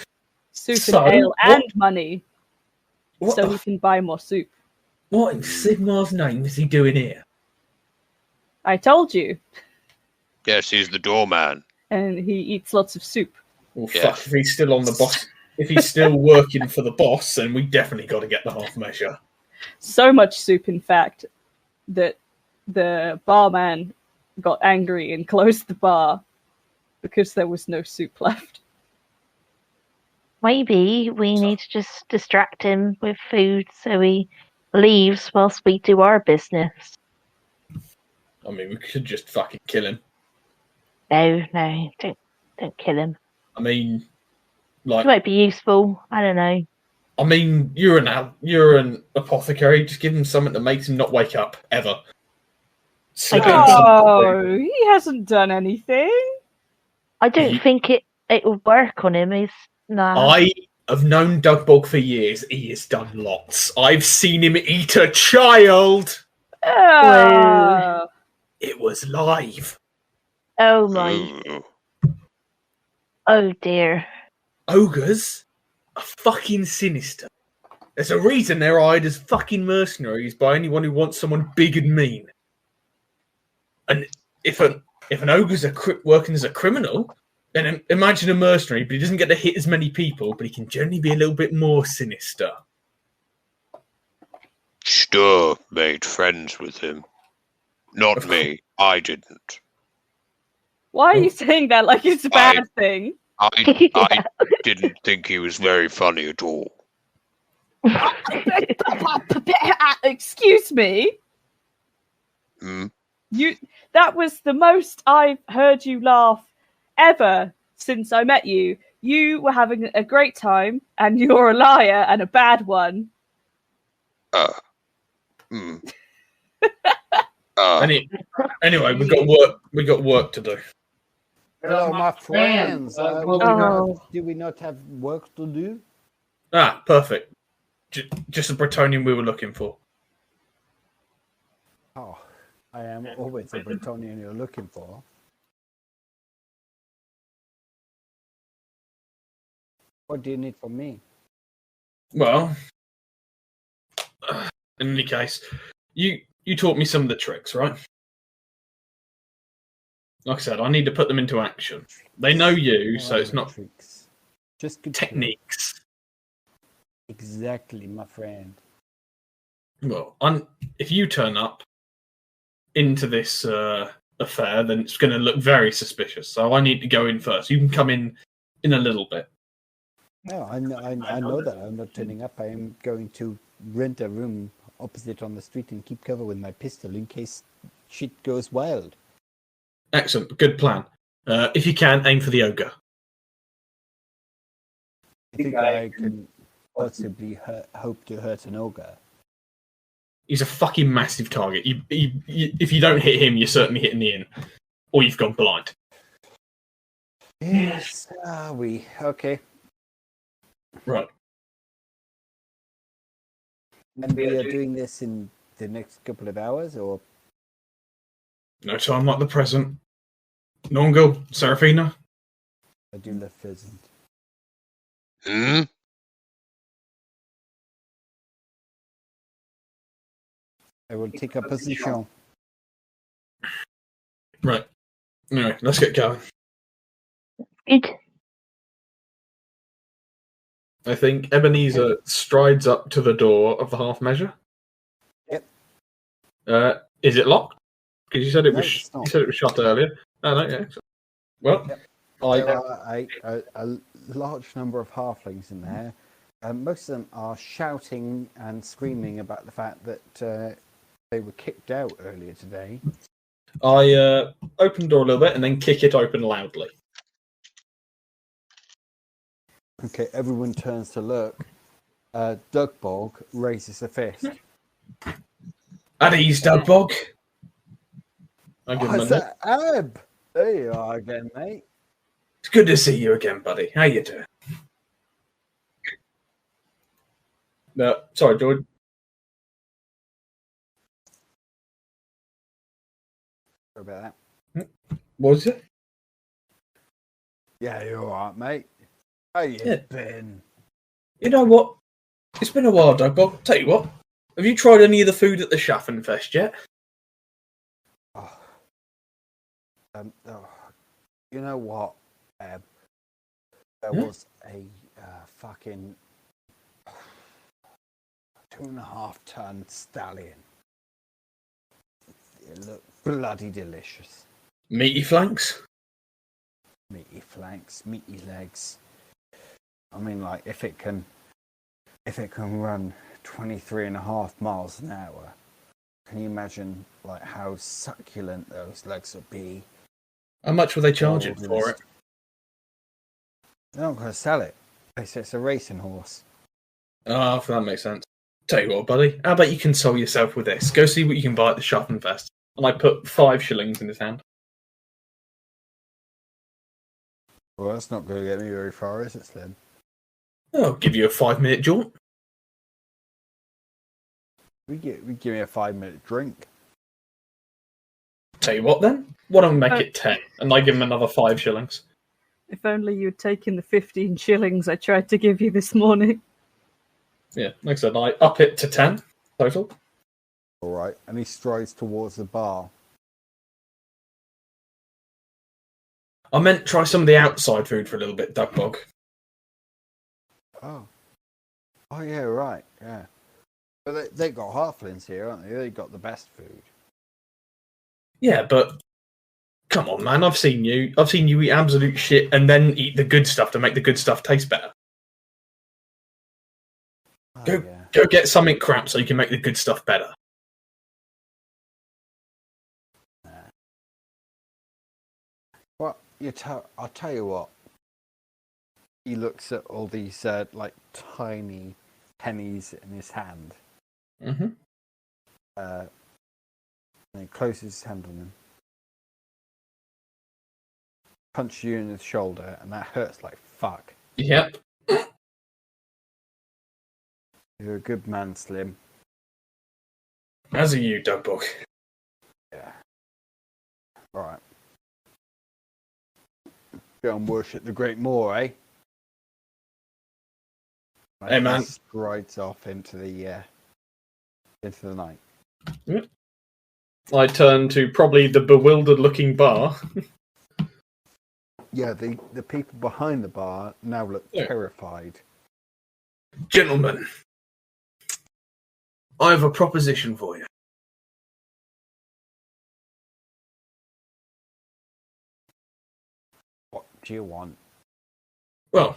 Soup So, and ale what- and money, What, so the he can buy more soup. what in Sigmar's name is he doing here? I told you. Yes, he's the doorman. And he eats lots of soup. Well, Yeah. fuck, if he's still on the boss, if he's still working for the boss, then we definitely got to get the half measure. So much soup, in fact, that the barman got angry and closed the bar because there was no soup left. Maybe we need to just distract him with food so he leaves whilst we do our business. I mean, we could just fucking kill him. No, don't kill him. I mean, It like, might be useful. I don't know. I mean, you're an apothecary. Just give him something that makes him not wake up ever. Slip in don't think- some- Oh, he hasn't done anything. I don't think it it would work on him. He's nah. I have known Dugbog for years. He has done lots. I've seen him eat a child. Ah. It was live. Oh my! Ooh. Oh dear! Ogres are fucking sinister. There's a reason they're eyed as fucking mercenaries by anyone who wants someone big and mean. And if an ogre's working as a criminal, then imagine a mercenary, but he doesn't get to hit as many people, but he can generally be a little bit more sinister. Stör made friends with him. Not me. I didn't. Why are you saying that like it's a bad thing? I didn't think he was very funny at all. Excuse me. Hmm? That was the most I've heard you laugh ever since I met you. You were having a great time, and you're a liar and a bad one. Anyway, we got work to do. Hello, my friends. Do we not have work to do? Ah, perfect. Just the Bretonian we were looking for. Oh, I am always the Bretonian you're looking for. What do you need from me? Well, in any case, you taught me some of the tricks, right? Like I said, I need to put them into action. They know you, so it's not tricks. Just good techniques. Exactly, my friend. Well, if you turn up into this affair, then it's going to look very suspicious. So I need to go in first. You can come in a little bit. No, I know that I'm not turning up. I am going to rent a room opposite on the street and keep cover with my pistol in case shit goes wild. Excellent, good plan. If you can, aim for the ogre. I think I can possibly hope to hurt an ogre. He's a fucking massive target. If you don't hit him, you're certainly hitting the inn. Or you've gone blind. Yes, are we? Okay. Right. And we are doing this in the next couple of hours, or? No time like the present. Nornghal, Seraphina. I do love pheasant. Hmm? I will take a position. Right. Anyway, let's get going. Good. I think Ebenezer strides up to the door of the half measure. Yep. Is it locked? Because you said it was. It's not. You said it was shut earlier. Oh no, yeah. Well, Yep. there are a large number of halflings in there. Most of them are shouting and screaming about the fact that they were kicked out earlier today. I open the door a little bit and then kick it open loudly. Okay, everyone turns to look. Dugbog raises a fist. At ease, Dugbog. I give him a What's nod. that, Ab? There you are again, mate. It's good to see you again, buddy. How you doing? No, sorry, George. Sorry about that. What was it? Yeah, you're alright, mate. How you Yeah. been? You know what? It's been a while, Dugbog. Tell you what. Have you tried any of the food at the Schaffenfest yet? Oh. You know what, Ab? There was a fucking 2.5 ton stallion. It looked bloody delicious. Meaty flanks? Meaty flanks, meaty legs. I mean, like, if it can run 23.5 miles an hour, can you imagine like how succulent those legs would be? How much were they charging for it? They're not going to sell it. They say it's a racing horse. Oh, that makes sense. Tell you what, buddy. How about you console yourself with this? Go see what you can buy at the Schaffenfest. And I put 5 shillings in his hand. Well, that's not going to get me very far, is it, Slim? I'll give you a 5-minute jaunt. We give me a 5-minute drink. Tell you what then, why don't we make it 10? And I give him another 5 shillings. If only you'd taken the 15 shillings I tried to give you this morning. Yeah, like I said, I up it to 10 total. All right, and he strides towards the bar. I meant try some of the outside food for a little bit, Dugbog. Oh. Oh, yeah, right, yeah. But they got halflings here, aren't they? They got the best food. Yeah, but come on, man. I've seen you eat absolute shit and then eat the good stuff to make the good stuff taste better. Oh, Go yeah. go get something crap so you can make the good stuff better. Well, I'll tell you what. He looks at all these like tiny pennies in his hand. Mm-hmm. And he closes his hand on them. Punches you in the shoulder, and that hurts like fuck. Yep. You're a good man, Slim. As are you, Dugbog. Yeah. Alright. Go and worship the Great Moor, eh? Hey, man. Strides off into the night. Yep. I turn to probably the bewildered-looking bar. Yeah, the people behind the bar now look terrified. Gentlemen, I have a proposition for you. What do you want? Well,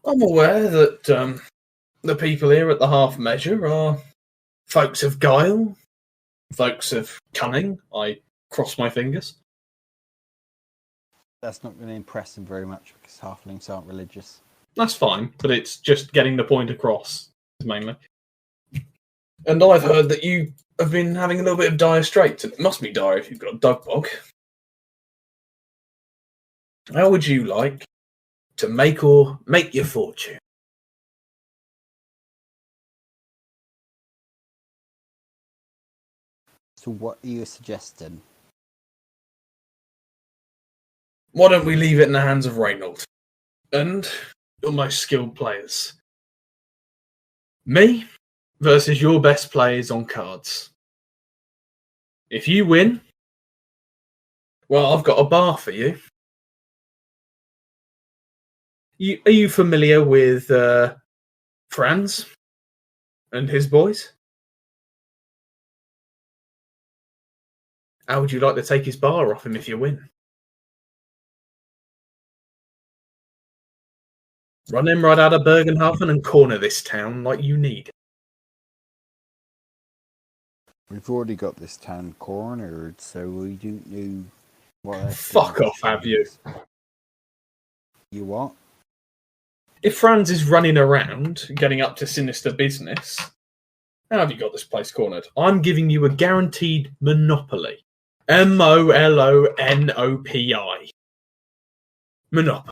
I'm aware that the people here at the Half Measure are folks of guile, folks of cunning. I cross my fingers. That's not going to impress them very much because halflings aren't religious. That's fine, but it's just getting the point across, mainly. And I've heard that you have been having a little bit of dire straits, and it must be dire if you've got a Dugbog. How would you like to make your fortune? So what are you suggesting? Why don't we leave it in the hands of Reynold and your most skilled players? Me versus your best players on cards. If you win, well, I've got a bar for you. Are you familiar with Franz and his boys? How would you like to take his bar off him if you win? Run him right out of Bergenhafen and corner this town like you need. We've already got this town cornered, so we don't know what. Fuck off, have you? You what? If Franz is running around, getting up to sinister business, how have you got this place cornered? I'm giving you a guaranteed monopoly. MOLONOPI. Monopoly.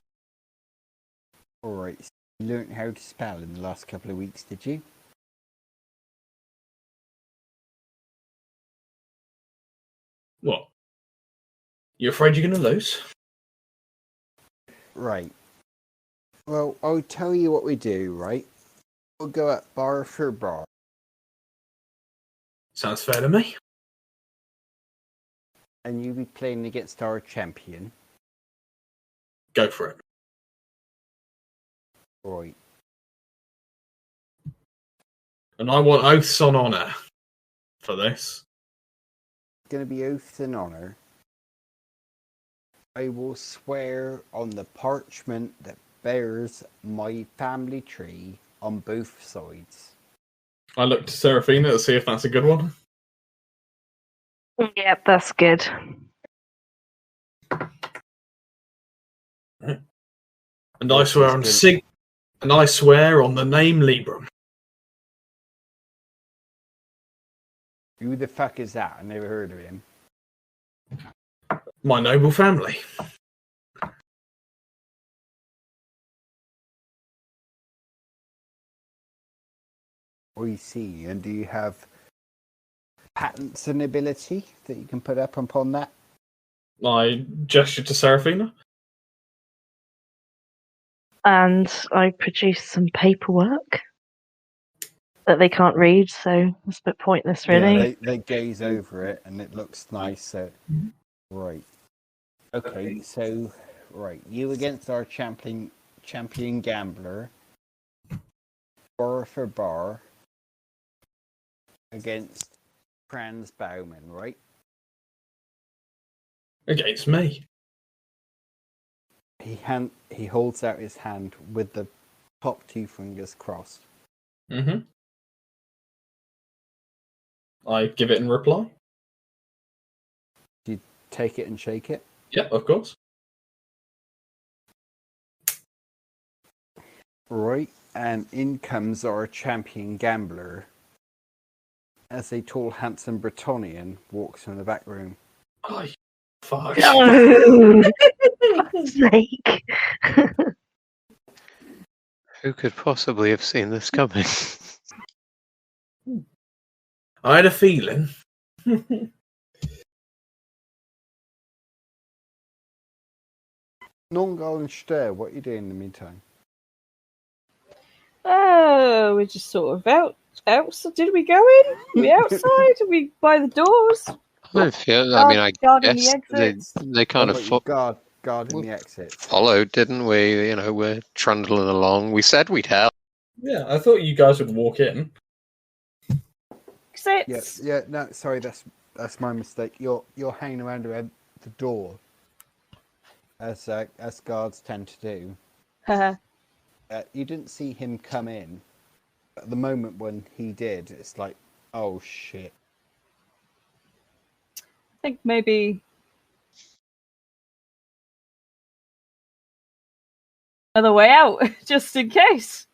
Alright, so you learned how to spell in the last couple of weeks, did you? What? You afraid you're going to lose? Right. Well, I'll tell you what we do, right? We'll go at bar for bar. Sounds fair to me. And you'll be playing against our champion. Go for it. Right. And I want oaths on honour for this. It's going to be oath and honour. I will swear on the parchment that bears my family tree on both sides. I look to Seraphina to see if that's a good one. Yep, that's good. And I swear on and I swear on the name Libram. Who the fuck is that? I never heard of him. My noble family. I see. And do you have patents and ability that you can put up upon that? I gesture to Seraphina. And I produce some paperwork that they can't read, so it's a bit pointless, really. Yeah, they gaze over it, and it looks nice. So, right. Okay, so right, you against our champion gambler, bar for bar, against Franz Bauman, right? Against me. He holds out his hand with the top two fingers crossed. Mm-hmm. I give it in reply. Do you take it and shake it? Yeah, of course. Right, and in comes our champion gambler as a tall, handsome Bretonian walks from the back room. Oh, fuck. No! Fuck's sake. Who could possibly have seen this coming? I had a feeling. Nornghal and Stör, what are you doing in the meantime? Oh, we're just sort of out. So did we go in? Are we outside? Are we by the doors? I Guarding guess the exits? they kind of Guarding the exit. followed, didn't we? You know, we're trundling along. We said we'd help. Yeah, I thought you guys would walk in. Exits. Yeah, no, sorry, that's my mistake. You're hanging around the door, as guards tend to do. You didn't see him come in. At the moment when he did, it's like, oh shit. I think maybe another way out, just in case.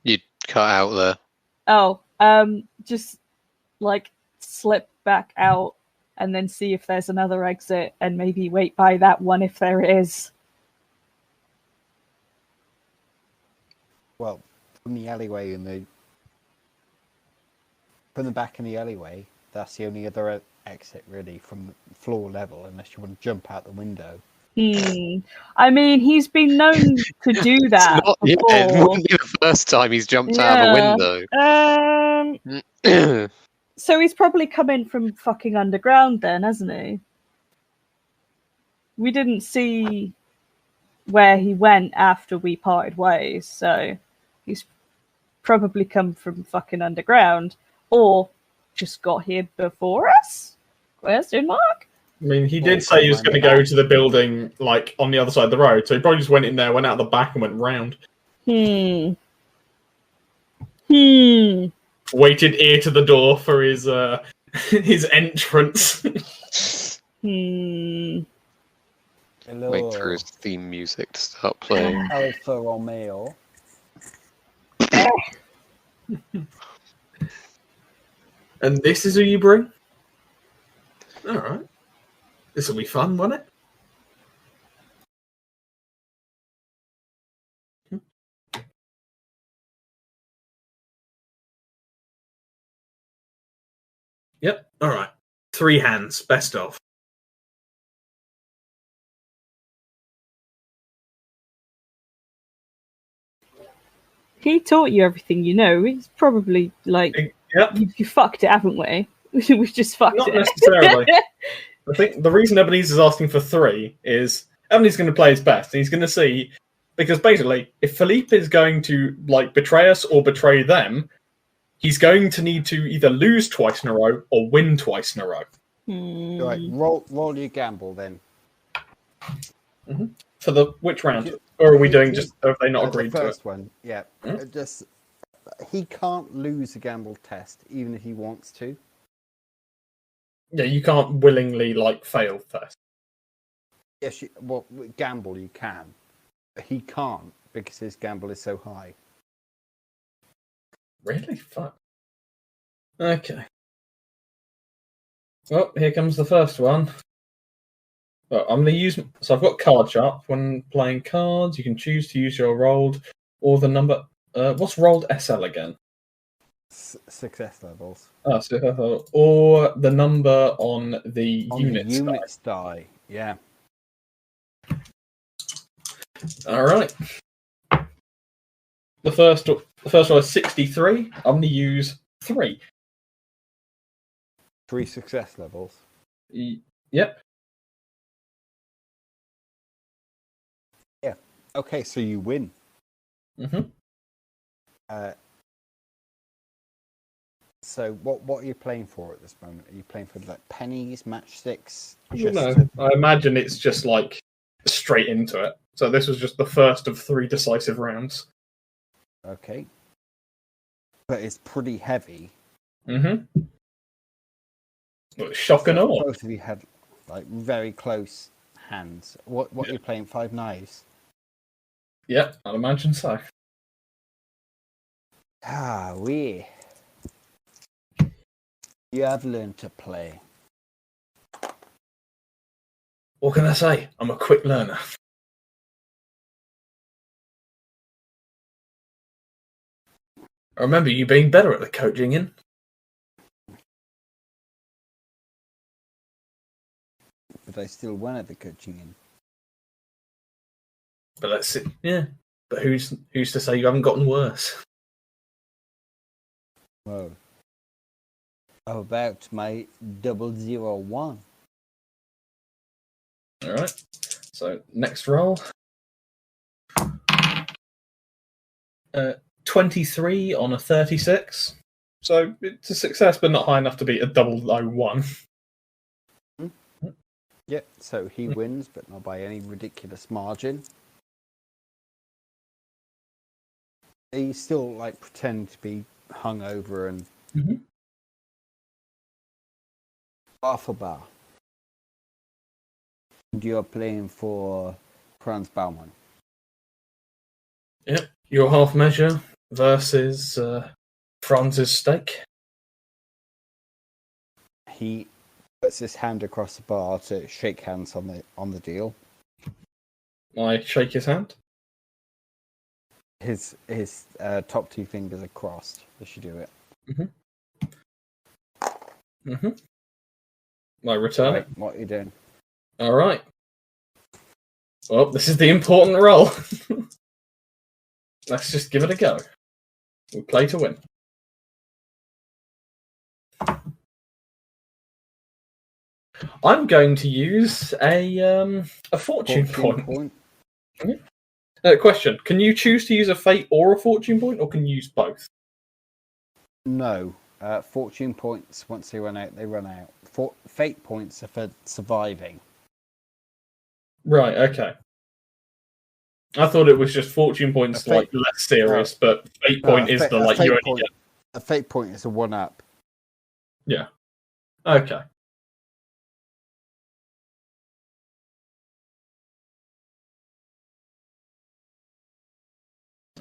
You cut out there. Oh, just like slip back out and then see if there's another exit and maybe wait by that one if there is. Well, from the alleyway from the back in the alleyway, that's the only other exit really from the floor level, unless you want to jump out the window. I mean, he's been known to do that before. It wouldn't be the first time he's jumped out of a window. So he's probably come in from fucking underground then, hasn't he? We didn't see where he went after we parted ways, so he's probably come from fucking underground, or just got here before us? Question mark? I mean, he did say he was going to go to the building, like, on the other side of the road, so he probably just went in there, went out the back, and went round. Waited ear to the door for his his entrance. Hello. Wait for his theme music to start playing. Alpha Romeo. And this is who you bring? Alright. This will be fun, won't it? Yep, alright. 3 hands, best of. He taught you everything you know. He's probably like, yep. You fucked it, haven't we? We've just fucked Not it. necessarily. I think the reason Ebenezer is asking for 3 is Ebenezer's going to play his best. And he's going to see, because basically, if Philippe is going to like betray us or betray them, he's going to need to either lose twice in a row or win twice in a row. Right, roll your gamble then. Mm-hmm. For the which round? Or are we doing just? Have they not agreed the to it? first one, yeah. Just he can't lose a gamble test even if he wants to. Yeah, you can't willingly like fail test. Yes, well, gamble you can. He can't because his gamble is so high. Really? Fuck. Okay. Well, here comes the first one. Well, I'm going to use... So I've got card sharp. When playing cards, you can choose to use your rolled or the number... what's rolled SL again? Success levels. Or the number on the On units. the units die. Yeah. All right. The first one is 63. I'm going to use 3. 3 success levels. Yep. Yeah. Okay, so you win. Mm-hmm. So what are you playing for at this moment? Are you playing for like pennies, matchsticks? No, I imagine it's just like straight into it. So this was just the first of 3 decisive rounds. Okay. But it's pretty heavy. Mm-hmm. Shock and awe. Both of you had like very close hands. What are you playing? 5 knives? Yep, I'd imagine so. Ah, we. You have learned to play. What can I say? I'm a quick learner. I remember you being better at the coaching in. But I still won at the coaching in. But let's see. Yeah. But who's to say you haven't gotten worse? Whoa. How about my 001? Alright. So next roll. 23 on a 36. So it's a success, but not high enough to beat a 001. Yep, so he wins, but not by any ridiculous margin. He still like pretend to be hungover and half a bar. And you're playing for Franz Baumann. Yep, your half measure versus Franz's stake. He puts his hand across the bar to shake hands on the deal. I shake his hand. His top 2 fingers are crossed as you do it. I return it. What are you doing? All right. Well, this is the important roll. Let's just give it a go. We play to win. I'm going to use a fortune point. Question: can you choose to use a fate or a fortune point, or can you use both? No. Fortune points, once they run out, they run out. Fate points are for surviving. Right, okay. I thought it was just fortune points like less serious, but fate point is the like you only get. A fate point is a 1-up. Yeah. Okay.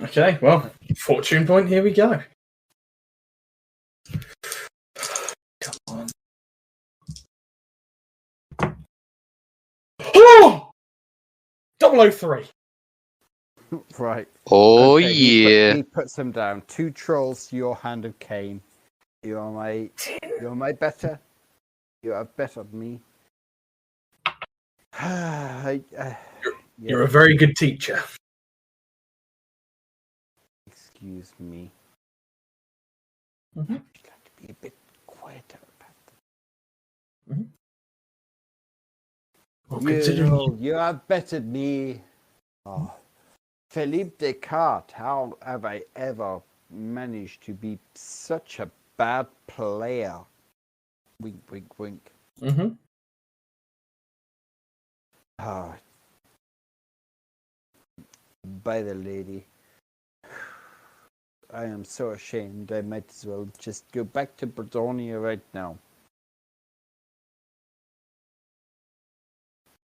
Okay, well, fortune point, here we go. Come on. Oh! 003. Right. Oh, Okay, yeah. He puts them down. 2 trolls to your hand of Cain. You're my better. You are better than me. You're a very good teacher. Excuse me. Mm-hmm. I'd like to be a bit quieter about them. Well, You have bettered me. Oh, Philippe Descartes, how have I ever managed to be such a bad player? Wink, wink, wink. Mm-hmm. Ah, by the lady. I am so ashamed. I might as well just go back to Bredonia right now.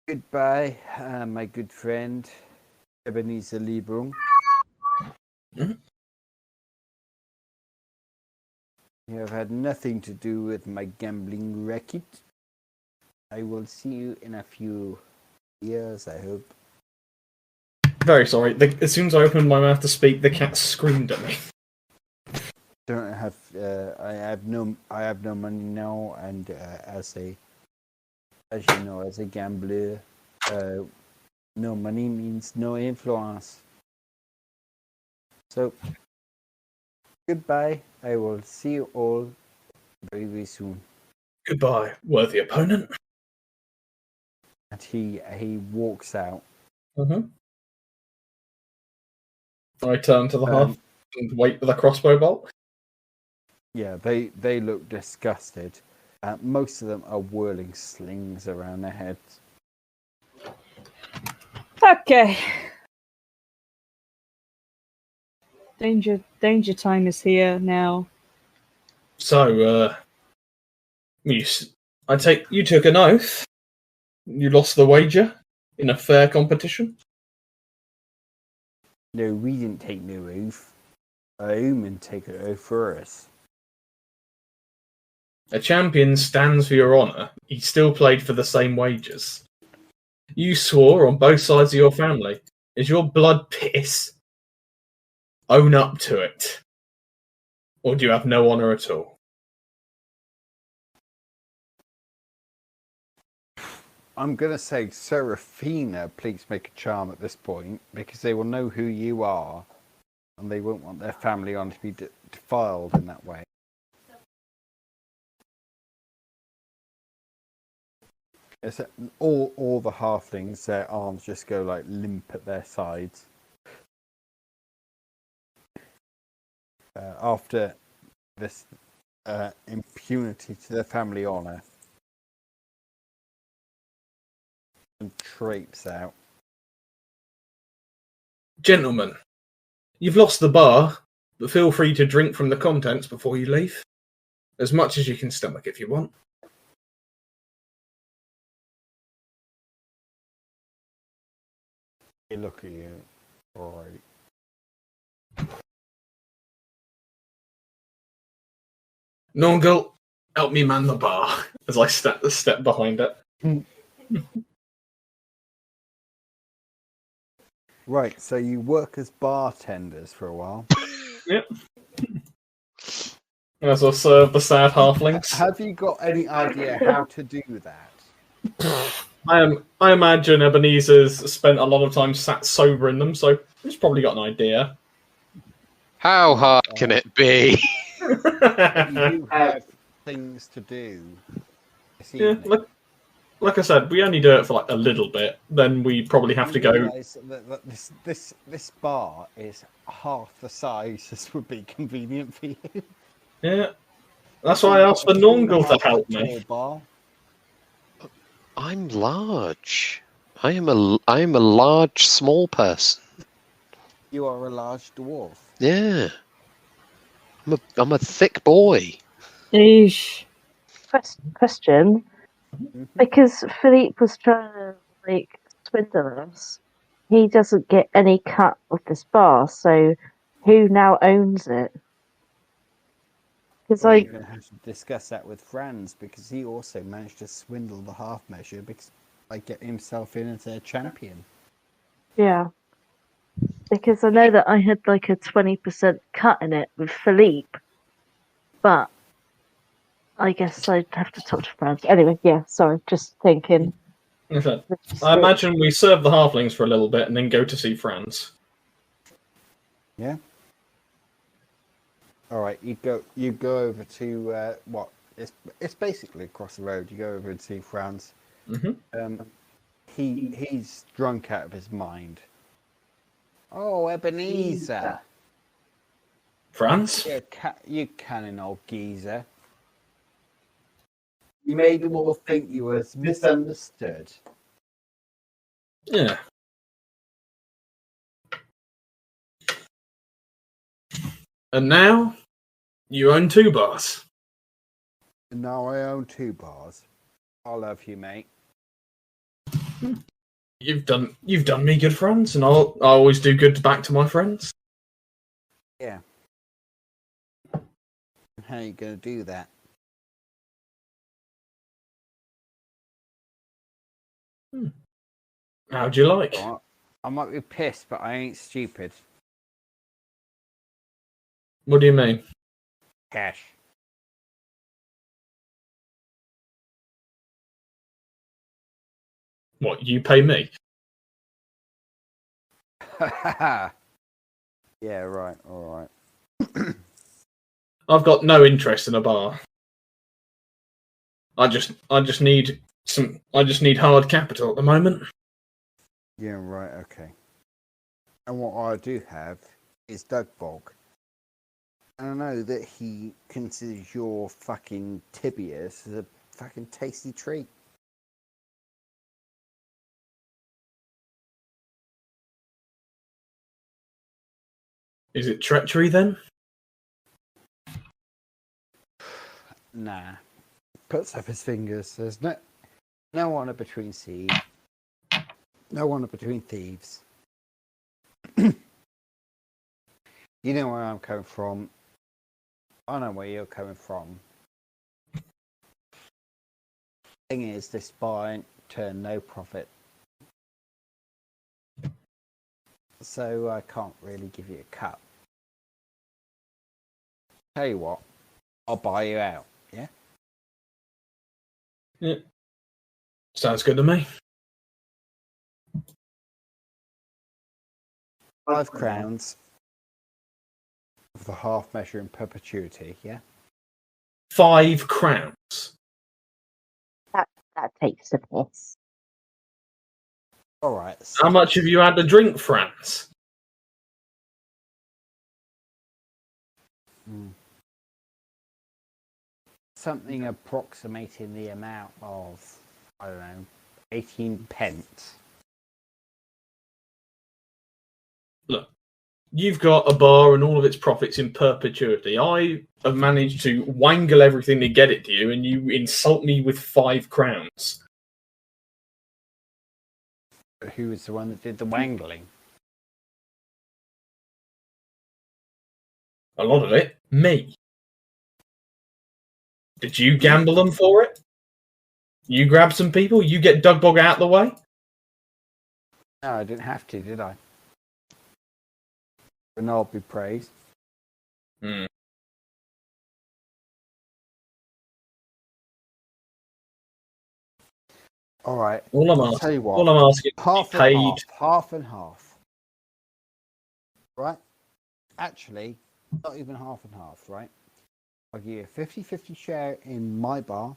Goodbye, my good friend, Ebenezer Liebrum. Mm-hmm. You have had nothing to do with my gambling racket. I will see you in a few years, I hope. Very sorry. As soon as I opened my mouth to speak, the cat screamed at me. don't have. I have no money now, and as you know, as a gambler, no money means no influence. So, goodbye. I will see you all very, very soon. Goodbye, worthy opponent. And he walks out. Mm-hmm. I turn to the half and wait for the crossbow bolt. Yeah, they look disgusted. Most of them are whirling slings around their heads. Okay. Danger time is here now. So, I take you took an oath. You lost the wager in a fair competition. No, we didn't take no oath. A human take an oath for us. A champion stands for your honour. He still played for the same wages. You swore on both sides of your family. Is your blood piss? Own up to it. Or do you have no honour at all? I'm going to say, Seraphina, please make a charm at this point, because they will know who you are, and they won't want their family on to be defiled in that way. It's all the halflings, their arms just go like limp at their sides. After this impunity to their family honour. And traipse out. Gentlemen, you've lost the bar, but feel free to drink from the contents before you leave. As much as you can stomach if you want. They look at you. Alright. Nornghal, help me man the bar as I step behind it. Right, so you work as bartenders for a while. Yep. As I serve the sad halflings. Have you got any idea how to do that? I imagine Ebenezer's spent a lot of time sat sober in them, so he's probably got an idea. How hard can it be? You do have things to do. Yeah, like I said, we only do it for like a little bit. Then we probably have to go. That this bar is half the size as would be convenient for you. Yeah, that's why I asked for Nornghal to help me. Bar. I'm large. I am a large small person. You are a large dwarf. Yeah. I'm a thick boy. Eesh. Question. Because Philippe was trying to swindle us, he doesn't get any cut of this bar, so who now owns it? Because You're going to have to discuss that with Franz, because he also managed to swindle the half measure because get himself in as their champion. Yeah. Because I know that I had a 20% cut in it with Philippe, but I guess I'd have to talk to Franz. Anyway, yeah, sorry, just thinking. Okay. I imagine we serve the halflings for a little bit and then go to see Franz. Yeah. All right, you go over to what? It's basically across the road. You go over and see Franz. Mm-hmm. He's drunk out of his mind. Oh, Ebenezer. Franz? You cannon old geezer. You made them all think you were misunderstood. Yeah. And now, you own 2 bars. Now I own 2 bars. I love you, mate. You've done me good, friends, and I always do good back to my friends. Yeah. How are you going to do that? How'd you like? I might be pissed, but I ain't stupid. What do you mean? Cash. What, you pay me? Yeah, right. All right. I've got no interest in a bar. I just need hard capital at the moment. Yeah, right. Okay. And what I do have is Doug Bog. And I know that he considers your fucking tibias as a fucking tasty treat. Is it treachery then? Nah. Puts up his fingers. There's no honor between seeds. No honor between thieves. You know where I'm coming from. I know where you're coming from. Thing is, this buy turned no profit. So I can't really give you a cut. Tell you what, I'll buy you out, yeah? Yeah. Sounds good to me. 5 crowns of the half measure in perpetuity, yeah? 5 crowns. That takes the piss. Alright. How much have you had to drink, Franz? Something approximating the amount of, I don't know, 18 pence. Look, you've got a bar and all of its profits in perpetuity. I have managed to wangle everything to get it to you, and you insult me with 5 crowns. Who was the one that did the wangling? A lot of it, me. Did you gamble them for it? You grab some people? You get Dugbog out of the way? No, I didn't have to, did I? But I'll be praised. Hmm. All right. All I'm I'll tell you what. All I'm asking is Half paid. and half and half. Right? Actually, not even half and half, right? I'll give you a 50-50 share in my bar,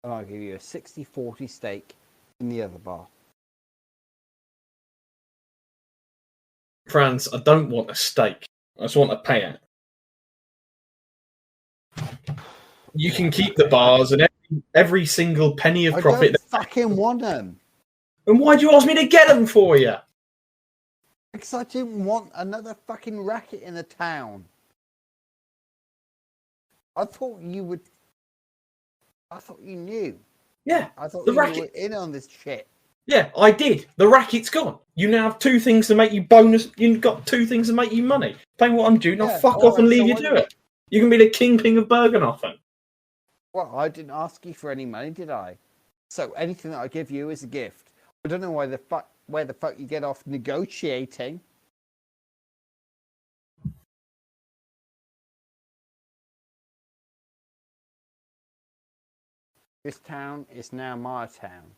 and I'll give you a 60-40 stake in the other bar. Franz, I don't want a stake. I just want a payout. You can keep the bars and every single penny of profit. I don't fucking want them. And why'd you ask me to get them for you? Because I didn't want another fucking racket in the town. I thought you would. I thought you knew. Yeah, I thought the you racket. were in on this shit. Yeah, I did. The racket's gone. You now have 2 things to make you bonus. You've got 2 things to make you money. Pay what I'm doing. I'll Yeah, fuck all off and right, leave so you what to do you- it. You can be the kingpin of Bergenhofen. Well, I didn't ask you for any money, did I? So anything that I give you is a gift. I don't know where the fuck you get off negotiating. This town is now my town.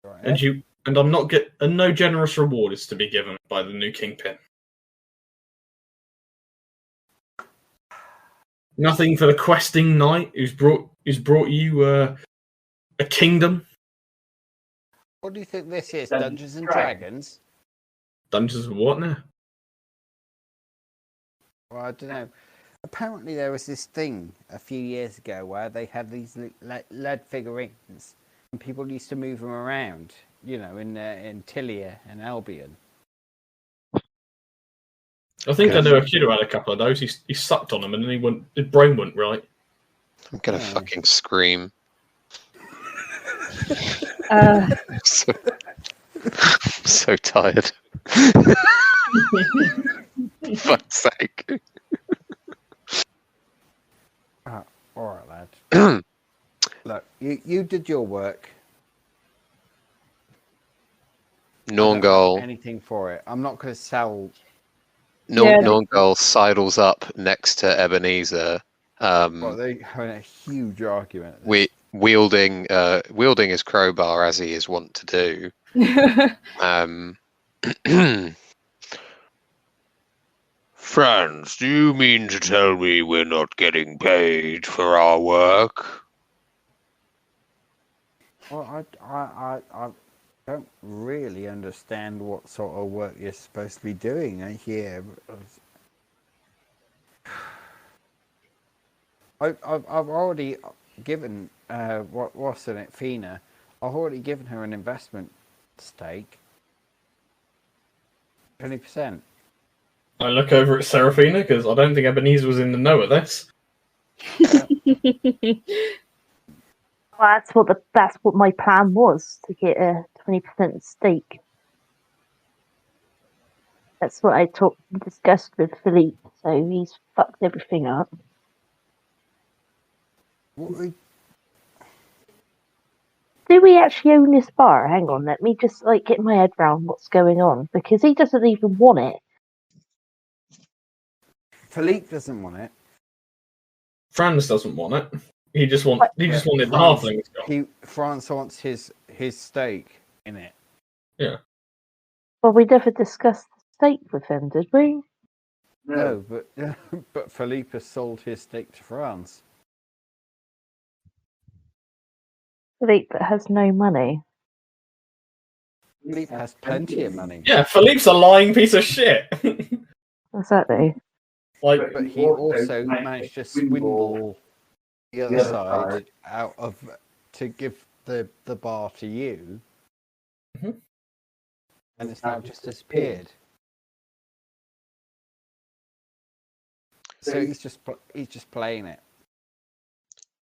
Right, And I'm not and no generous reward is to be given by the new kingpin. Nothing for the questing knight who's brought you a kingdom. What do you think this is? Dungeons and Dragons? Dungeons and what now? Well, I don't know. Apparently there was this thing a few years ago where they had these lead figurines and people used to move them around, you know, in Tilia and Albion. I think I know a kid who had a couple of those. He sucked on them and then his brain went right. I'm gonna fucking scream. So tired. Fuck's sake. All right, lad. Look, you did your work. Nornghal. Anything for it. I'm not going to sell. Nornghal sidles up next to Ebenezer. Well, they having a huge argument. Wielding his crowbar as he is wont to do. Franz, do you mean to tell me we're not getting paid for our work? Well, I don't really understand what sort of work you're supposed to be doing here. I've already given what's in it, Fina. I've already given her an investment stake. 20%. I look over at Seraphina because I don't think Ebenezer was in the know of this. Well, that's what my plan was, to get a 20% stake. That's what I discussed with Philippe, so he's fucked everything up. Do we actually own this bar? Hang on, let me just get my head round what's going on, because he doesn't even want it. Philippe doesn't want it. Franz doesn't want it. He just wanted the halflings. France wants his stake in it. Yeah. Well, we never discussed the stake with him, did we? No, but Philippe has sold his stake to France. Philippe has no money. Philippe has plenty of money. Yeah, Philippe's a lying piece of shit. Exactly. But he also managed to swindle the other side to give the bar to you, and it's now just disappeared. So he's just playing it.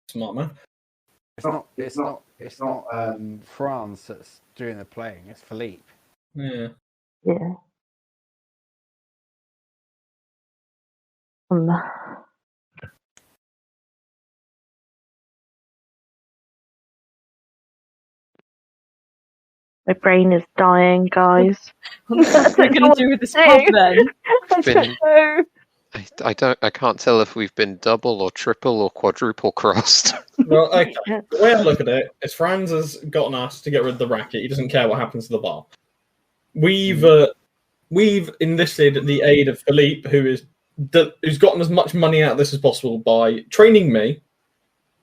Smart man. It's not France that's doing the playing. It's Philippe. Yeah. Yeah. My brain is dying, guys. What's it going to do with this pub then? I can't tell if we've been double or triple or quadruple crossed. Well, okay. The way I look at it is Franz has gotten us to get rid of the racket. He doesn't care what happens to the bar. We've enlisted the aid of Philippe, who's gotten as much money out of this as possible by training me,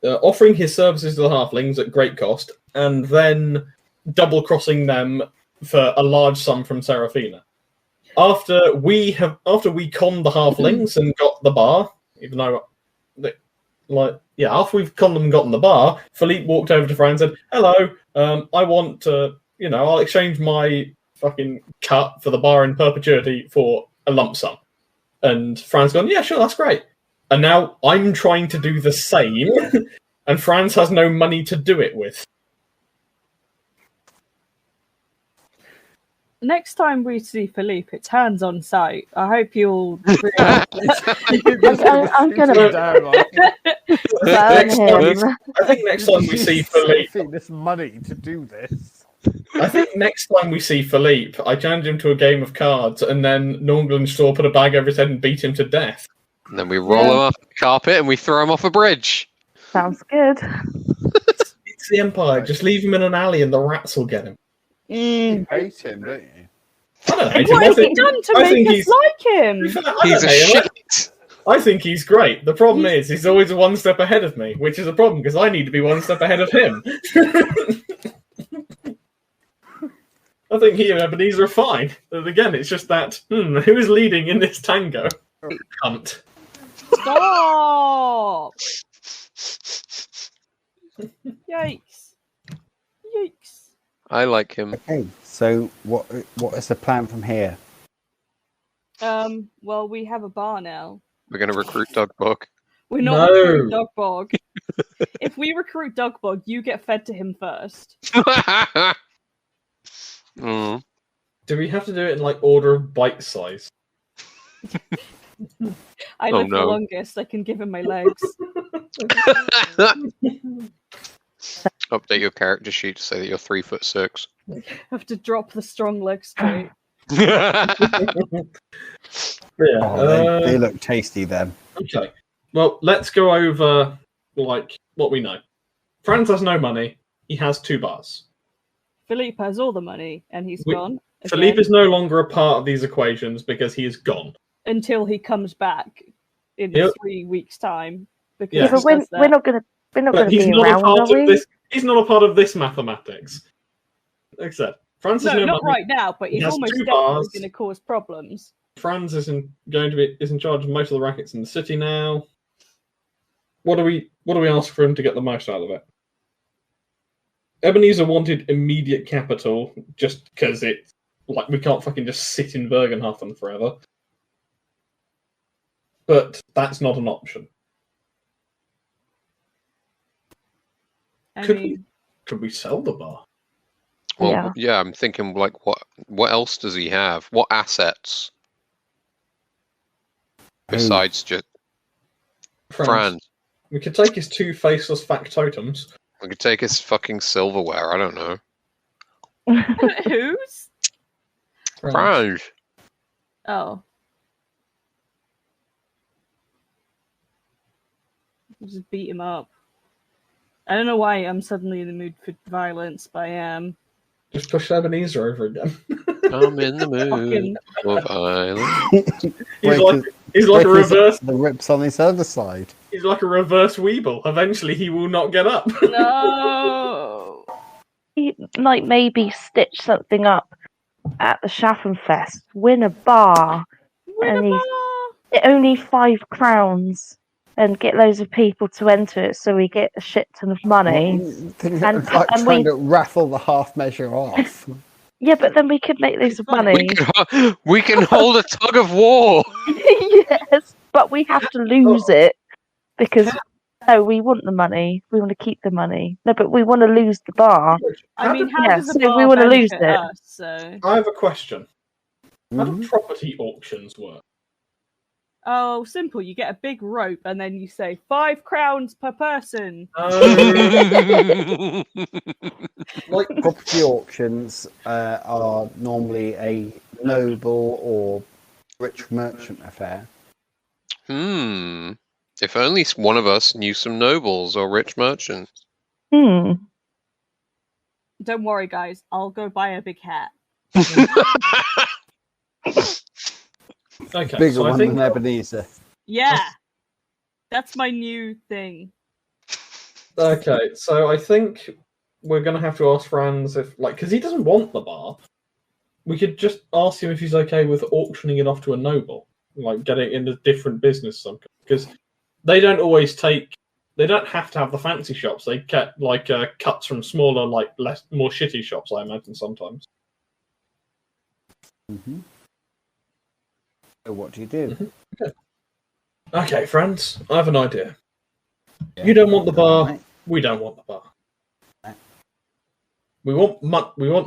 offering his services to the halflings at great cost, and then double-crossing them for a large sum from Seraphina. After we conned the halflings and got the bar, even though, after we've conned them and gotten the bar, Philippe walked over to Franz and said, "Hello, I want to, I'll exchange my fucking cut for the bar in perpetuity for a lump sum." And Franz gone, "Yeah, sure, that's great." And now I'm trying to do the same, and Franz has no money to do it with. Next time we see Philippe, it's hands on sight. I hope you'll. I'm going to burn him. I think next time we see Philippe, this money to do this. I think next time we see Philippe, I challenge him to a game of cards, and then Nornghal and Stör put a bag over his head and beat him to death. And then we roll him off the carpet and we throw him off a bridge. Sounds good. It's the Empire. Just leave him in an alley and the rats will get him. You hate him, don't you? I don't hate him. What has he done to make us like him? He's a shit. I think he's great. The problem is he's always one step ahead of me, which is a problem because I need to be one step ahead of him. I think he and Ebenezer are fine. But again, it's just that, who is leading in this tango? Cunt. Stop! Yikes. Yikes. I like him. Okay, so what is the plan from here? Well, we have a bar now. We're going to recruit Dogbog. We're not recruiting Dogbog. If we recruit Dogbog, you get fed to him first. Mm. Do we have to do it in order of bite size? I live the longest. I can give him my legs. Update your character sheet to say that you're 3'6". Have to drop the strong legs trait. Yeah. Oh, they look tasty then. Okay. Well, let's go over like what we know. Franz has no money. He has 2 bars. Philippe has all the money, and he's gone. Philippe again, is no longer a part of these equations because he is gone. until he comes back in Yep. 3 weeks' time. Because Yeah, Yeah, but he we're does that. not gonna But he's be not around, a part are of we? this. He's not a part of this mathematics. Like I said, Franz has No, no not money. right now, but He he's has almost 2 definitely bars. going to cause problems. Franz is in charge of most of the rackets in the city now. What do we ask for him to get the most out of it? Ebenezer wanted immediate capital just because it's like we can't fucking just sit in Bergenhafen forever. But that's not an option. I Could mean, Could we sell the bar? Well, Yeah. I'm thinking like what else does he have? What assets besides just Franz? We could take his 2 faceless factotums. We could take his fucking silverware. I don't know. who's? Franz. Oh. Just beat him up. I don't know why I'm suddenly in the mood for violence, but I am. Just push Ebenezer over again. I'm in the mood Fucking for violence. He's like a Break reverse. the rips on his other side. He's like a reverse Weeble. Eventually, he will not get up. no. Like maybe stitch something up at the Schaffenfest, win a bar, and only 5 crowns, and get loads of people to enter it, so we get a shit ton of money. And And- like and trying we- to raffle the half measure off. Yeah, but then we could make loads of money. We can hold a tug of war. Yes, but we have to lose it because no, we want the money. We want to keep the money. No, but we want to lose the bar. I mean, how Yeah, does so the bar we wanna lose benefit it. us, so... I have a question. How do Mhm. property auctions work? Oh, simple. You get a big rope, and then you say 5 crowns per person. Like, Property auctions are normally a noble or rich merchant affair. If only one of us knew some nobles or rich merchants. Hmm. Don't worry, guys. I'll go buy a big hat. okay, Bigger so I one think than Ebenezer. Yeah. That's my new thing. okay, so I think we're gonna have to ask Franz if, like, because he doesn't want the bar. We could just ask him if he's okay with auctioning it off to a noble, like getting it in a different business, because they don't always take. They don't have to have the fancy shops. They get like cuts from smaller, like more shitty shops. I imagine sometimes. Mm-hmm. So what do you do? Okay, Franz, I have an idea. Yeah. You don't want the bar. Right. We don't want the bar. Right. We want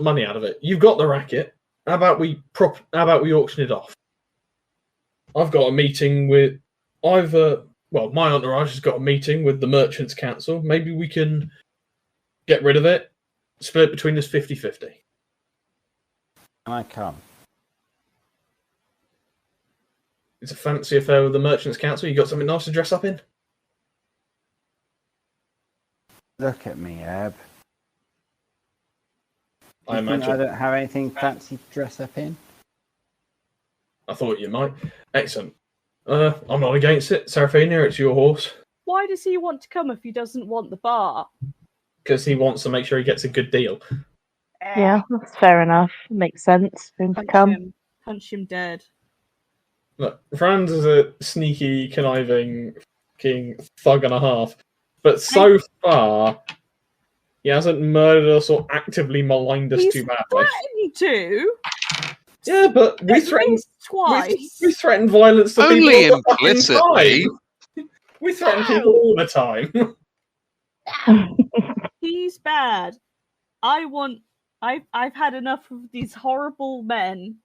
money out of it. You've got the racket. How about we auction it off? I've got a meeting with my entourage has got a meeting with the Merchants Council. Maybe we can get rid of it, split between us 50-50. Can I come? It's a fancy affair with the Merchants Council. You got something nice to dress up in? Look at me, Eb. I You think I imagine. don't have anything fancy to dress up in. I thought you might. Excellent. I'm not against it. Seraphina, it's your horse. Why does he want to come if he doesn't want the bar? Because he wants to make sure he gets a good deal. Yeah, that's fair enough. Makes sense for him to come. Punch him dead. Look, Franz is a sneaky, conniving fucking thug and a half. But so far, he hasn't murdered us or actively maligned us He's too badly. threatened to. Yeah, but we At threaten least twice. we threaten violence to Only people all the fucking implicitly. time. We threaten people all the time. He's bad. I've had enough of these horrible men.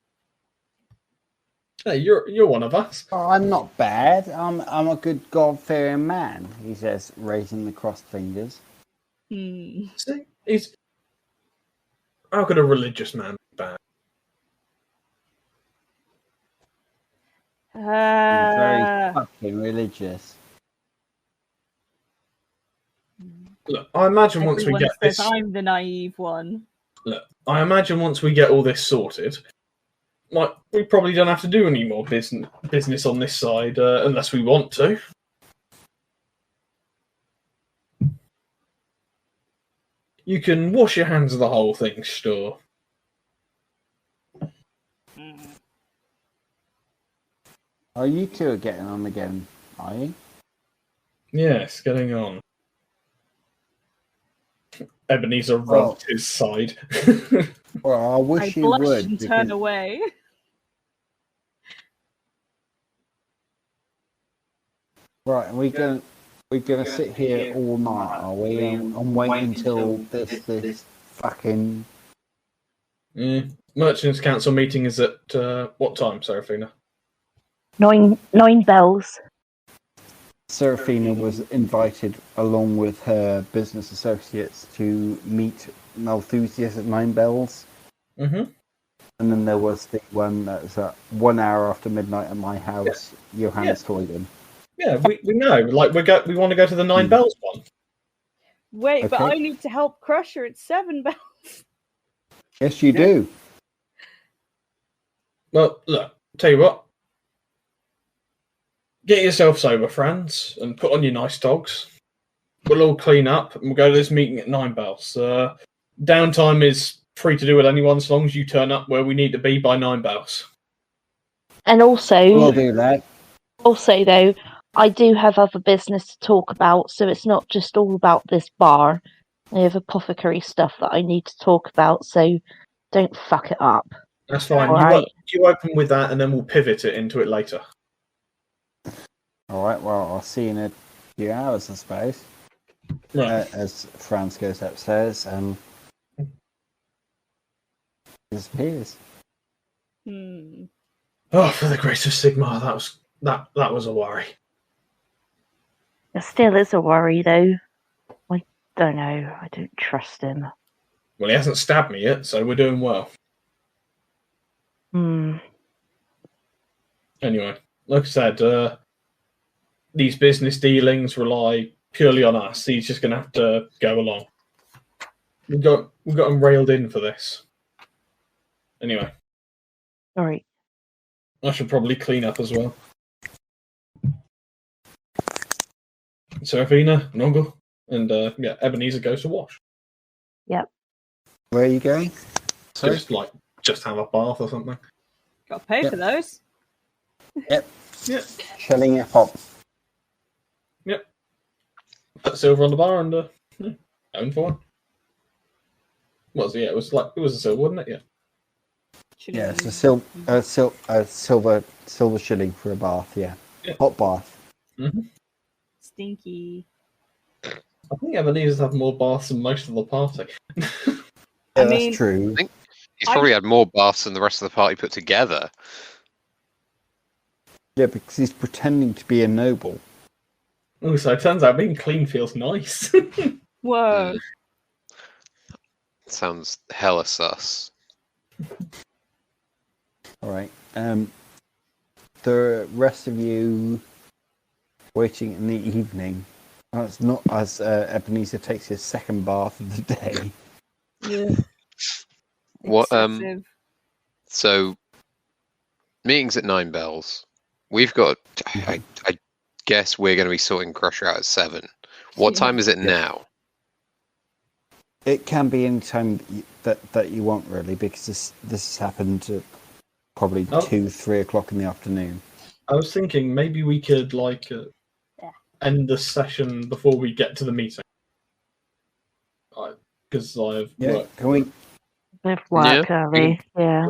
Hey, you're one of us. Oh, I'm not bad. I'm a good God-fearing man, he says, raising the crossed fingers. See, how could a religious man be bad? He's very Ah. fucking religious. Look, I imagine once we Everyone get says this. I'm the naive one. Look, I imagine once we get all this sorted, like we probably don't have to do any more business on this side unless we want to. You can wash your hands of the whole thing, Stör. Oh, you two are getting on again, are you? Yes, getting on. Ebenezer Well- rubbed his side. Well, I I wish you blush would. and because- turn away. Right, we're gonna sit here all night, are we? And wait until this fucking. Merchants' Council meeting is at what time, Seraphina? 9 bells. Seraphina was invited along with her business associates to meet Malthusias at 9 bells. Mm-hmm. And then there was the one that was at 1 hour after midnight at my house, Johannes Toyden. Yeah, we know. Like we want to go to the 9 bells one. Wait, but Okay. I need to help Crusher at 7 bells. Yes, you do. Well, look, tell you what. Get yourself sober, friends, and put on your nice togs. We'll all clean up and we'll go to this meeting at 9 bells. Downtime is free to do with anyone as long as you turn up where we need to be by 9 bells. And We'll also, do that. though, I do have other business to talk about, so it's not just all about this bar. I have apothecary stuff that I need to talk about, so don't fuck it up. That's fine. Alright. You open with that and then we'll pivot it into it later. All right, well, I'll see you in a few hours, I suppose. Right. As Franz goes upstairs and disappears. Oh, for the grace of Sigmar, that was a worry. It still is a worry, though. I don't know. I don't trust him. Well, he hasn't stabbed me yet, so we're doing well. Anyway, like I said, these business dealings rely purely on us. He's just going to have to go along. We've got him railed in for this. Anyway, Sorry. I should probably clean up as well. Seraphina, Nornghal, and Ebenezer goes to wash. Yep. Where are you going? Sorry? Just have a bath or something. Got to pay Yep. for those. Yep. Yeah. Shelling it up. Put silver on the bar and own for one. It was a silver, wasn't it? Yeah. Yeah, it's a silver shilling for a bath. Yeah, hot bath. Mm-hmm. Stinky. I think Ebenezer's had more baths than most of the party. Yeah, mean- that's true. He's probably had more baths than the rest of the party put together. Yeah, because he's pretending to be a noble. Oh, so it turns out being clean feels nice. Whoa. Sounds hella sus. All right. The rest of you waiting in the evening. It's not as Ebenezer takes his second bath of the day. Yeah. What? Excessive. So meetings at 9 bells. We've got. I guess we're going to be sorting Crusher out at 7. What Yeah. time is it now? It can be any time that you want, really, because this has happened at probably 2-3 o'clock in the afternoon. I was thinking maybe we could end the session before we get to the meeting. Because I have work. Can we? With work Yeah. early. Yeah.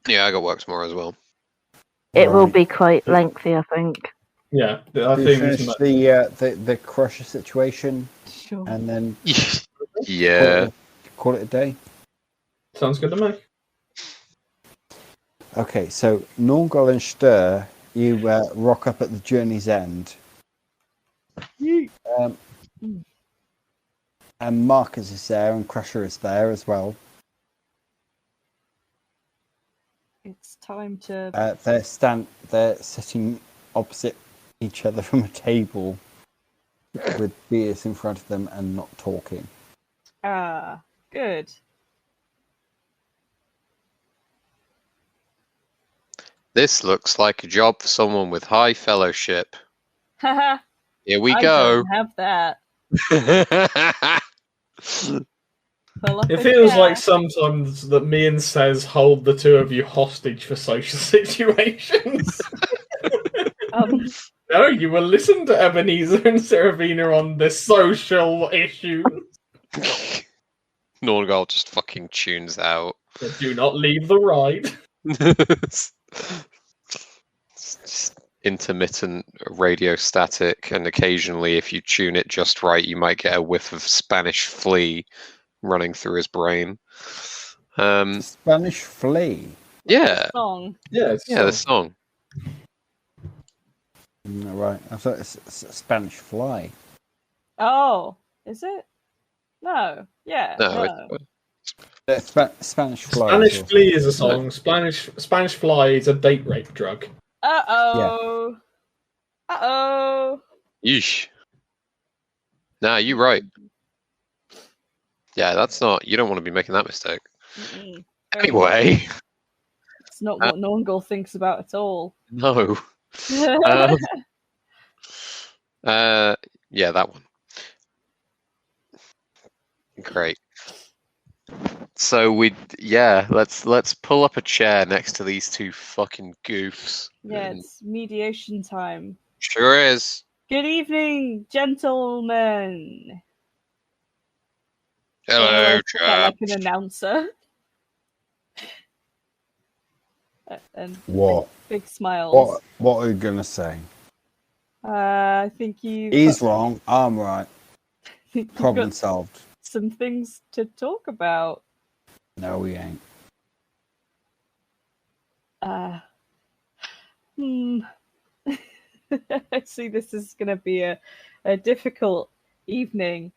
Yeah, I got work tomorrow as well. It will Right. be quite lengthy, I think. Yeah, I Do we think finish the Crusher situation Sure. and then Yeah. call it a day? sounds good to me. Okay, so Nornghal and Stör, you rock up at the journey's end. And Marcus is there, and Crusher is there as well. It's time to. They're sitting opposite each other from a table with beers in front of them and not talking. Ah, good. This looks like a job for someone with high fellowship. Haha. Here we I go. don't have that. Pull up It a feels chair. like sometimes that me and Says hold the two of you hostage for social situations. No, you will listen to Ebenezer and Seraphina on the social issues. Nornghal just fucking tunes out. But do not leave the ride. It's just intermittent radio static, and occasionally, if you tune it just right, you might get a whiff of Spanish flea running through his brain. Spanish flea. Yeah, Song. Yeah, the song. Right, I thought it's Spanish fly. Oh, is it? No. Yeah. No, Spanish fly. Spanish flea is a song. Spanish fly is a date rape drug. Uh-oh. Uh-oh. yeesh. Nah, you're right. Yeah, that's not. You don't want to be making that mistake. Mm-mm. Anyway, It's not what Nornghal thinks about at all. no. Yeah, that one. Great. So let's pull up a chair next to these two fucking goofs. Yeah, it's mediation time. Sure is. Good evening, gentlemen. Hello, Like chap. an announcer. And What? big smiles. What are you gonna say? I think you. He's wrong. I'm right. You've Problem got solved. some things to talk about. No, we ain't. I see this is going to be a difficult evening.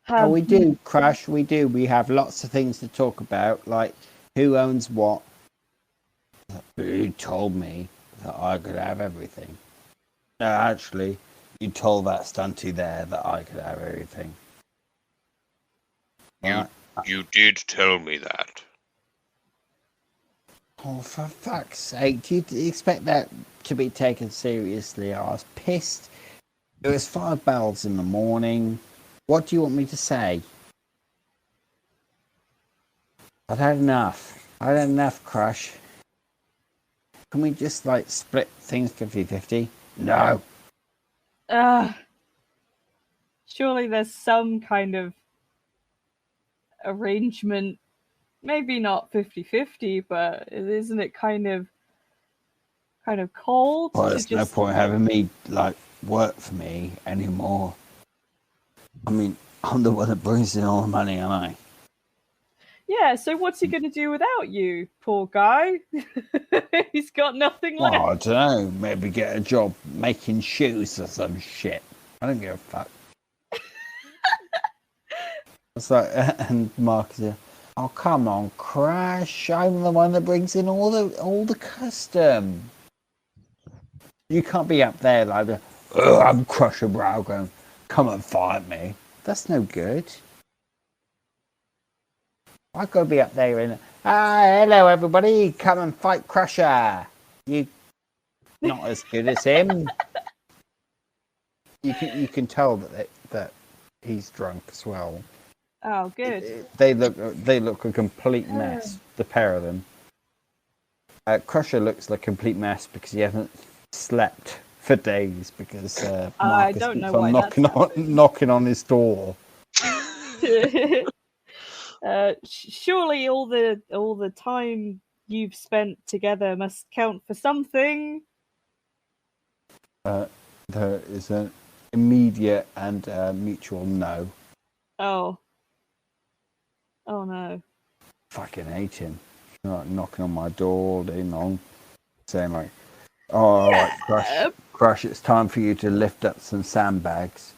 Oh, we do, Crash. We do. We have lots of things to talk about, like who owns what. You told me that I could have everything. No, actually, you told that stunty there that I could have everything. Right? You did tell me that. Oh, for fuck's sake, do you expect that to be taken seriously? I was pissed. It was 5 bells in the morning. What do you want me to say? I've had enough. I've had enough, Crush. Can we just, like, split things 50-50? No. Surely there's some kind of arrangement. Maybe not 50-50, but isn't it kind of cold? Well, there's no point having me, like, work for me anymore. I mean, I'm the one that brings in all the money, aren't I? Yeah, so what's he going to do without you, poor guy? He's got nothing left. Oh, I don't know. Maybe get a job making shoes or some shit. I don't give a fuck. It's like, and Mark is here. Oh, come on, Crash. I'm the one that brings in all the custom. You can't be up there like, I'm Crusher Brow going, come and fight me. That's no good. I gotta be up there and, hello everybody, come and fight Crusher. You not as good as him. You can tell that he's drunk as well. Oh, good. They look a complete mess. The pair of them. Crusher looks like a complete mess because he hasn't slept for days because I Marcus don't know keeps why on knocking on his door. Surely all the time you've spent together must count for something. There is an immediate and mutual no. Oh no. Fucking hate him. Like knocking on my door all day long, saying like, "Oh, all right, Crush, it's time for you to lift up some sandbags."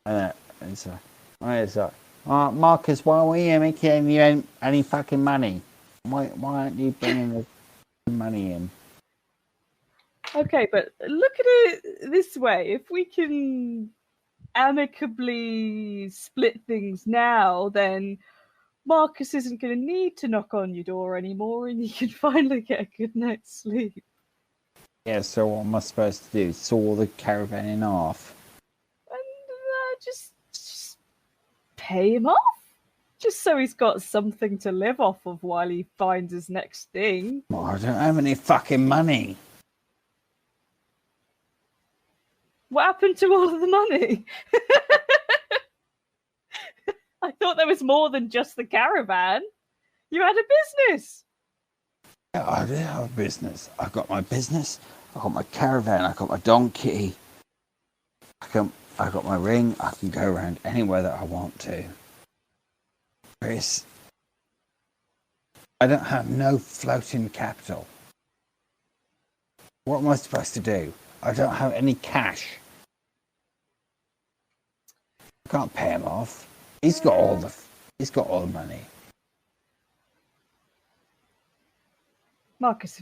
And it's It's like, Marcus, why are we making you any fucking money? Why aren't you bringing the money in? Okay, but look at it this way. If we can amicably split things now, then Marcus isn't going to need to knock on your door anymore, and you can finally get a good night's sleep. Yeah, so what am I supposed to do? Saw the caravan in half? And just pay him off. Just so he's got something to live off of while he finds his next thing. Well, I don't have any fucking money. What happened to all of the money? I thought there was more than just the caravan. You had a business. Yeah, I do have a business. I've got my business. I've got my caravan. I've got my donkey. I've got my ring. I can go around anywhere that I want to. I don't have no floating capital. What am I supposed to do? I don't have any cash. I can't pay him off. He's got all the money. Marcus,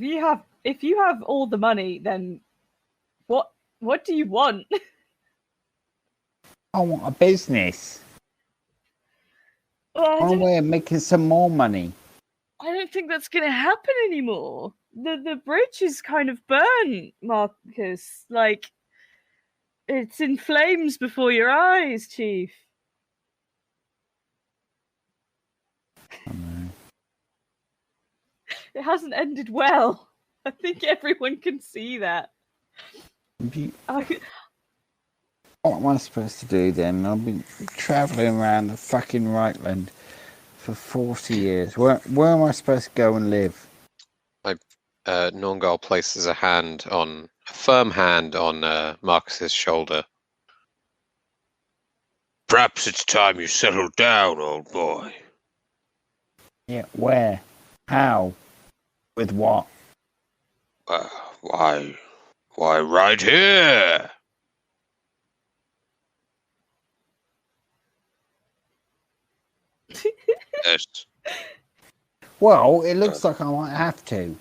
if you have all the money, then what do you want? I want a business. Well, One way of making some more money. I don't think that's going to happen anymore. The bridge is kind of burned, Marcus. Like, it's in flames before your eyes, Chief. I know. It hasn't ended well. I think everyone can see that. What am I supposed to do then? I've been travelling around the fucking Reichland for 40 years. Where am I supposed to go and live? Nornghal places a firm hand on Marcus's shoulder. Perhaps it's time you settled down, old boy. Yeah, where? How? With what? Why, right here. Yes. Well, it looks like I might have to.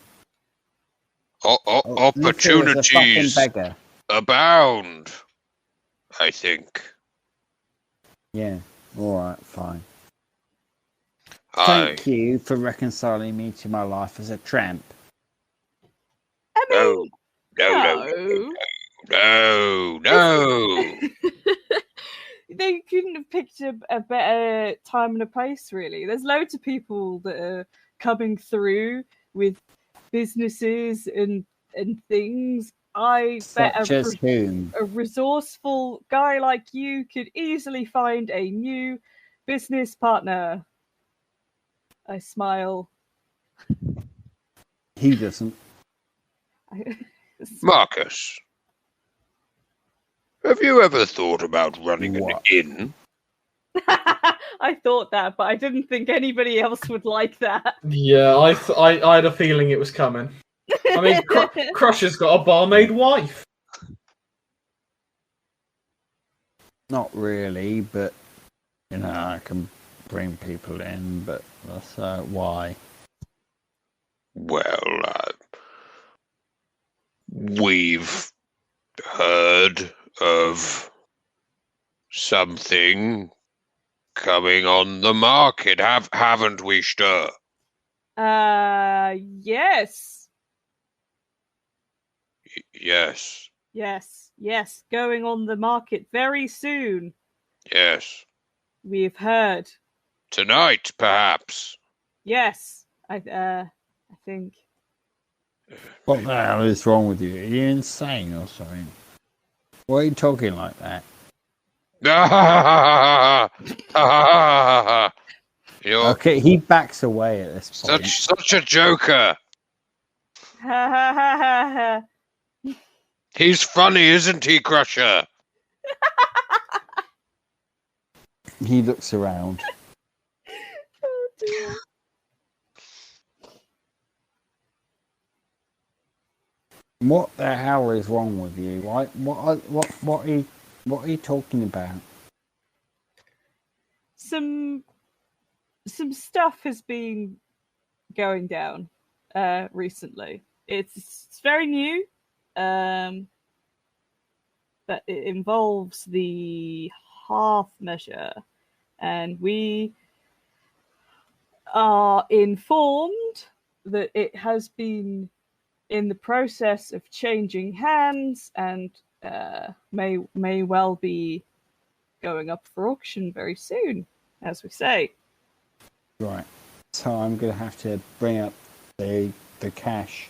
Opportunities abound, I think. Yeah, alright, fine. Thank you for reconciling me to my life as a tramp. I mean, No. They couldn't have picked a better time and a place, really. There's loads of people that are coming through with businesses and things. I bet a resourceful guy like you could easily find a new business partner. I smile. He doesn't. Marcus, have you ever thought about running an inn? I thought that, but I didn't think anybody else would like that. Yeah, I had a feeling it was coming. I mean, Crusher's got a barmaid wife. Not really, but I can bring people in, but that's why. Well, we've heard of something coming on the market, haven't we, Stör? Yes. Yes. Going on the market very soon. Yes. We've heard. Tonight, perhaps. Yes, I think. What the hell is wrong with you? Are you insane or something? Why are you talking like that? Okay, he backs away at this point. Such a joker. He's funny, isn't he, Crusher? He looks around. Oh dear. What the hell is wrong with you? What are you talking about? some stuff has been going down recently. It's very new, but it involves the half measure, and we are informed that it has been in the process of changing hands and may well be going up for auction very soon, as we say. Right. So I'm going to have to bring up the cash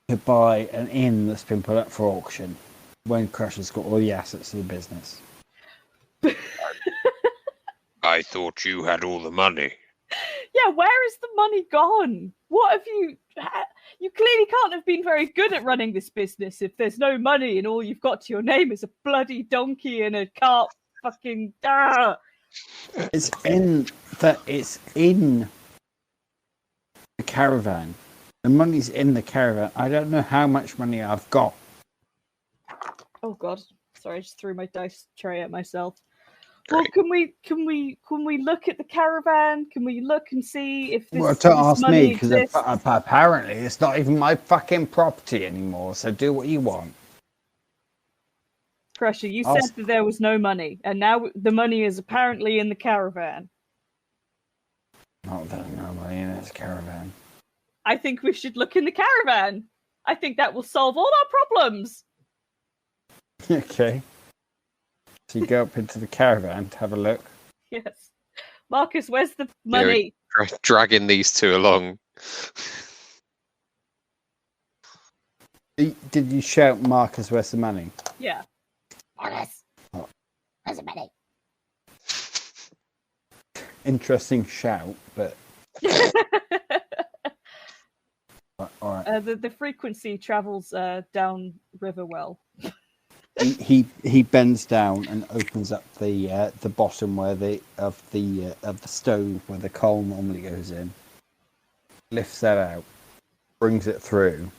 to buy an inn that's been put up for auction when Crusher's got all the assets of the business. I thought you had all the money. Yeah, where is the money gone? What have you... You clearly can't have been very good at running this business if there's no money and all you've got to your name is a bloody donkey and a cart fucking... It's in the caravan. The money's in the caravan. I don't know how much money I've got. Oh god, sorry, I just threw my dice tray at myself. Well, can we look at the caravan? Can we look and see if this, Well, don't this ask money me, because exists? apparently it's not even my fucking property anymore, so do what you want. Crusher, you Ask- said that there was no money, and now the money is apparently in the caravan. Not that no money in this caravan. I think we should look in the caravan. I think that will solve all our problems. Okay. So you go up into the caravan to have a look. Yes. Marcus, where's the money? Dragging these two along. Did you shout, Marcus, where's the money? Yeah. Marcus, where's the money? Interesting shout, but... All right. The frequency travels down Riverwell. He bends down and opens up the bottom where of the stove where the coal normally goes in. Lifts that out, brings it through,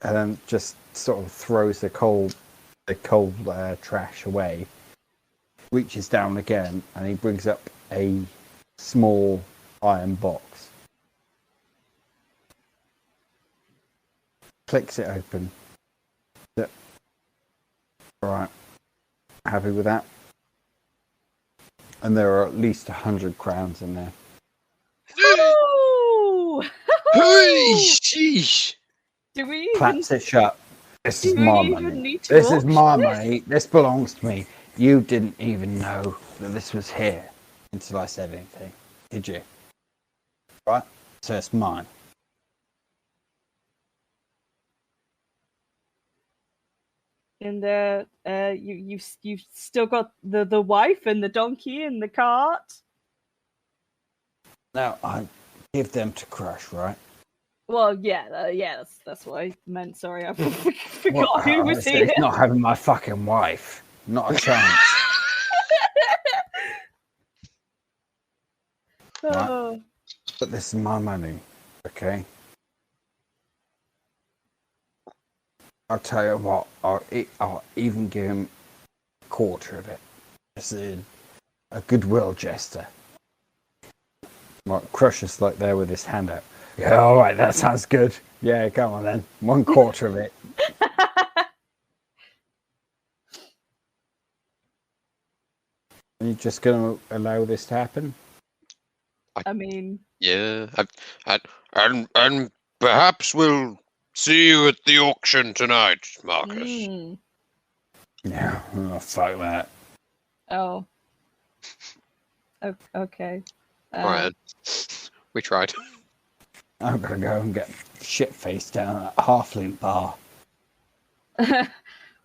and then just sort of throws the coal trash away. Reaches down again, and he brings up a small iron box. Clicks it open. Right, happy with that? And there are at least 100 crowns in there. Ooh! Hey, sheesh. Do we even... Claps it shut. This Do is we my even money. need to This is my auction this? money. This belongs to me. You didn't even know that this was here until I said anything, did you? Right? So it's mine. And you've still got the wife and the donkey and the cart. Now I give them to Crush, right? Well, yeah, that's what I meant. Sorry, I forgot who was Honestly, here. it's not having my fucking wife. Not a chance. Oh. But this is my money, okay? I'll tell you what, I'll even give him a quarter of it. This is a goodwill gesture. Right, Crusher's like there with his hand out. Yeah, alright, that sounds good. Yeah, come on then. 1/4 of it. Are you just going to allow this to happen? I mean, Yeah. And perhaps we'll see you at the auction tonight, Marcus. Yeah, oh, fuck that. oh, okay. Alright. We tried. I'm going to go and get shit-faced down at Halfling bar.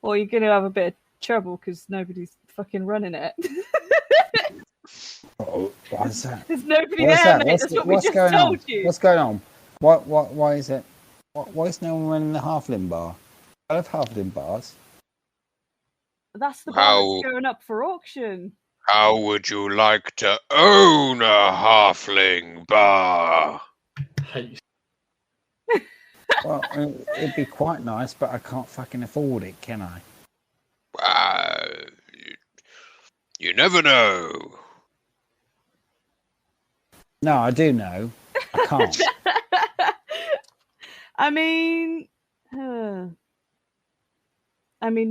Well, you're going to have a bit of trouble because nobody's fucking running it. Oh, why is that? There's nobody What's there, that? mate. That's what we just going told on? you. What's going on? Why is it? Why is no one running the Halfling bar? I love Halfling bars. That's the bar that's going up for auction. How would you like to own a halfling bar? Hey, Well, it'd be quite nice, but I can't fucking afford it, can I? You never know. No, I do know. I can't. I mean,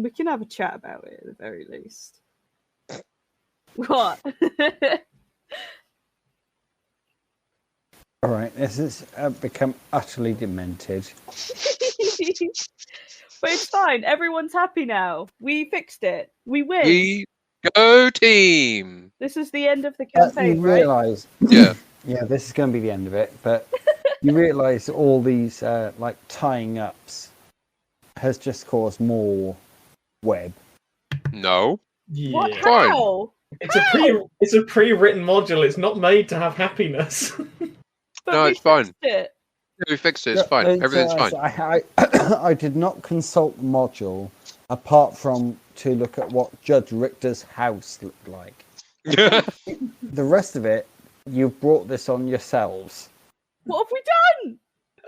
we can have a chat about it at the very least. What? All right, this has become utterly demented. But it's fine. Everyone's happy now. We fixed it. We win. We go team. This is the end of the campaign, You right? realise, Yeah. yeah, this is going to be the end of it. But you realise all these like tying ups has just caused more web. No. Yeah. What? Fine. How? It's a pre-written module. It's not made to have happiness. But No, we it's fine. fixed it. We fixed it. It's fine. Everything's fine. I did not consult the module apart from to look at what Judge Richter's house looked like. The rest of it, you've brought this on yourselves. What have we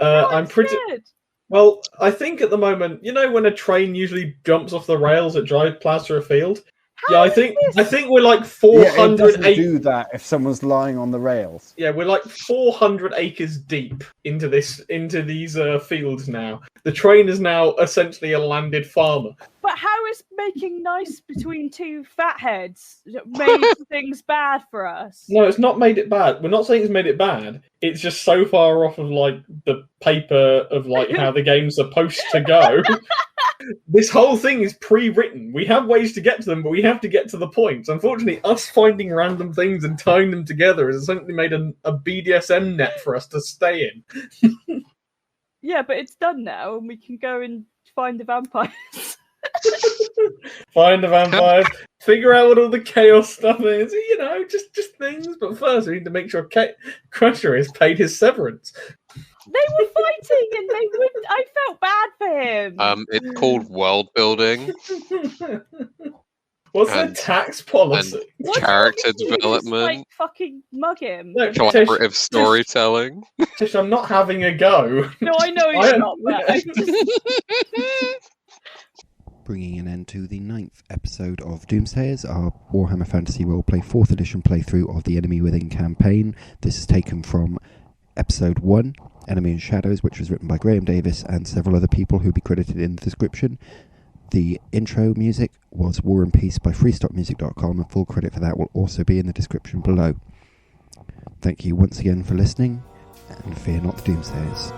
done? I'm pretty. Scared. Well, I think at the moment, you know, when a train usually jumps off the rails at Drive Plaza Field. How Yeah, is this? I think we're like Yeah, it 400 doesn't acres. do that if someone's lying on the rails. Yeah, we're like 400 acres deep into these fields now. The train is now essentially a landed farmer. But how is making nice between two fatheads made things bad for us? No, it's not made it bad. We're not saying it's made it bad. It's just so far off of like the paper of like how the game's supposed to go. This whole thing is pre-written. We have ways to get to them, but we have to get to the points. Unfortunately, us finding random things and tying them together has essentially made a BDSM net for us to stay in. Yeah, but it's done now, and we can go and find the vampires. Find the vampires, figure out what all the chaos stuff is, you know, just things. But first, we need to make sure Crusher has paid his severance. They were fighting, and they would. I felt bad for him. It's called world building, What's their And- tax policy? What character do you do? Just, development, like fucking mug him. No, collaborative storytelling. Tish, I'm not having a go. No, I know I you're am- not. But I just... Bringing an end to the 9th episode of Doomsayers, our Warhammer Fantasy Roleplay 4th edition playthrough of the Enemy Within campaign. This is taken from episode 1, Enemy in Shadows, which was written by Graham Davis and several other people who'll be credited in the description. The intro music was War and Peace by freestockmusic.com, and full credit for that will also be in the description below. Thank you once again for listening, and fear not the Doomsayers.